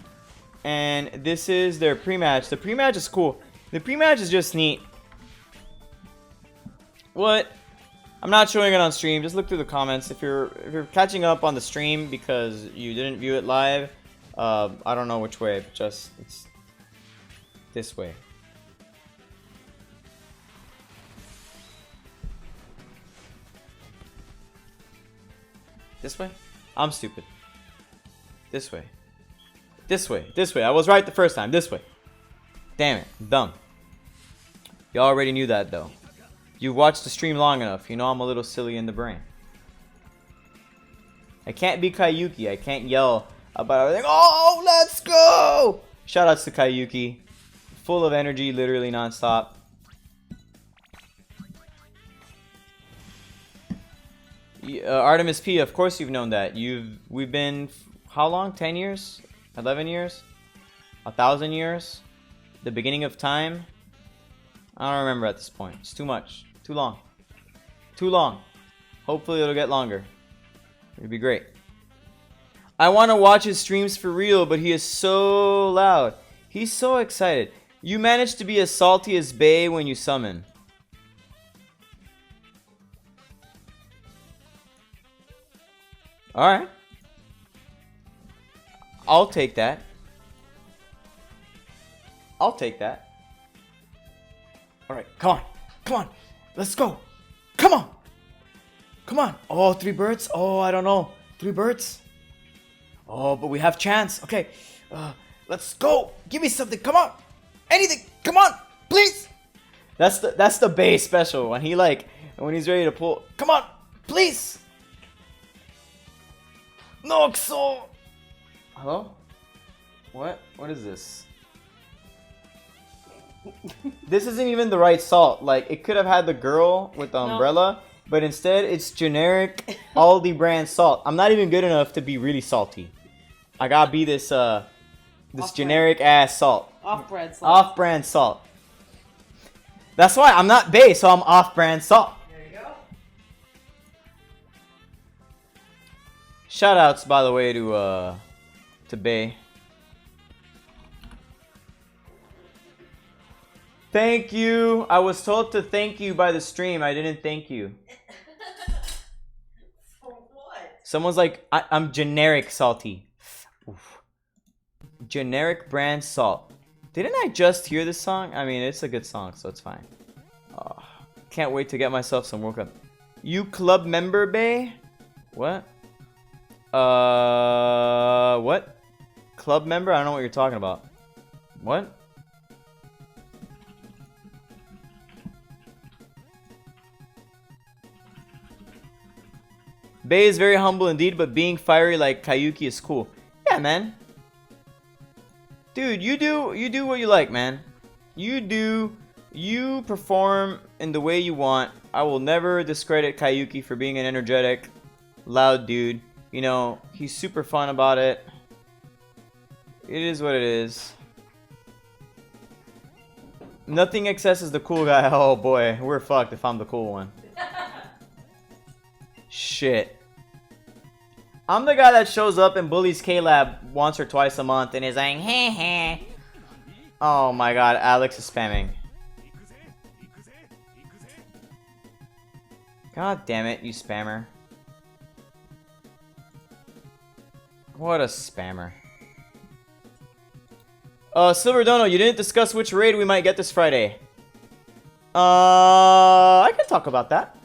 And this is their pre-match. The pre-match is cool. The pre-match is just neat. What? I'm not showing it on stream. Just look through the comments. If you're catching up on the stream because you didn't view it live, I don't know which way. Just it's this way. This way? I'm stupid. This way. This way. This way. I was right the first time. This way. Damn it. I'm dumb. You already knew that though. You've watched the stream long enough. You know I'm a little silly in the brain. I can't be Kayuki. I can't yell about everything. Oh, let's go! Shoutouts to Kayuki. Full of energy, literally non-stop. Artemis P, of course you've known that. We've been, how long? 10 years? 11 years? 1,000 years? The beginning of time? I don't remember at this point. It's too much. Too long. Too long. Hopefully it'll get longer. It'd be great. I want to watch his streams for real, but he is so loud. He's so excited. You managed to be as salty as Bay when you summon. Alright. I'll take that. I'll take that. Alright, come on. Come on. Let's go. Come on. Come on. Oh, 3 birds? Oh, I don't know. 3 birds? Oh, but we have chance. Okay. Let's go. Give me something. Come on. Anything. Come on. Please. That's the Bay special. When he's ready to pull. Come on. Please. No, so. Hello? What? What is this? This isn't even the right salt. Like, it could have had the girl with the umbrella, but instead it's generic Aldi brand salt. I'm not even good enough to be really salty. I gotta be this generic ass salt. Off-brand salt. Off-brand salt. That's why I'm not Bay, so I'm off-brand salt. There you go. Shoutouts, by the way, to Bay. Thank you. I was told to thank you by the stream. I didn't thank you. For what? Someone's like, I'm generic salty. Oof. Generic brand salt. Didn't I just hear this song? I mean, it's a good song, so it's fine. Oh, can't wait to get myself some World Cup. You club member, Bay? What? What? Club member? I don't know what you're talking about. What? Bay is very humble indeed, but being fiery like Kayuki is cool. Yeah, man. Dude, you do what you like, man. You perform in the way you want. I will never discredit Kayuki for being an energetic, loud dude. You know, he's super fun about it. It is what it is. Nothing excess is the cool guy. Oh boy, we're fucked if I'm the cool one. Shit. I'm the guy that shows up and bullies KLab once or twice a month and is like, heh heh. Oh my god, Alex is spamming. God damn it, you spammer. What a spammer. Silver Dono, you didn't discuss which raid we might get this Friday. I can talk about that.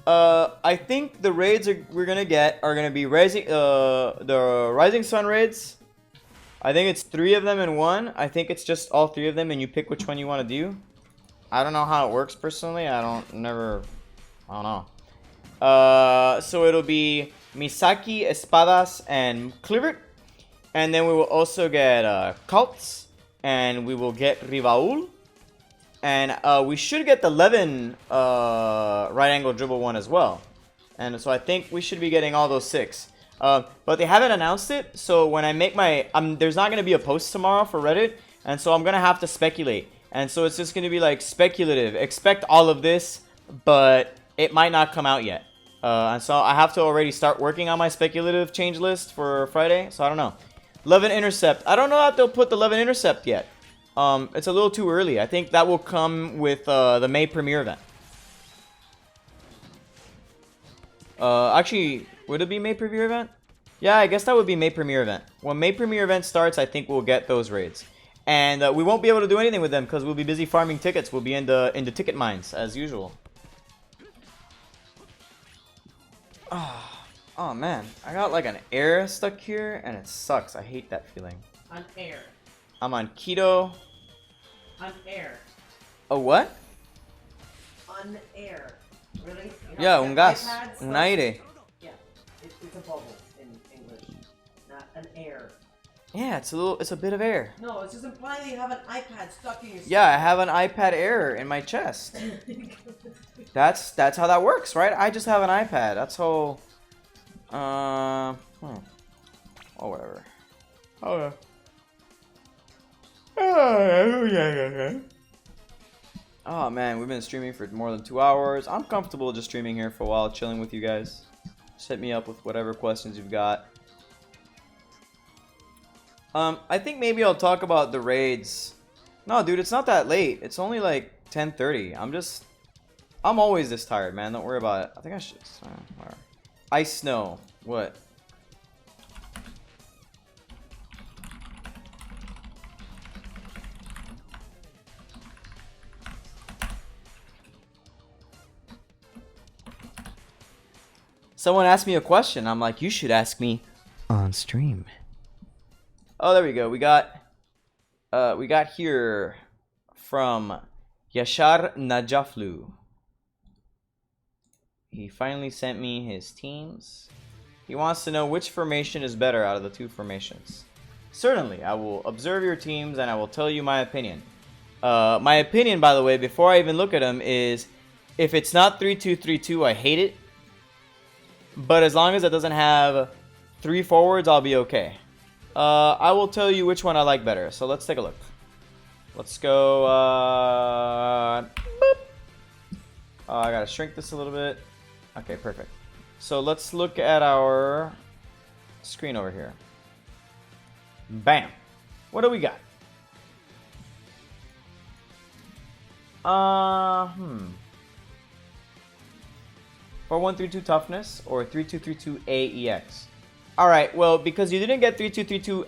I think the raids we're gonna get are gonna be the Rising Sun raids. I think it's 3 of them in one. I think it's just all 3 of them and you pick which one you want to do. I don't know how it works personally. I don't know. So it'll be Misaki, Espadas, and Clivert. And then we will also get Cults. And we will get Rivaul. And we should get the Levin right angle dribble one as well. And so I think we should be getting all those 6. But they haven't announced it. So when I make my... there's not going to be a post tomorrow for Reddit. And so I'm going to have to speculate. And so it's just going to be like speculative. Expect all of this. But it might not come out yet. And so I have to already start working on my speculative change list for Friday. So I don't know. Levin Intercept. I don't know if they'll put the Levin Intercept yet. It's a little too early. I think that will come with the May premiere event. Actually, would it be May premiere event? Yeah, I guess that would be May premiere event. When May premiere event starts, I think we'll get those raids. And we won't be able to do anything with them because we'll be busy farming tickets. We'll be in the ticket mines as usual. Oh man, I got like an error stuck here and it sucks. I hate that feeling. An air. I'm on keto. An air. A what? An air. Really? Yeah, un gas. Un aire. Yeah, it's a bubble in English, not an air. Yeah, it's a bit of air. No, it's just implying that you have an iPad stuck in your stomach. Yeah, I have an iPad Air in my chest. That's how that works, right? I just have an iPad. That's how. Oh, whatever. Oh. Oh man, we've been streaming for more than 2 hours. I'm comfortable just streaming here for a while, chilling with you guys. Just hit me up with whatever questions you've got. I think maybe I'll talk about the raids. No, dude, it's not that late. It's only like 10:30. I'm always this tired, man. Don't worry about it. I think I should. Whatever. Ice Snow. What? Someone asked me a question. I'm like, you should ask me on stream. Oh, there we go. We got here from Yashar Najaflu. He finally sent me his teams. He wants to know which formation is better out of the 2 formations. Certainly, I will observe your teams and I will tell you my opinion. My opinion, by the way, before I even look at them, is if it's not 3-2-3-2, I hate it. But as long as it doesn't have 3 forwards, I'll be okay. I will tell you which one I like better. So let's take a look. Let's go. Boop. I gotta shrink this a little bit. Okay, perfect. So let's look at our screen over here. Bam. What do we got? 4-1-3-2 toughness or 3-2-3-2 AEX. Alright, well, because you didn't get 3-2-3-2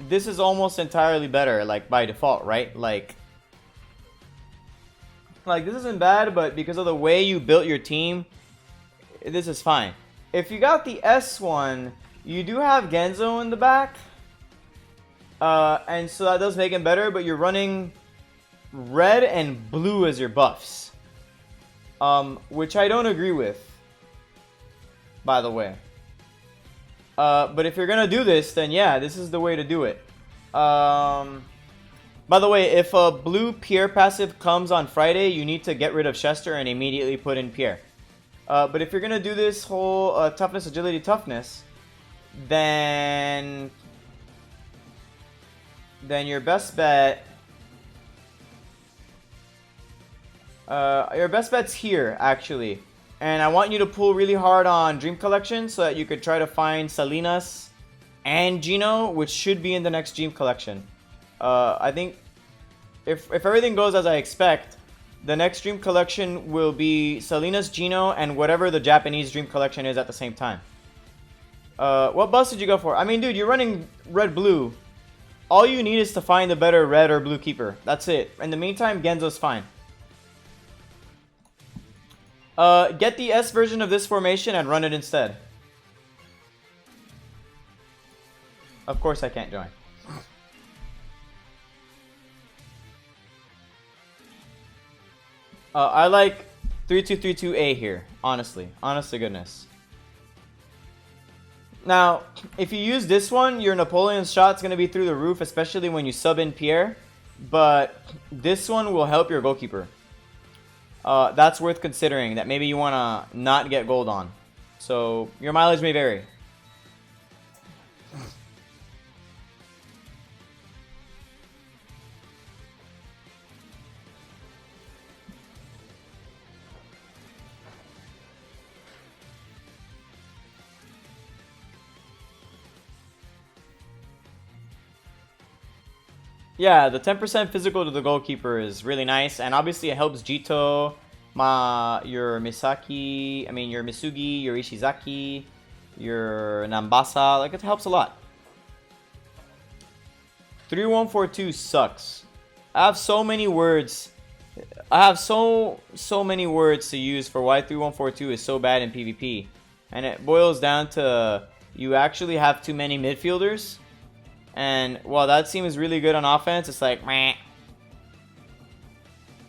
this is almost entirely better, like, by default, right? Like, this isn't bad, but because of the way you built your team, this is fine. If you got the S one, you do have Genzo in the back. And so that does make him better, but you're running red and blue as your buffs. Which I don't agree with, by the way. But if you're gonna do this, then yeah, this is the way to do it. By the way, if a blue Pierre passive comes on Friday, you need to get rid of Chester and immediately put in Pierre. But if you're gonna do this whole toughness, agility, toughness, then your best bet, bet's here actually. And I want you to pull really hard on Dream Collection so that you could try to find Salinas and Gino, which should be in the next Dream Collection. I think if everything goes as I expect, the next Dream Collection will be Salinas Gino and whatever the Japanese Dream Collection is at the same time. What bus did you go for? I mean, dude, you're running red-blue. All you need is to find a better red or blue keeper. That's it. In the meantime, Genzo's fine. Get the S version of this formation and run it instead. Of course I can't join. I like 3232A here, honestly. Honest to goodness. Now, if you use this one, your Napoleon's shot's going to be through the roof, especially when you sub in Pierre. But this one will help your goalkeeper. That's worth considering, that maybe you want to not get gold on. So, your mileage may vary. Yeah, the 10% physical to the goalkeeper is really nice, and obviously it helps Jito, your Misaki, your Misugi, your Ishizaki, your Nambasa. Like, it helps a lot. 3142 sucks. I have so many words. I have so many words to use for why 3142 is so bad in PvP, and it boils down to you actually have too many midfielders. And while that seems really good on offense, it's like, meh.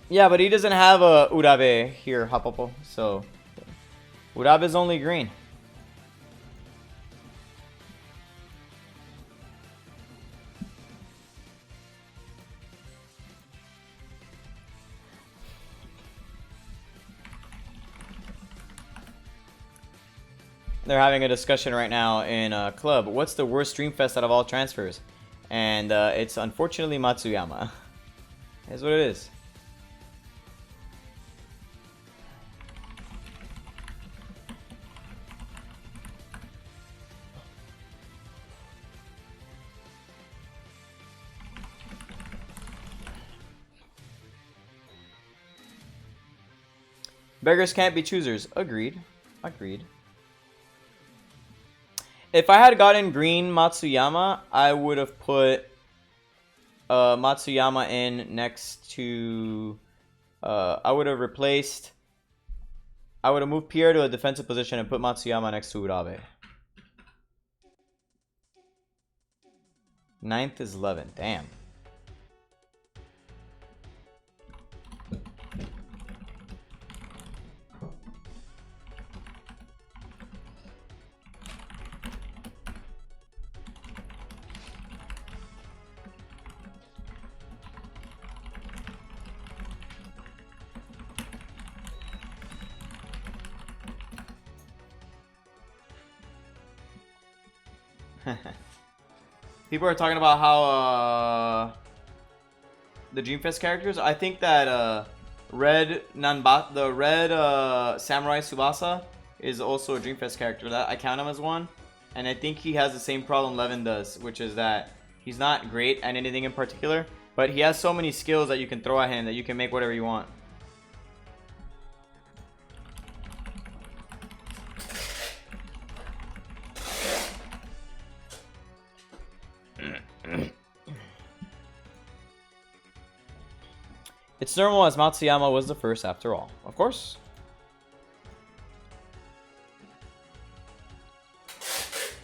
Yeah, but he doesn't have a Urabe here, Hapopo. So, Urabe's only green. They're having a discussion right now in Club. What's the worst Dreamfest out of all transfers? And it's unfortunately Matsuyama. That's what it is. Beggars can't be choosers. Agreed. Agreed. If I had gotten green Matsuyama, I would have put Matsuyama in next to... I would have replaced... I would have moved Pierre to a defensive position and put Matsuyama next to Urabe. 9th is 11th. Damn. People are talking about how the Dreamfest characters. I think that the red Samurai Tsubasa is also a Dreamfest character. That I count him as one, and I think he has the same problem Levin does, which is that he's not great at anything in particular, but he has so many skills that you can throw at him that you can make whatever you want. It's normal as Matsuyama was the first after all. Of course.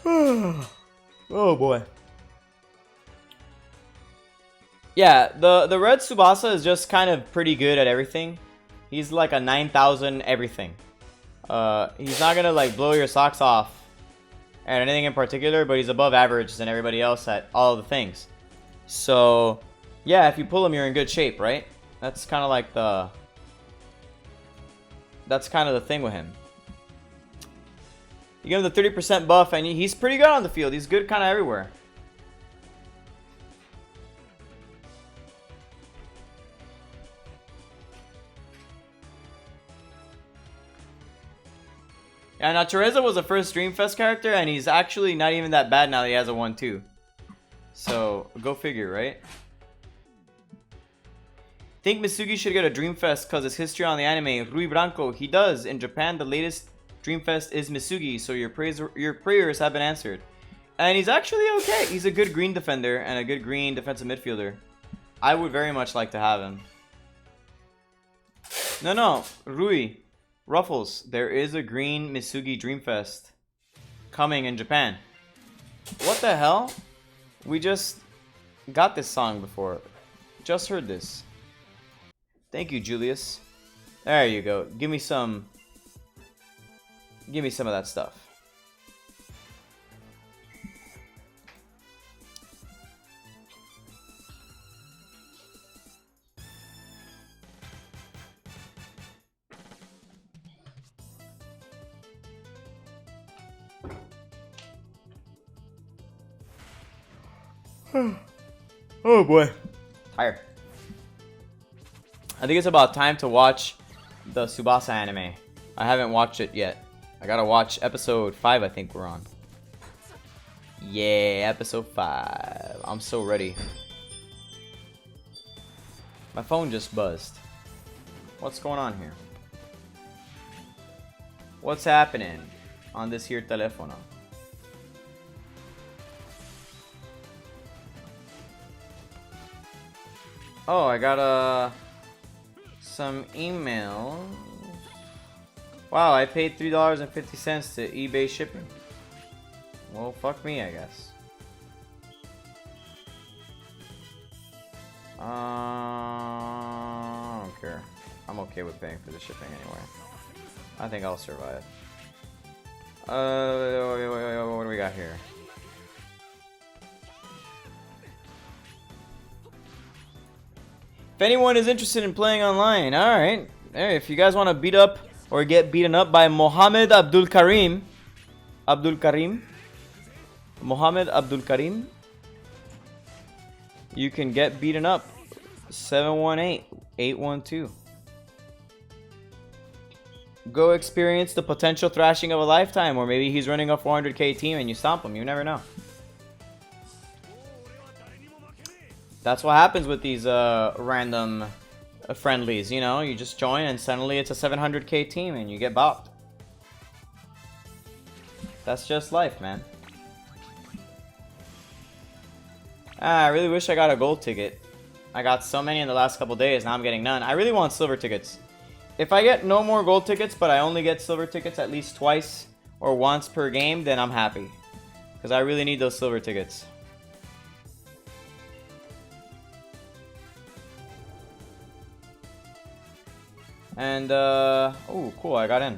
Oh boy. Yeah, the red Tsubasa is just kind of pretty good at everything. He's like a 9,000 everything. He's not gonna like blow your socks off at anything in particular, but he's above average than everybody else at all of the things. So, yeah, if you pull him, you're in good shape, right? That's kind of like the... That's kind of the thing with him. You give him the 30% buff, and he's pretty good on the field. He's good kind of everywhere. Yeah, now Teresa was the first Dreamfest character, and he's actually not even that bad now that he has a 1-2. So, go figure, right? Think Misugi should get a Dreamfest because it's history on the anime. Rui Branco, he does. In Japan, the latest Dreamfest is Misugi, so your prayers have been answered. And he's actually okay. He's a good green defender and a good green defensive midfielder. I would very much like to have him. No, Rui, Ruffles, there is a green Misugi Dreamfest coming in Japan. What the hell? We just got this song before. Just heard this. Thank you, Julius. There you go. Give me some of that stuff. Oh boy. Tired. I think it's about time to watch the Tsubasa anime. I haven't watched it yet. I gotta watch episode 5, I think we're on. Yeah, episode 5. I'm so ready. My phone just buzzed. What's going on here? What's happening on this here telefono? Oh, I got some email. Wow, I paid $3.50 to eBay shipping. Well, fuck me, I guess. I don't care. I'm okay with paying for the shipping anyway. I think I'll survive. What do we got here? If anyone is interested in playing online, alright. Hey, if you guys want to beat up or get beaten up by Mohammed Abdul Karim. Mohammed Abdul Karim. You can get beaten up. 718-812. Go experience the potential thrashing of a lifetime, or maybe he's running a 400k team and you stomp him. You never know. That's what happens with these random friendlies, you know? You just join and suddenly it's a 700k team and you get bopped. That's just life, man. I really wish I got a gold ticket. I got so many in the last couple days, now I'm getting none. I really want silver tickets. If I get no more gold tickets, but I only get silver tickets at least twice or once per game, then I'm happy. Because I really need those silver tickets. And, oh, cool, I got in.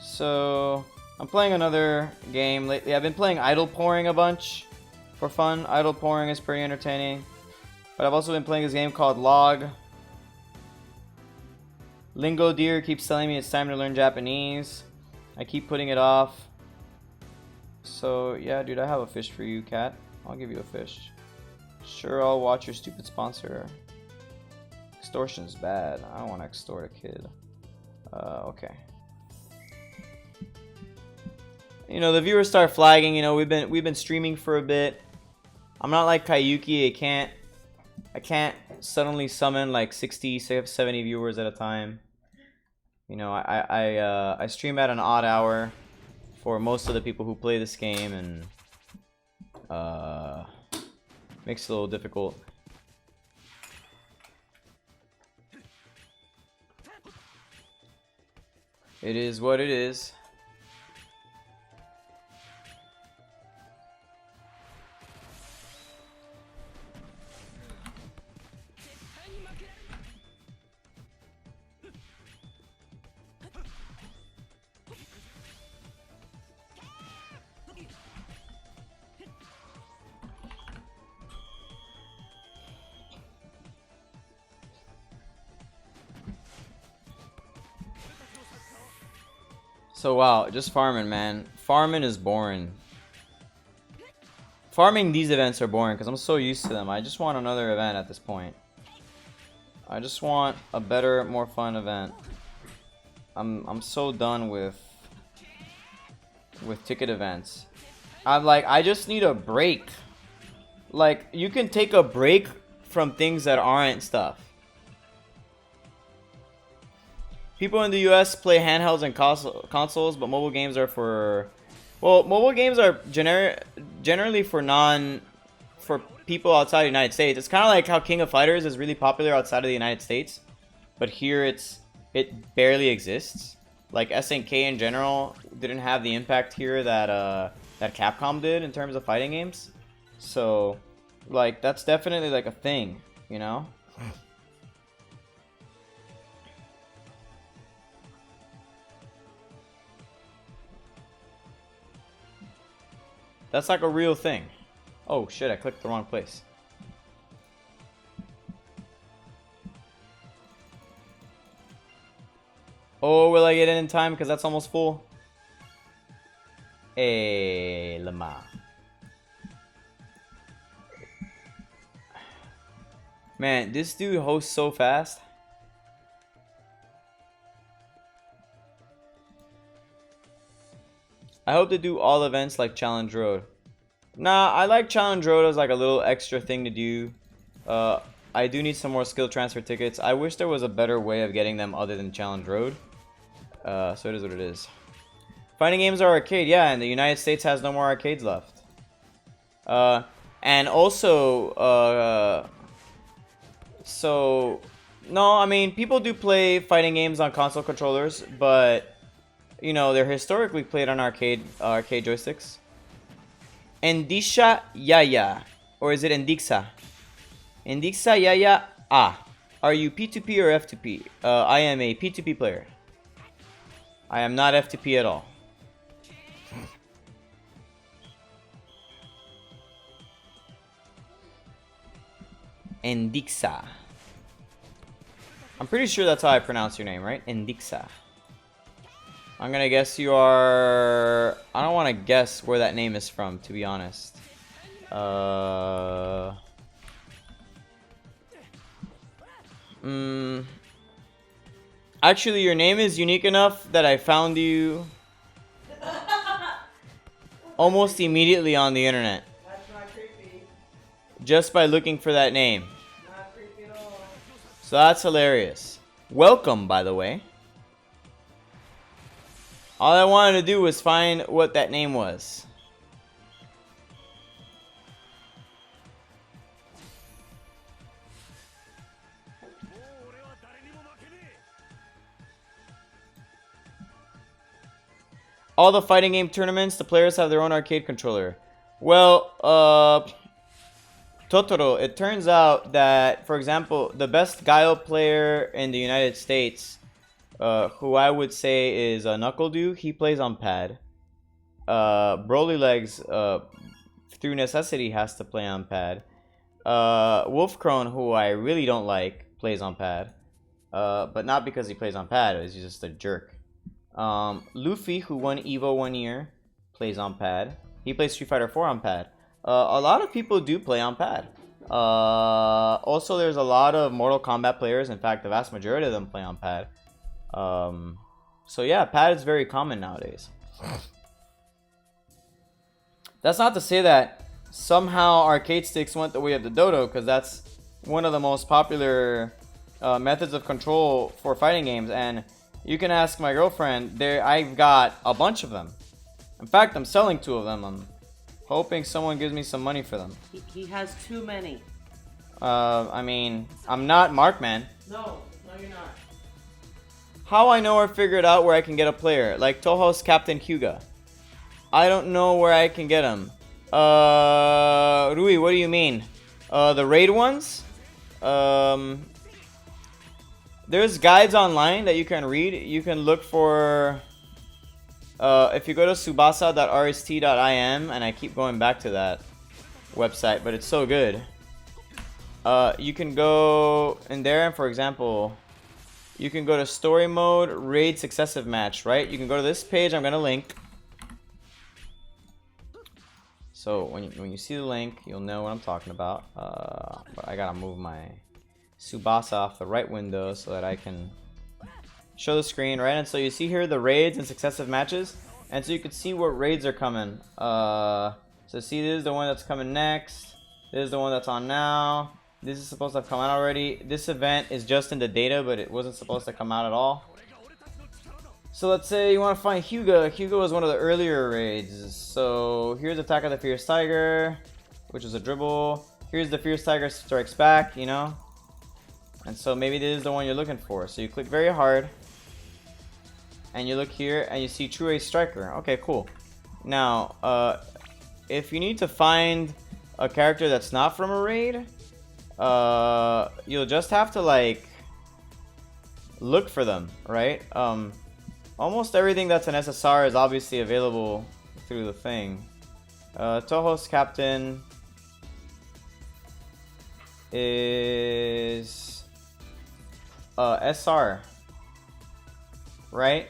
So, I'm playing another game lately. I've been playing Idle Pouring a bunch for fun. Idle Pouring is pretty entertaining. But I've also been playing this game called Log. Lingo Deer keeps telling me it's time to learn Japanese. I keep putting it off. So, yeah, dude, I have a fish for you, cat. I'll give you a fish. Sure, I'll watch your stupid sponsor. Extortion's bad. I don't want to extort a kid. Okay. You know, the viewers start flagging. You know, we've been streaming for a bit. I'm not like Kayuki. I can't suddenly summon like 60, 70 viewers at a time. You know, I stream at an odd hour for most of the people who play this game, and makes it a little difficult. It is what it is. So wow, just farming, man. Farming is boring. Farming these events are boring because I'm so used to them. I just want another event at this point. I just want a better, more fun event. I'm so done with ticket events. I'm like, I just need a break. Like, you can take a break from things that aren't stuff. People in the US play handhelds and consoles, but mobile games are for... Well, mobile games are generally for people outside the United States. It's kind of like how King of Fighters is really popular outside of the United States, but here it barely exists. Like SNK in general didn't have the impact here that that Capcom did in terms of fighting games. So, like, that's definitely like a thing, you know? That's like a real thing. Oh shit, I clicked the wrong place. Oh, will I get in time? Because that's almost full. Hey, Lama. Man, this dude hosts so fast. I hope to do all events like Challenge Road. Nah, I like Challenge Road as like a little extra thing to do. I do need some more skill transfer tickets. I wish there was a better way of getting them other than Challenge Road. So it is what it is. Fighting games are arcade, yeah, and the United States has no more arcades left. And also, so, no, I mean, people do play fighting games on console controllers, but, you know, they're historically played on arcade joysticks. Endisha Yaya, or is it Endixa? Endixa Yaya Ah. Are you P2P or F2P? I am a P2P player. I am not F2P at all. Endixa. I'm pretty sure that's how I pronounce your name, right? Endixa. I'm gonna guess you are... I don't want to guess where that name is from, to be honest. Actually, your name is unique enough that I found you almost immediately on the internet. That's not creepy. Just by looking for that name. Not creepy at all. So that's hilarious. Welcome, by the way. All I wanted to do was find what that name was. All the fighting game tournaments, the players have their own arcade controller. Well, Totoro, it turns out that, for example, the best Gaio player in the United States, who I would say is Knuckledew, he plays on pad. Broly Legs, through necessity, has to play on pad. Wolfcrone, who I really don't like, plays on pad. But not because he plays on pad, he's just a jerk. Luffy, who won Evo 1 year, plays on pad. He plays Street Fighter 4 on pad. A lot of people do play on pad. Also, there's a lot of Mortal Kombat players. In fact, the vast majority of them play on pad. So yeah, pad is very common nowadays. That's not to say that somehow arcade sticks went the way of the dodo, because that's one of the most popular methods of control for fighting games. And you can ask my girlfriend. I've got a bunch of them. In fact, I'm selling 2 of them. I'm hoping someone gives me some money for them. He has too many. I mean, I'm not Markman. No, you're not. How I know or figured out where I can get a player, like Toho's Captain Hyuga. I don't know where I can get him. Rui, what do you mean? The raid ones? There's guides online that you can read. You can look for... if you go to tsubasa.rst.im, and I keep going back to that website, but it's so good. You can go in there, and for example, you can go to story mode, raid successive match, right? You can go to this page I'm going to link. So when you see the link, you'll know what I'm talking about. But I gotta move my Tsubasa off the right window so that I can show the screen, right? And so you see here the raids and successive matches, and so you can see what raids are coming. So see, this is the one that's coming next. This is the one that's on now. This is supposed to have come out already. This event is just in the data, but it wasn't supposed to come out at all. So let's say you want to find Hyuga. Hyuga was one of the earlier raids. So here's Attack of the Fierce Tiger, which is a dribble. Here's the Fierce Tiger Strikes Back, you know. And so maybe this is the one you're looking for. So you click very hard. And you look here and you see True Ace Striker. Okay, cool. Now, if you need to find a character that's not from a raid, you'll just have to like look for them, right? Almost everything that's an SSR is obviously available through the thing. Toho's captain is SR, right?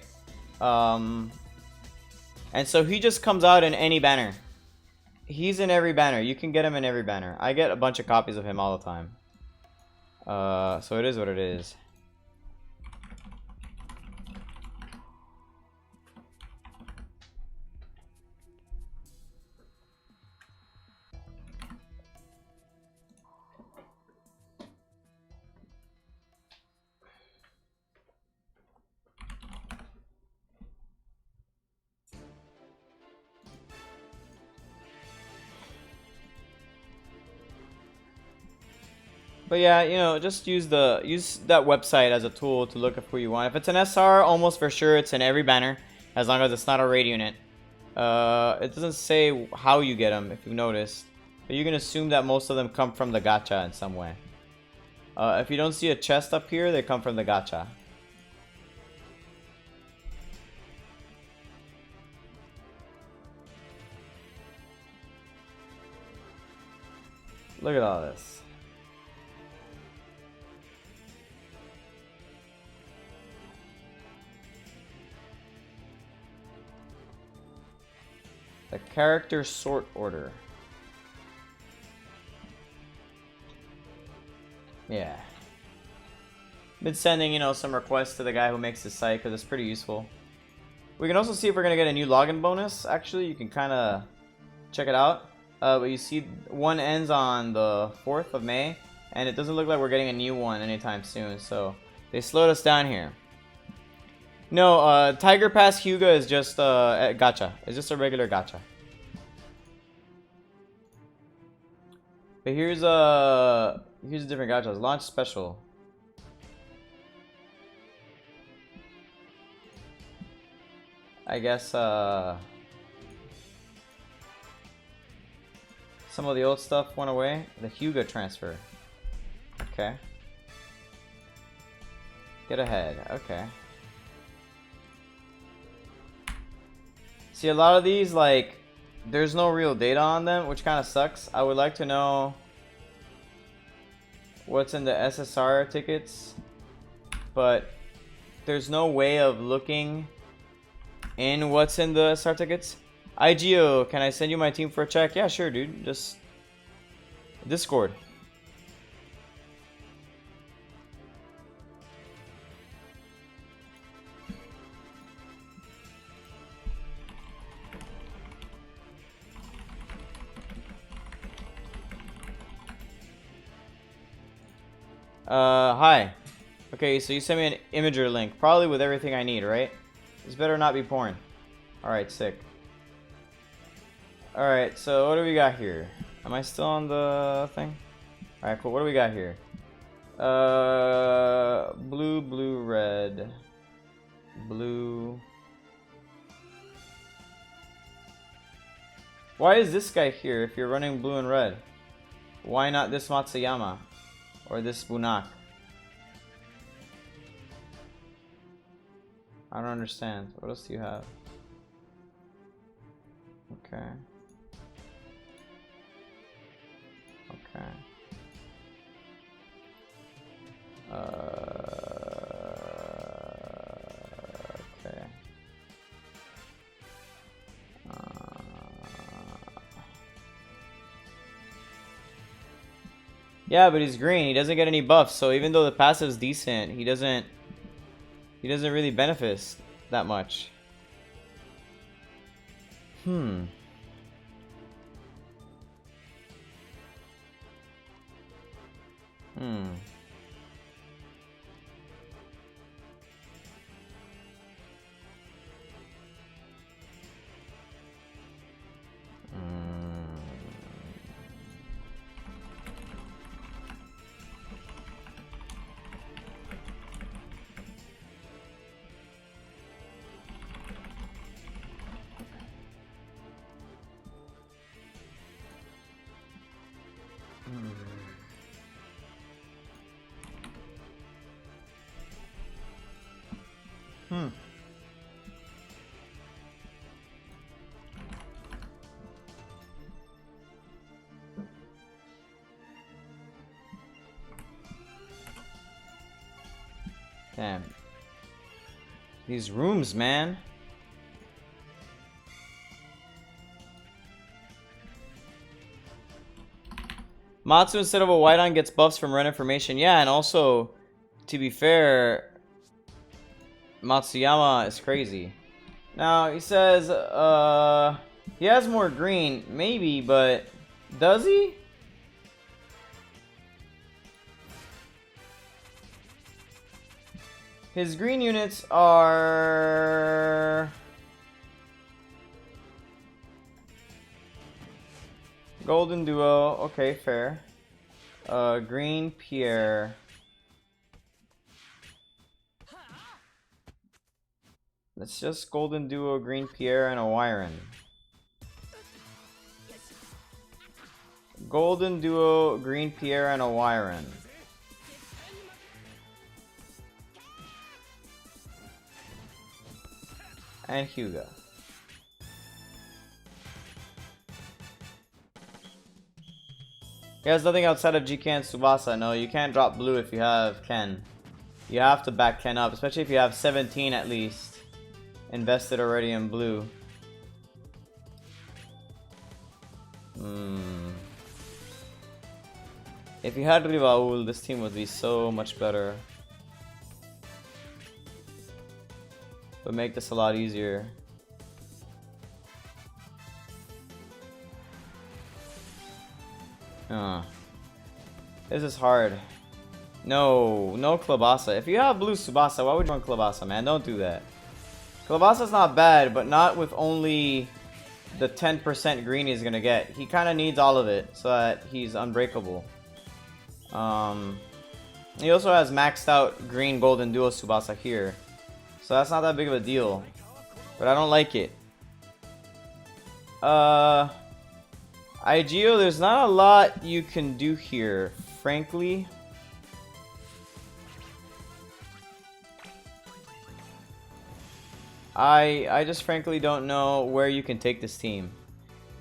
And so he just comes out in any banner. He's in every banner. You can get him in every banner. I get a bunch of copies of him all the time. So it is what it is. But yeah, you know, just use that website as a tool to look up who you want. If it's an SR, almost for sure it's in every banner, as long as it's not a raid unit. It doesn't say how you get them, if you've noticed, but you can assume that most of them come from the gacha in some way. If you don't see a chest up here, they come from the gacha. Look at all this. The character sort order. Yeah. Been sending, you know, some requests to the guy who makes the site because it's pretty useful. We can also see if we're going to get a new login bonus. Actually, you can kind of check it out. But you see one ends on the 4th of May, and it doesn't look like we're getting a new one anytime soon. So they slowed us down here. No, Tiger Pass Hyuga is just gacha. It's just a regular gacha. But here's a different gacha. Launch special. I guess some of the old stuff went away. The Hyuga transfer. Okay. Get ahead. Okay. See, a lot of these, like, there's no real data on them, which kind of sucks. I would like to know what's in the SSR tickets, but there's no way of looking in what's in the SSR tickets. IGO, can I send you my team for a check? Yeah, sure, dude. Just Discord. Hi. Okay, so you sent me an imager link, probably with everything I need, right? This better not be porn. Alright, sick. Alright, so what do we got here? Am I still on the thing? Alright, cool. What do we got here? Blue, blue, red. Blue. Why is this guy here if you're running blue and red? Why not this Matsuyama? Or this Bunak? I don't understand. What else do you have? Okay. Okay. Okay. Yeah, but he's green. He doesn't get any buffs. So even though the passive's decent, he doesn't really benefit that much. Hmm. Hmm. Damn. These rooms, man. Matsu instead of a white-on gets buffs from red information. Yeah, and also, to be fair, Matsuyama is crazy. Now, he says, he has more green, maybe, but does he? His green units are... Golden Duo, okay, fair. Green Pierre. It's just Golden Duo, Green Pierre, and a Wyron. Golden Duo, Green Pierre, and a Wyron. And Hyuga. He has nothing outside of GK and Tsubasa. No, you can't drop blue if you have Ken. You have to back Ken up, especially if you have 17 at least invested already in blue. If you had Rivaul, this team would be so much better. Would make this a lot easier. This is hard. No Tsubasa. If you have blue Tsubasa, why would you run Tsubasa, man? Don't do that. Tsubasa's not bad, but not with only the 10% green he's gonna get. He kind of needs all of it so that he's unbreakable. He also has maxed out green golden duo Tsubasa here, so that's not that big of a deal. But I don't like it. IGO, there's not a lot you can do here, frankly. I just frankly don't know where you can take this team.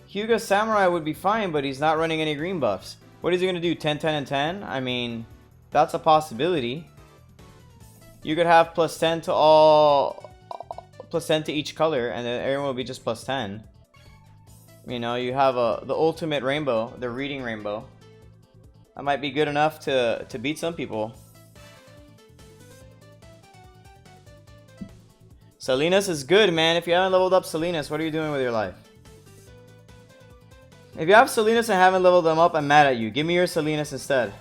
Hyuga Samurai would be fine, but he's not running any green buffs. What is he going to do, 10, 10, and 10? I mean, that's a possibility. You could have plus 10 to all... plus 10 to each color, and then everyone will be just plus 10. You know, you have the ultimate rainbow, the reading rainbow. That might be good enough to beat some people. Salinas is good, man. If you haven't leveled up Salinas, what are you doing with your life? If you have Salinas and haven't leveled them up, I'm mad at you. Give me your Salinas instead.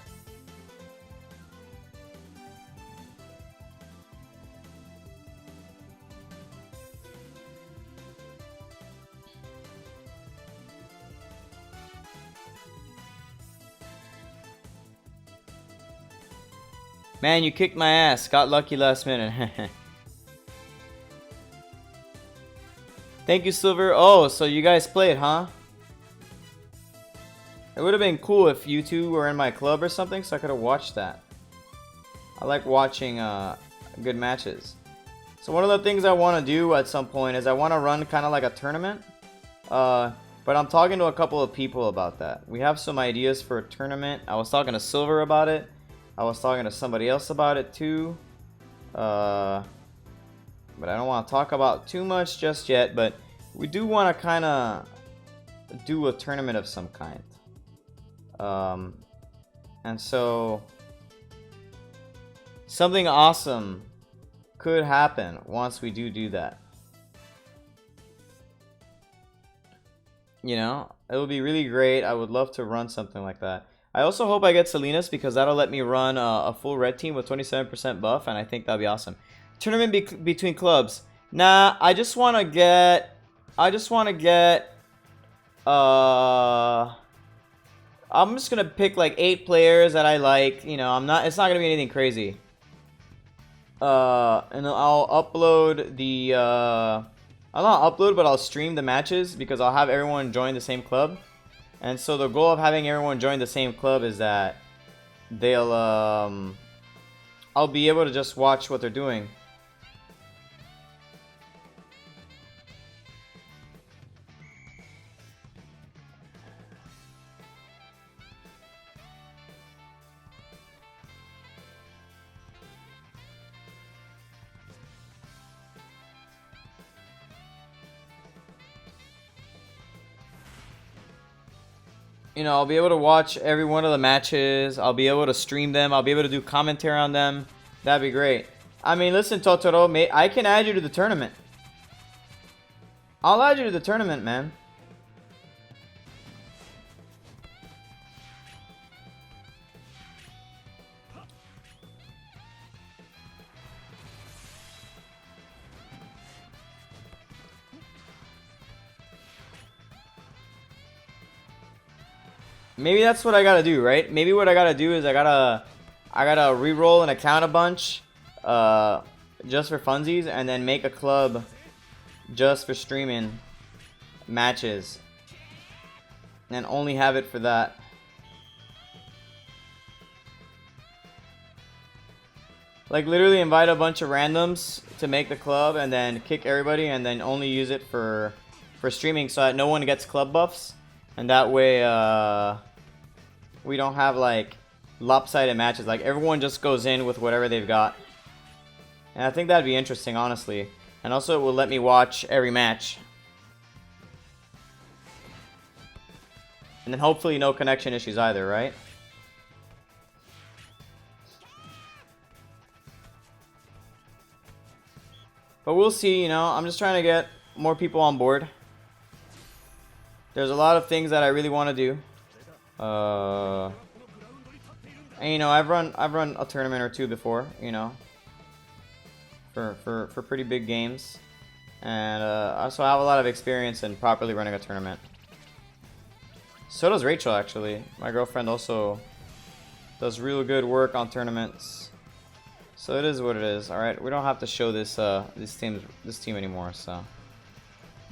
Man, you kicked my ass. Got lucky last minute. Thank you, Silver. Oh, so you guys played, huh? It would have been cool if you two were in my club or something, so I could have watched that. I like watching good matches. So one of the things I want to do at some point is I want to run kind of like a tournament. But I'm talking to a couple of people about that. We have some ideas for a tournament. I was talking to Silver about it. I was talking to somebody else about it too. But I don't want to talk about too much just yet. But we do want to kind of do a tournament of some kind. And so something awesome could happen once we do that. You know, it would be really great. I would love to run something like that. I also hope I get Salinas because that'll let me run a full red team with 27% buff, and I think that'd be awesome. Tournament between clubs. Nah, I just want to get. I'm just gonna pick like 8 players that I like. You know, it's not gonna be anything crazy. And I'll upload the. I'll not upload, but I'll stream the matches because I'll have everyone join the same club. And so the goal of having everyone join the same club is that they'll I'll be able to just watch what they're doing. You know, I'll be able to watch every one of the matches. I'll be able to stream them. I'll be able to do commentary on them. That'd be great. I mean, listen, Totoro, mate, I can add you to the tournament. I'll add you to the tournament, man. Maybe that's what I gotta do, right? Maybe what I gotta do is I gotta re-roll an account a bunch, just for funsies, and then make a club just for streaming matches, and only have it for that. Like literally invite a bunch of randoms to make the club, and then kick everybody, and then only use it for streaming, so that no one gets club buffs, and that way we don't have like lopsided matches. Like everyone just goes in with whatever they've got. And I think that'd be interesting, honestly. And also it will let me watch every match. And then hopefully no connection issues either, right? But we'll see, you know. I'm just trying to get more people on board. There's a lot of things that I really want to do. And you know, I've run a tournament or two before, you know, for pretty big games, and so I have a lot of experience in properly running a tournament. So does Rachel, actually. My girlfriend also does real good work on tournaments. So it is what it is. All right, we don't have to show this team anymore. So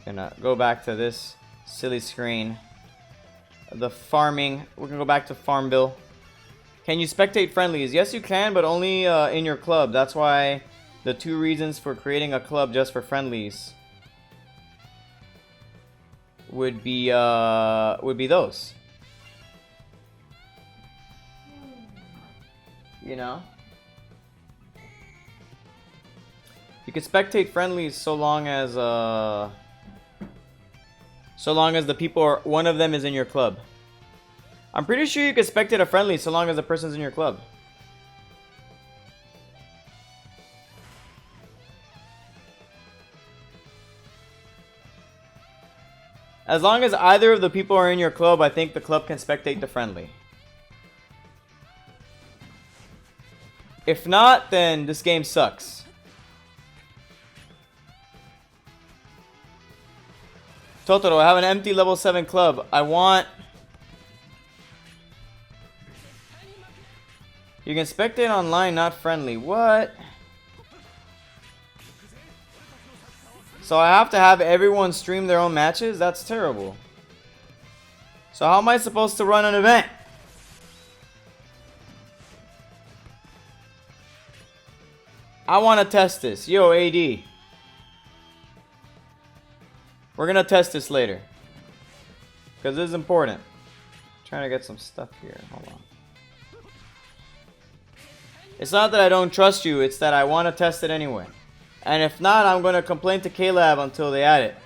gonna go back to this silly screen. The farming. We're gonna go back to Farmville. Can you spectate friendlies? Yes, you can, but only in your club. That's why the 2 reasons for creating a club just for friendlies would be those. You know, you can spectate friendlies so long as the people are, one of them is in your club. I'm pretty sure you can spectate a friendly so long as the person's in your club. As long as either of the people are in your club, I think the club can spectate the friendly. If not, then this game sucks. Totoro, I have an empty level 7 club. I want... You can spectate online, not friendly. What? So I have to have everyone stream their own matches? That's terrible. So how am I supposed to run an event? I want to test this. Yo, AD. We're going to test this later. Because this is important. I'm trying to get some stuff here. Hold on. It's not that I don't trust you. It's that I want to test it anyway. And if not, I'm going to complain to KLab until they add it.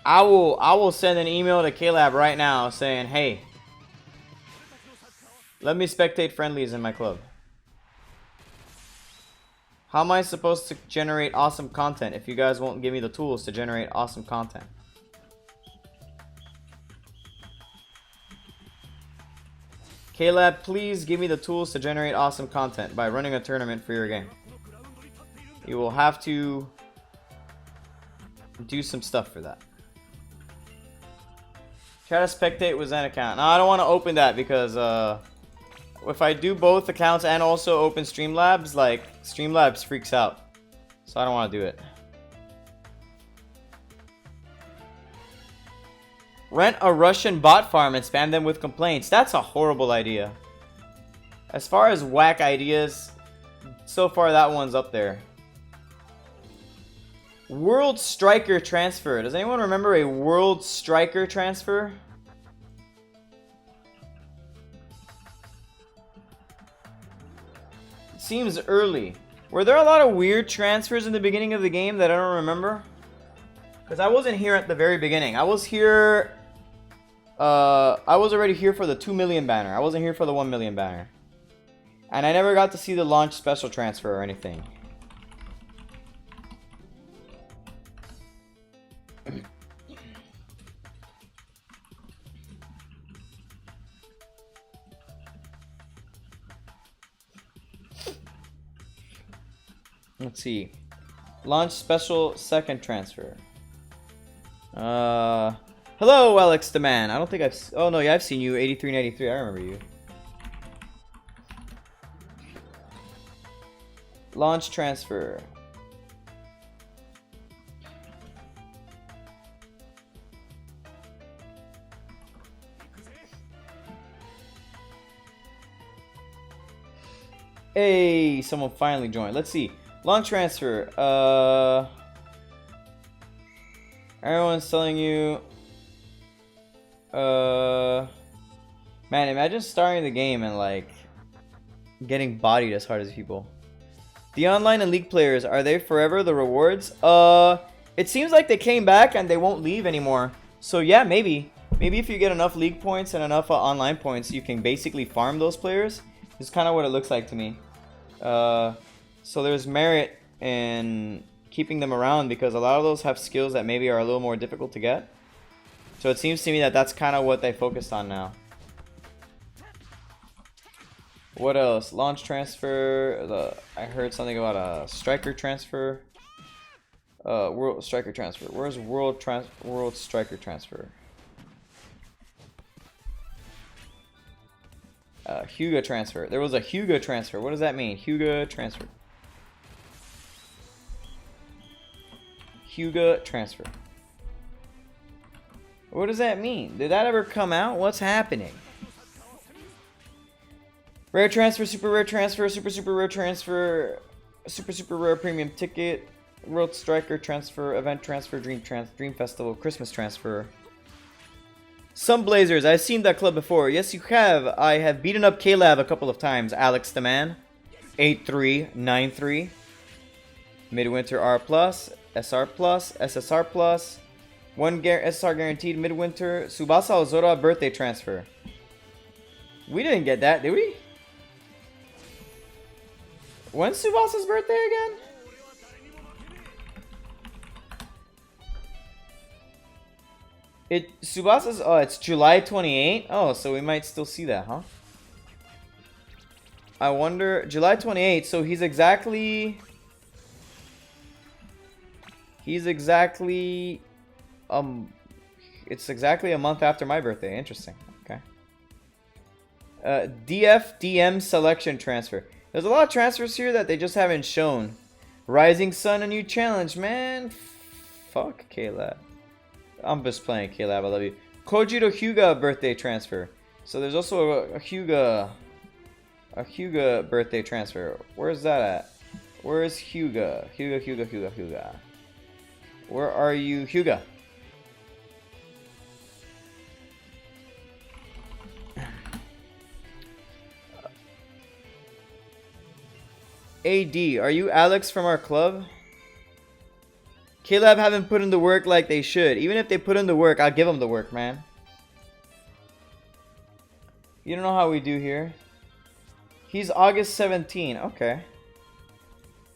I will send an email to KLab right now saying, hey, let me spectate friendlies in my club. How am I supposed to generate awesome content if you guys won't give me the tools to generate awesome content? KLab, please give me the tools to generate awesome content by running a tournament for your game. You will have to do some stuff for that. Try to spectate with Zen account. No, I don't want to open that because if I do both accounts and also open Streamlabs, like Streamlabs freaks out. So I don't want to do it. Rent a Russian bot farm and spam them with complaints. That's a horrible idea. As far as whack ideas, so far that one's up there. World Striker transfer. Does anyone remember a World Striker transfer? It seems early. Were there a lot of weird transfers in the beginning of the game that I don't remember? Because I wasn't here at the very beginning. I was here... I was already here for the 2 million banner. I wasn't here for the 1 million banner. And I never got to see the launch special transfer or anything. Let's see. Launch special second transfer. Hello, Alex the man. I don't think I've... Oh, no, yeah, I've seen you. 8393. I remember you. Launch transfer. Hey, someone finally joined. Let's see. Launch transfer. Everyone's telling you... Man, imagine starting the game and, like, getting bodied as hard as people. The online and league players, are they forever the rewards? It seems like they came back and they won't leave anymore. So, yeah, maybe. Maybe if you get enough league points and enough online points, you can basically farm those players. It's kind of what it looks like to me. So there's merit in keeping them around because a lot of those have skills that maybe are a little more difficult to get. So it seems to me that that's kind of what they focused on now. What else? Launch transfer. I heard something about a striker transfer. World striker transfer. Where's world striker transfer? Hyuga transfer. There was a Hyuga transfer. What does that mean? Hyuga transfer. Hyuga transfer. What does that mean? Did that ever come out? What's happening? Rare transfer, super rare transfer, super rare transfer, super rare premium ticket, world striker transfer, event transfer, dream festival, Christmas transfer. Some Blazers. I've seen that club before. Yes, you have. I have beaten up KLab a couple of times. Alex the man. 8393. Midwinter R+, SR+, SSR+. One SSR guaranteed midwinter. Tsubasa Ozora birthday transfer. We didn't get that, did we? When's Tsubasa's birthday again? Tsubasa's, oh, it's July 28? Oh, so we might still see that, huh? I wonder, July 28, so it's exactly a month after my birthday. Interesting. Okay. DFDM selection transfer. There's a lot of transfers here that they just haven't shown. Rising Sun, a new challenge, man. Fuck KLab. I'm just playing KLab, I love you. Kojiro Hyuga birthday transfer. So there's also a Hyuga birthday transfer. Where's that at? Where is Hyuga? Hyuga. Where are you, Hyuga? AD, are you Alex from our club? KLab haven't put in the work like they should. Even if they put in the work, I'll give them the work, man. You don't know how we do here. He's August 17. Okay.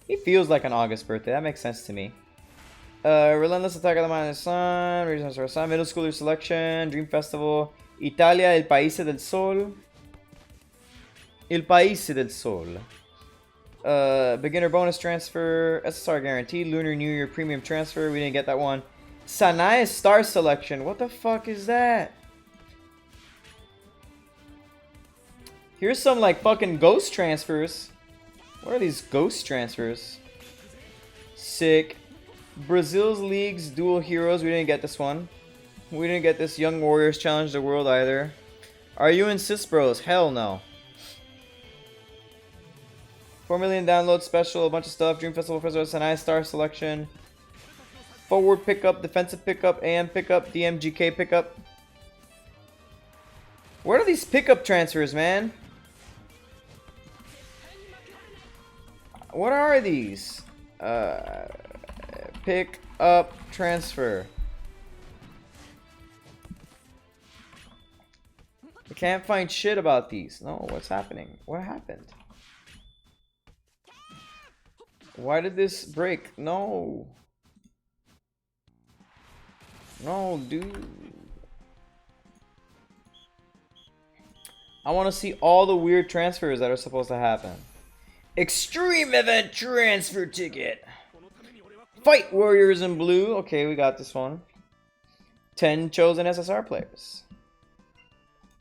He feels like an August birthday. That makes sense to me. Relentless Attack of the Mind of the Sun. Regional Star Sun. Middle Schooler Selection. Dream Festival. Italia, El País del Sol. Il Paese del Sol. Beginner bonus transfer. SSR guaranteed. Lunar New Year premium transfer. We didn't get that one. Sanae star selection. What the fuck is that? Here's some like fucking ghost transfers. What are these ghost transfers? Sick. Brazil's League's dual heroes. We didn't get this one. We didn't get this Young Warriors Challenge the World either. Are you in Sis Bros? Hell no. 4 million download special, a bunch of stuff. Dream Festival Festival, Sanai Star Selection. Forward pickup, defensive pickup, AM pickup, DMGK pickup. What are these pickup transfers, man? What are these? Pick up transfer. I can't find shit about these. No, what's happening? What happened? Why did this break? No. No, dude. I want to see all the weird transfers that are supposed to happen. Extreme event transfer ticket. Fight Warriors in blue. Okay, we got this one. 10 chosen SSR players.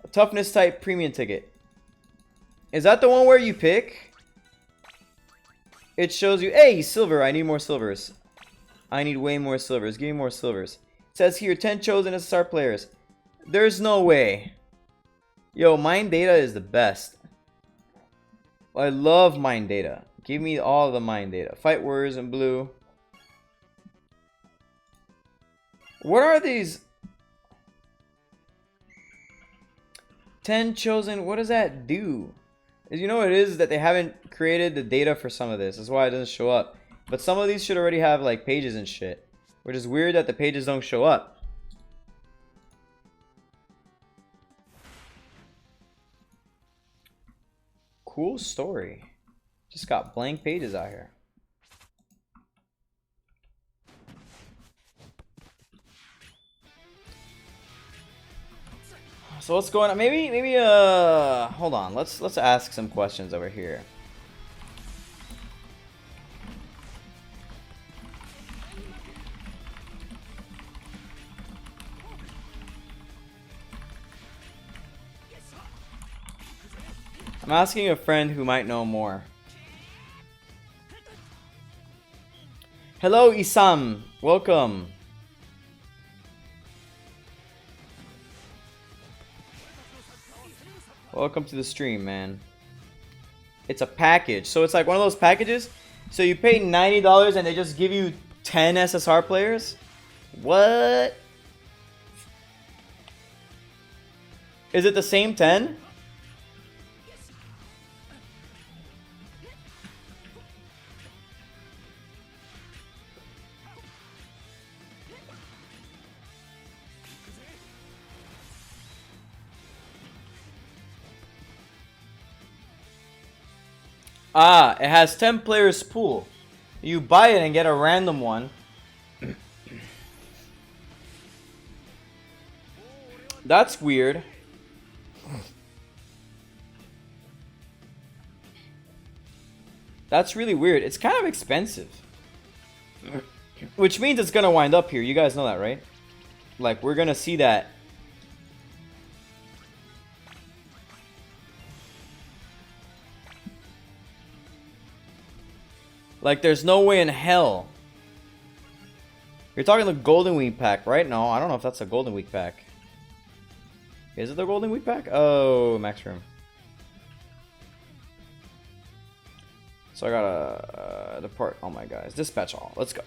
A toughness type premium ticket. Is that the one where you pick? It shows you, hey, silver. I need more silvers. I need way more silvers. Give me more silvers. It says here, 10 chosen SSR players. There's no way. Yo, mine data is the best. I love mine data. Give me all the mine data. Fight Warriors in blue. What are these? 10 chosen. What does that do? You know what it is that they haven't created the data for some of this. That's why it doesn't show up. But some of these should already have like pages and shit. Which is weird that the pages don't show up. Cool story. Just got blank pages out here. So what's going on? Maybe hold on. Let's ask some questions over here. I'm asking a friend who might know more. Hello, Isam. Welcome. Welcome to the stream, man. It's a package. So it's like one of those packages. So you pay $90 and they just give you 10 SSR players? What? Is it the same 10? Ah, it has 10 players pool. You buy it and get a random one. That's weird. That's really weird. It's kind of expensive. Which means it's gonna wind up here. You guys know that, right? Like, we're gonna see that. Like, there's no way in hell. You're talking the Golden Week pack, right? No, I don't know if that's a Golden Week pack. Is it the Golden Week pack? Oh, max room. So I gotta depart all my guys. Dispatch all. Let's go.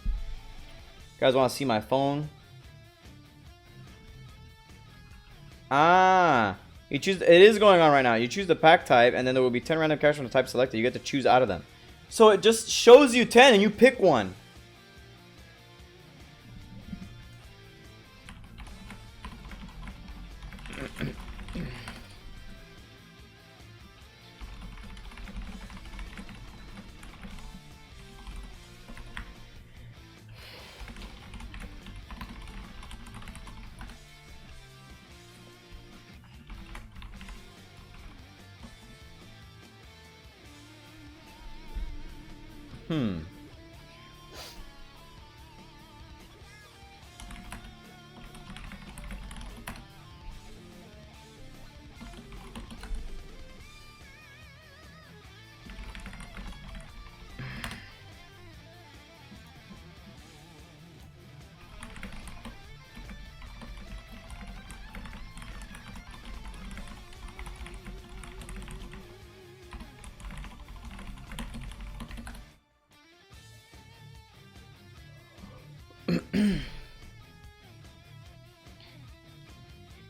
You guys want to see my phone? Ah. You choose. It is going on right now. You choose the pack type, and then there will be 10 random characters from the type selected. You get to choose out of them. So it just shows you 10, and you pick one. Hmm.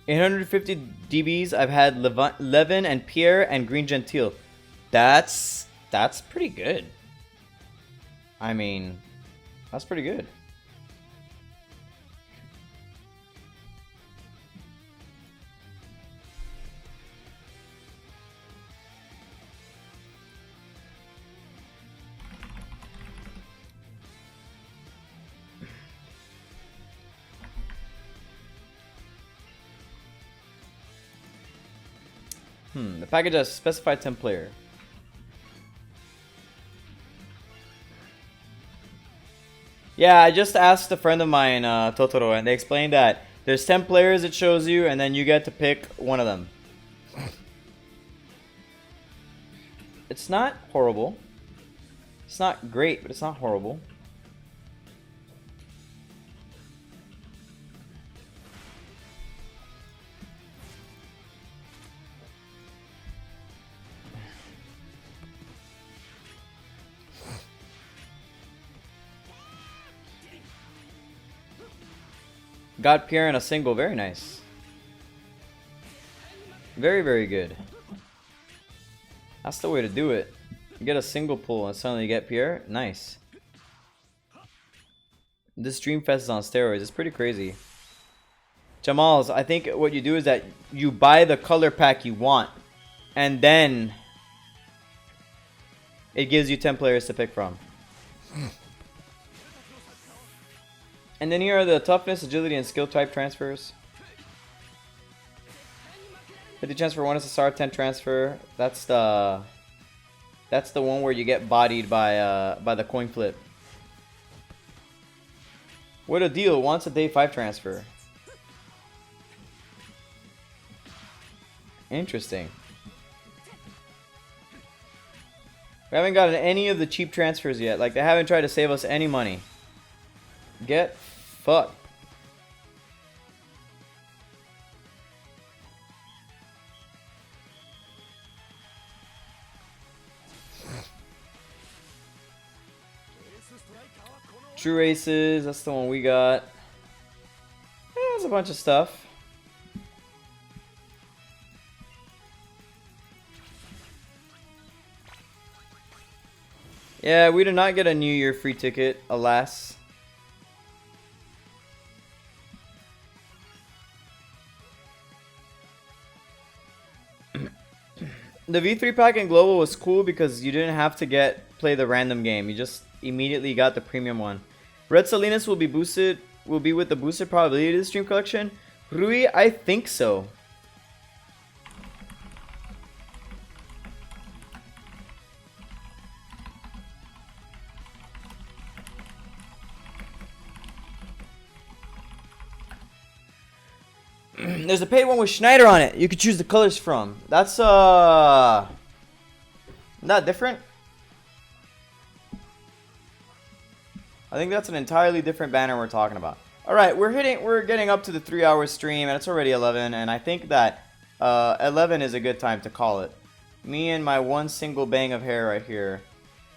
$850 I've had Levin and Pierre and Green Gentile. That's pretty good. I mean, that's pretty good. The package has specified 10 player. Yeah, I just asked a friend of mine, Totoro, and they explained that there's 10 players it shows you, and then you get to pick one of them. It's not horrible. It's not great, but it's not horrible. Got Pierre in a single. Very nice. Very, very good. That's the way to do it. You get a single pull and suddenly you get Pierre. Nice. This Dreamfest is on steroids. It's pretty crazy. Jamals, I think what you do is that you buy the color pack you want. And then it gives you 10 players to pick from. And then here are the toughness, agility, and skill type transfers. 50 chance for 1 SSR, 10 transfer. That's the one where you get bodied by the coin flip. What a deal! Once a day 5 transfer. Interesting. We haven't gotten any of the cheap transfers yet. Like, they haven't tried to save us any money. Get fucked. True Aces, that's the one we got. There's a bunch of stuff. Yeah, we did not get a New Year free ticket, alas. The V3 pack in Global was cool because you didn't have to play the random game. You just immediately got the premium one. Red Salinas will be with the boosted probability of the stream collection. Rui, I think so. There's a paid one with Schneider on it. You could choose the colors from. That's not different. I think that's an entirely different banner we're talking about. All right, we're getting up to the 3-hour stream, and it's already 11. And I think that 11 is a good time to call it. Me and my one single bang of hair right here.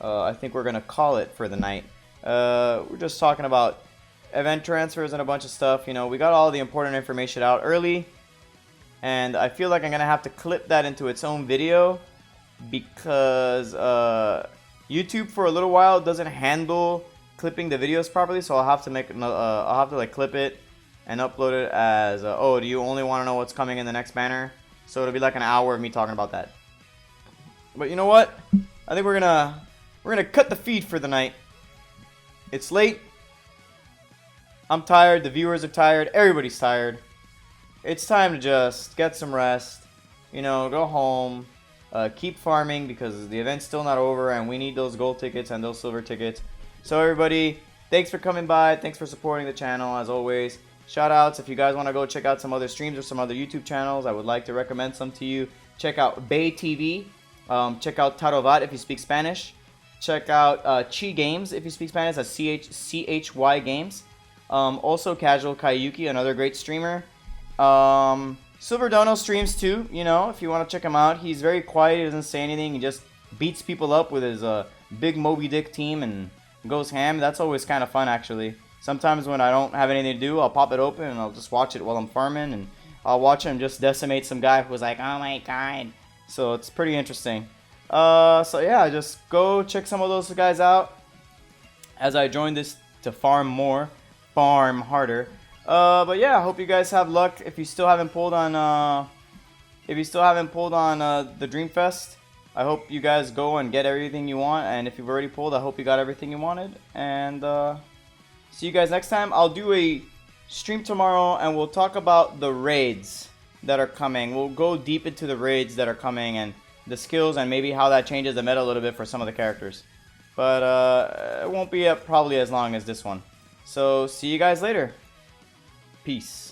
I think we're gonna call it for the night. We're just talking about event transfers and a bunch of stuff. You know, we got all the important information out early, and I feel like I'm gonna have to clip that into its own video because YouTube for a little while doesn't handle clipping the videos properly, so I'll have to like clip it and upload it as oh, do you only want to know what's coming in the next banner? So it'll be like an hour of me talking about that. But you know what? I think we're gonna cut the feed for the night. It's late. I'm tired, the viewers are tired, everybody's tired. It's time to just get some rest, you know, go home, keep farming because the event's still not over and we need those gold tickets and those silver tickets. So everybody, thanks for coming by. Thanks for supporting the channel as always. Shout outs if you guys want to go check out some other streams or some other YouTube channels. I would like to recommend some to you. Check out Bay TV. Check out Tarovat if you speak Spanish. Check out Chi Games if you speak Spanish. That's CHY Games. Also Casual Kayuki, another great streamer. Silver Dono streams too, you know, if you want to check him out. He's very quiet, he doesn't say anything, he just beats people up with his big Moby Dick team and goes ham. That's always kind of fun actually. Sometimes when I don't have anything to do, I'll pop it open and I'll just watch it while I'm farming, and I'll watch him just decimate some guy who's like, oh my god. So it's pretty interesting. So yeah, just go check some of those guys out as I join this to farm more, farm harder. But yeah, I hope you guys have luck. If you still haven't pulled on, the Dreamfest, I hope you guys go and get everything you want. And if you've already pulled, I hope you got everything you wanted. And see you guys next time. I'll do a stream tomorrow, and we'll talk about the raids that are coming. We'll go deep into the raids that are coming and the skills and maybe how that changes the meta a little bit for some of the characters. But it won't be probably as long as this one. So see you guys later. Peace.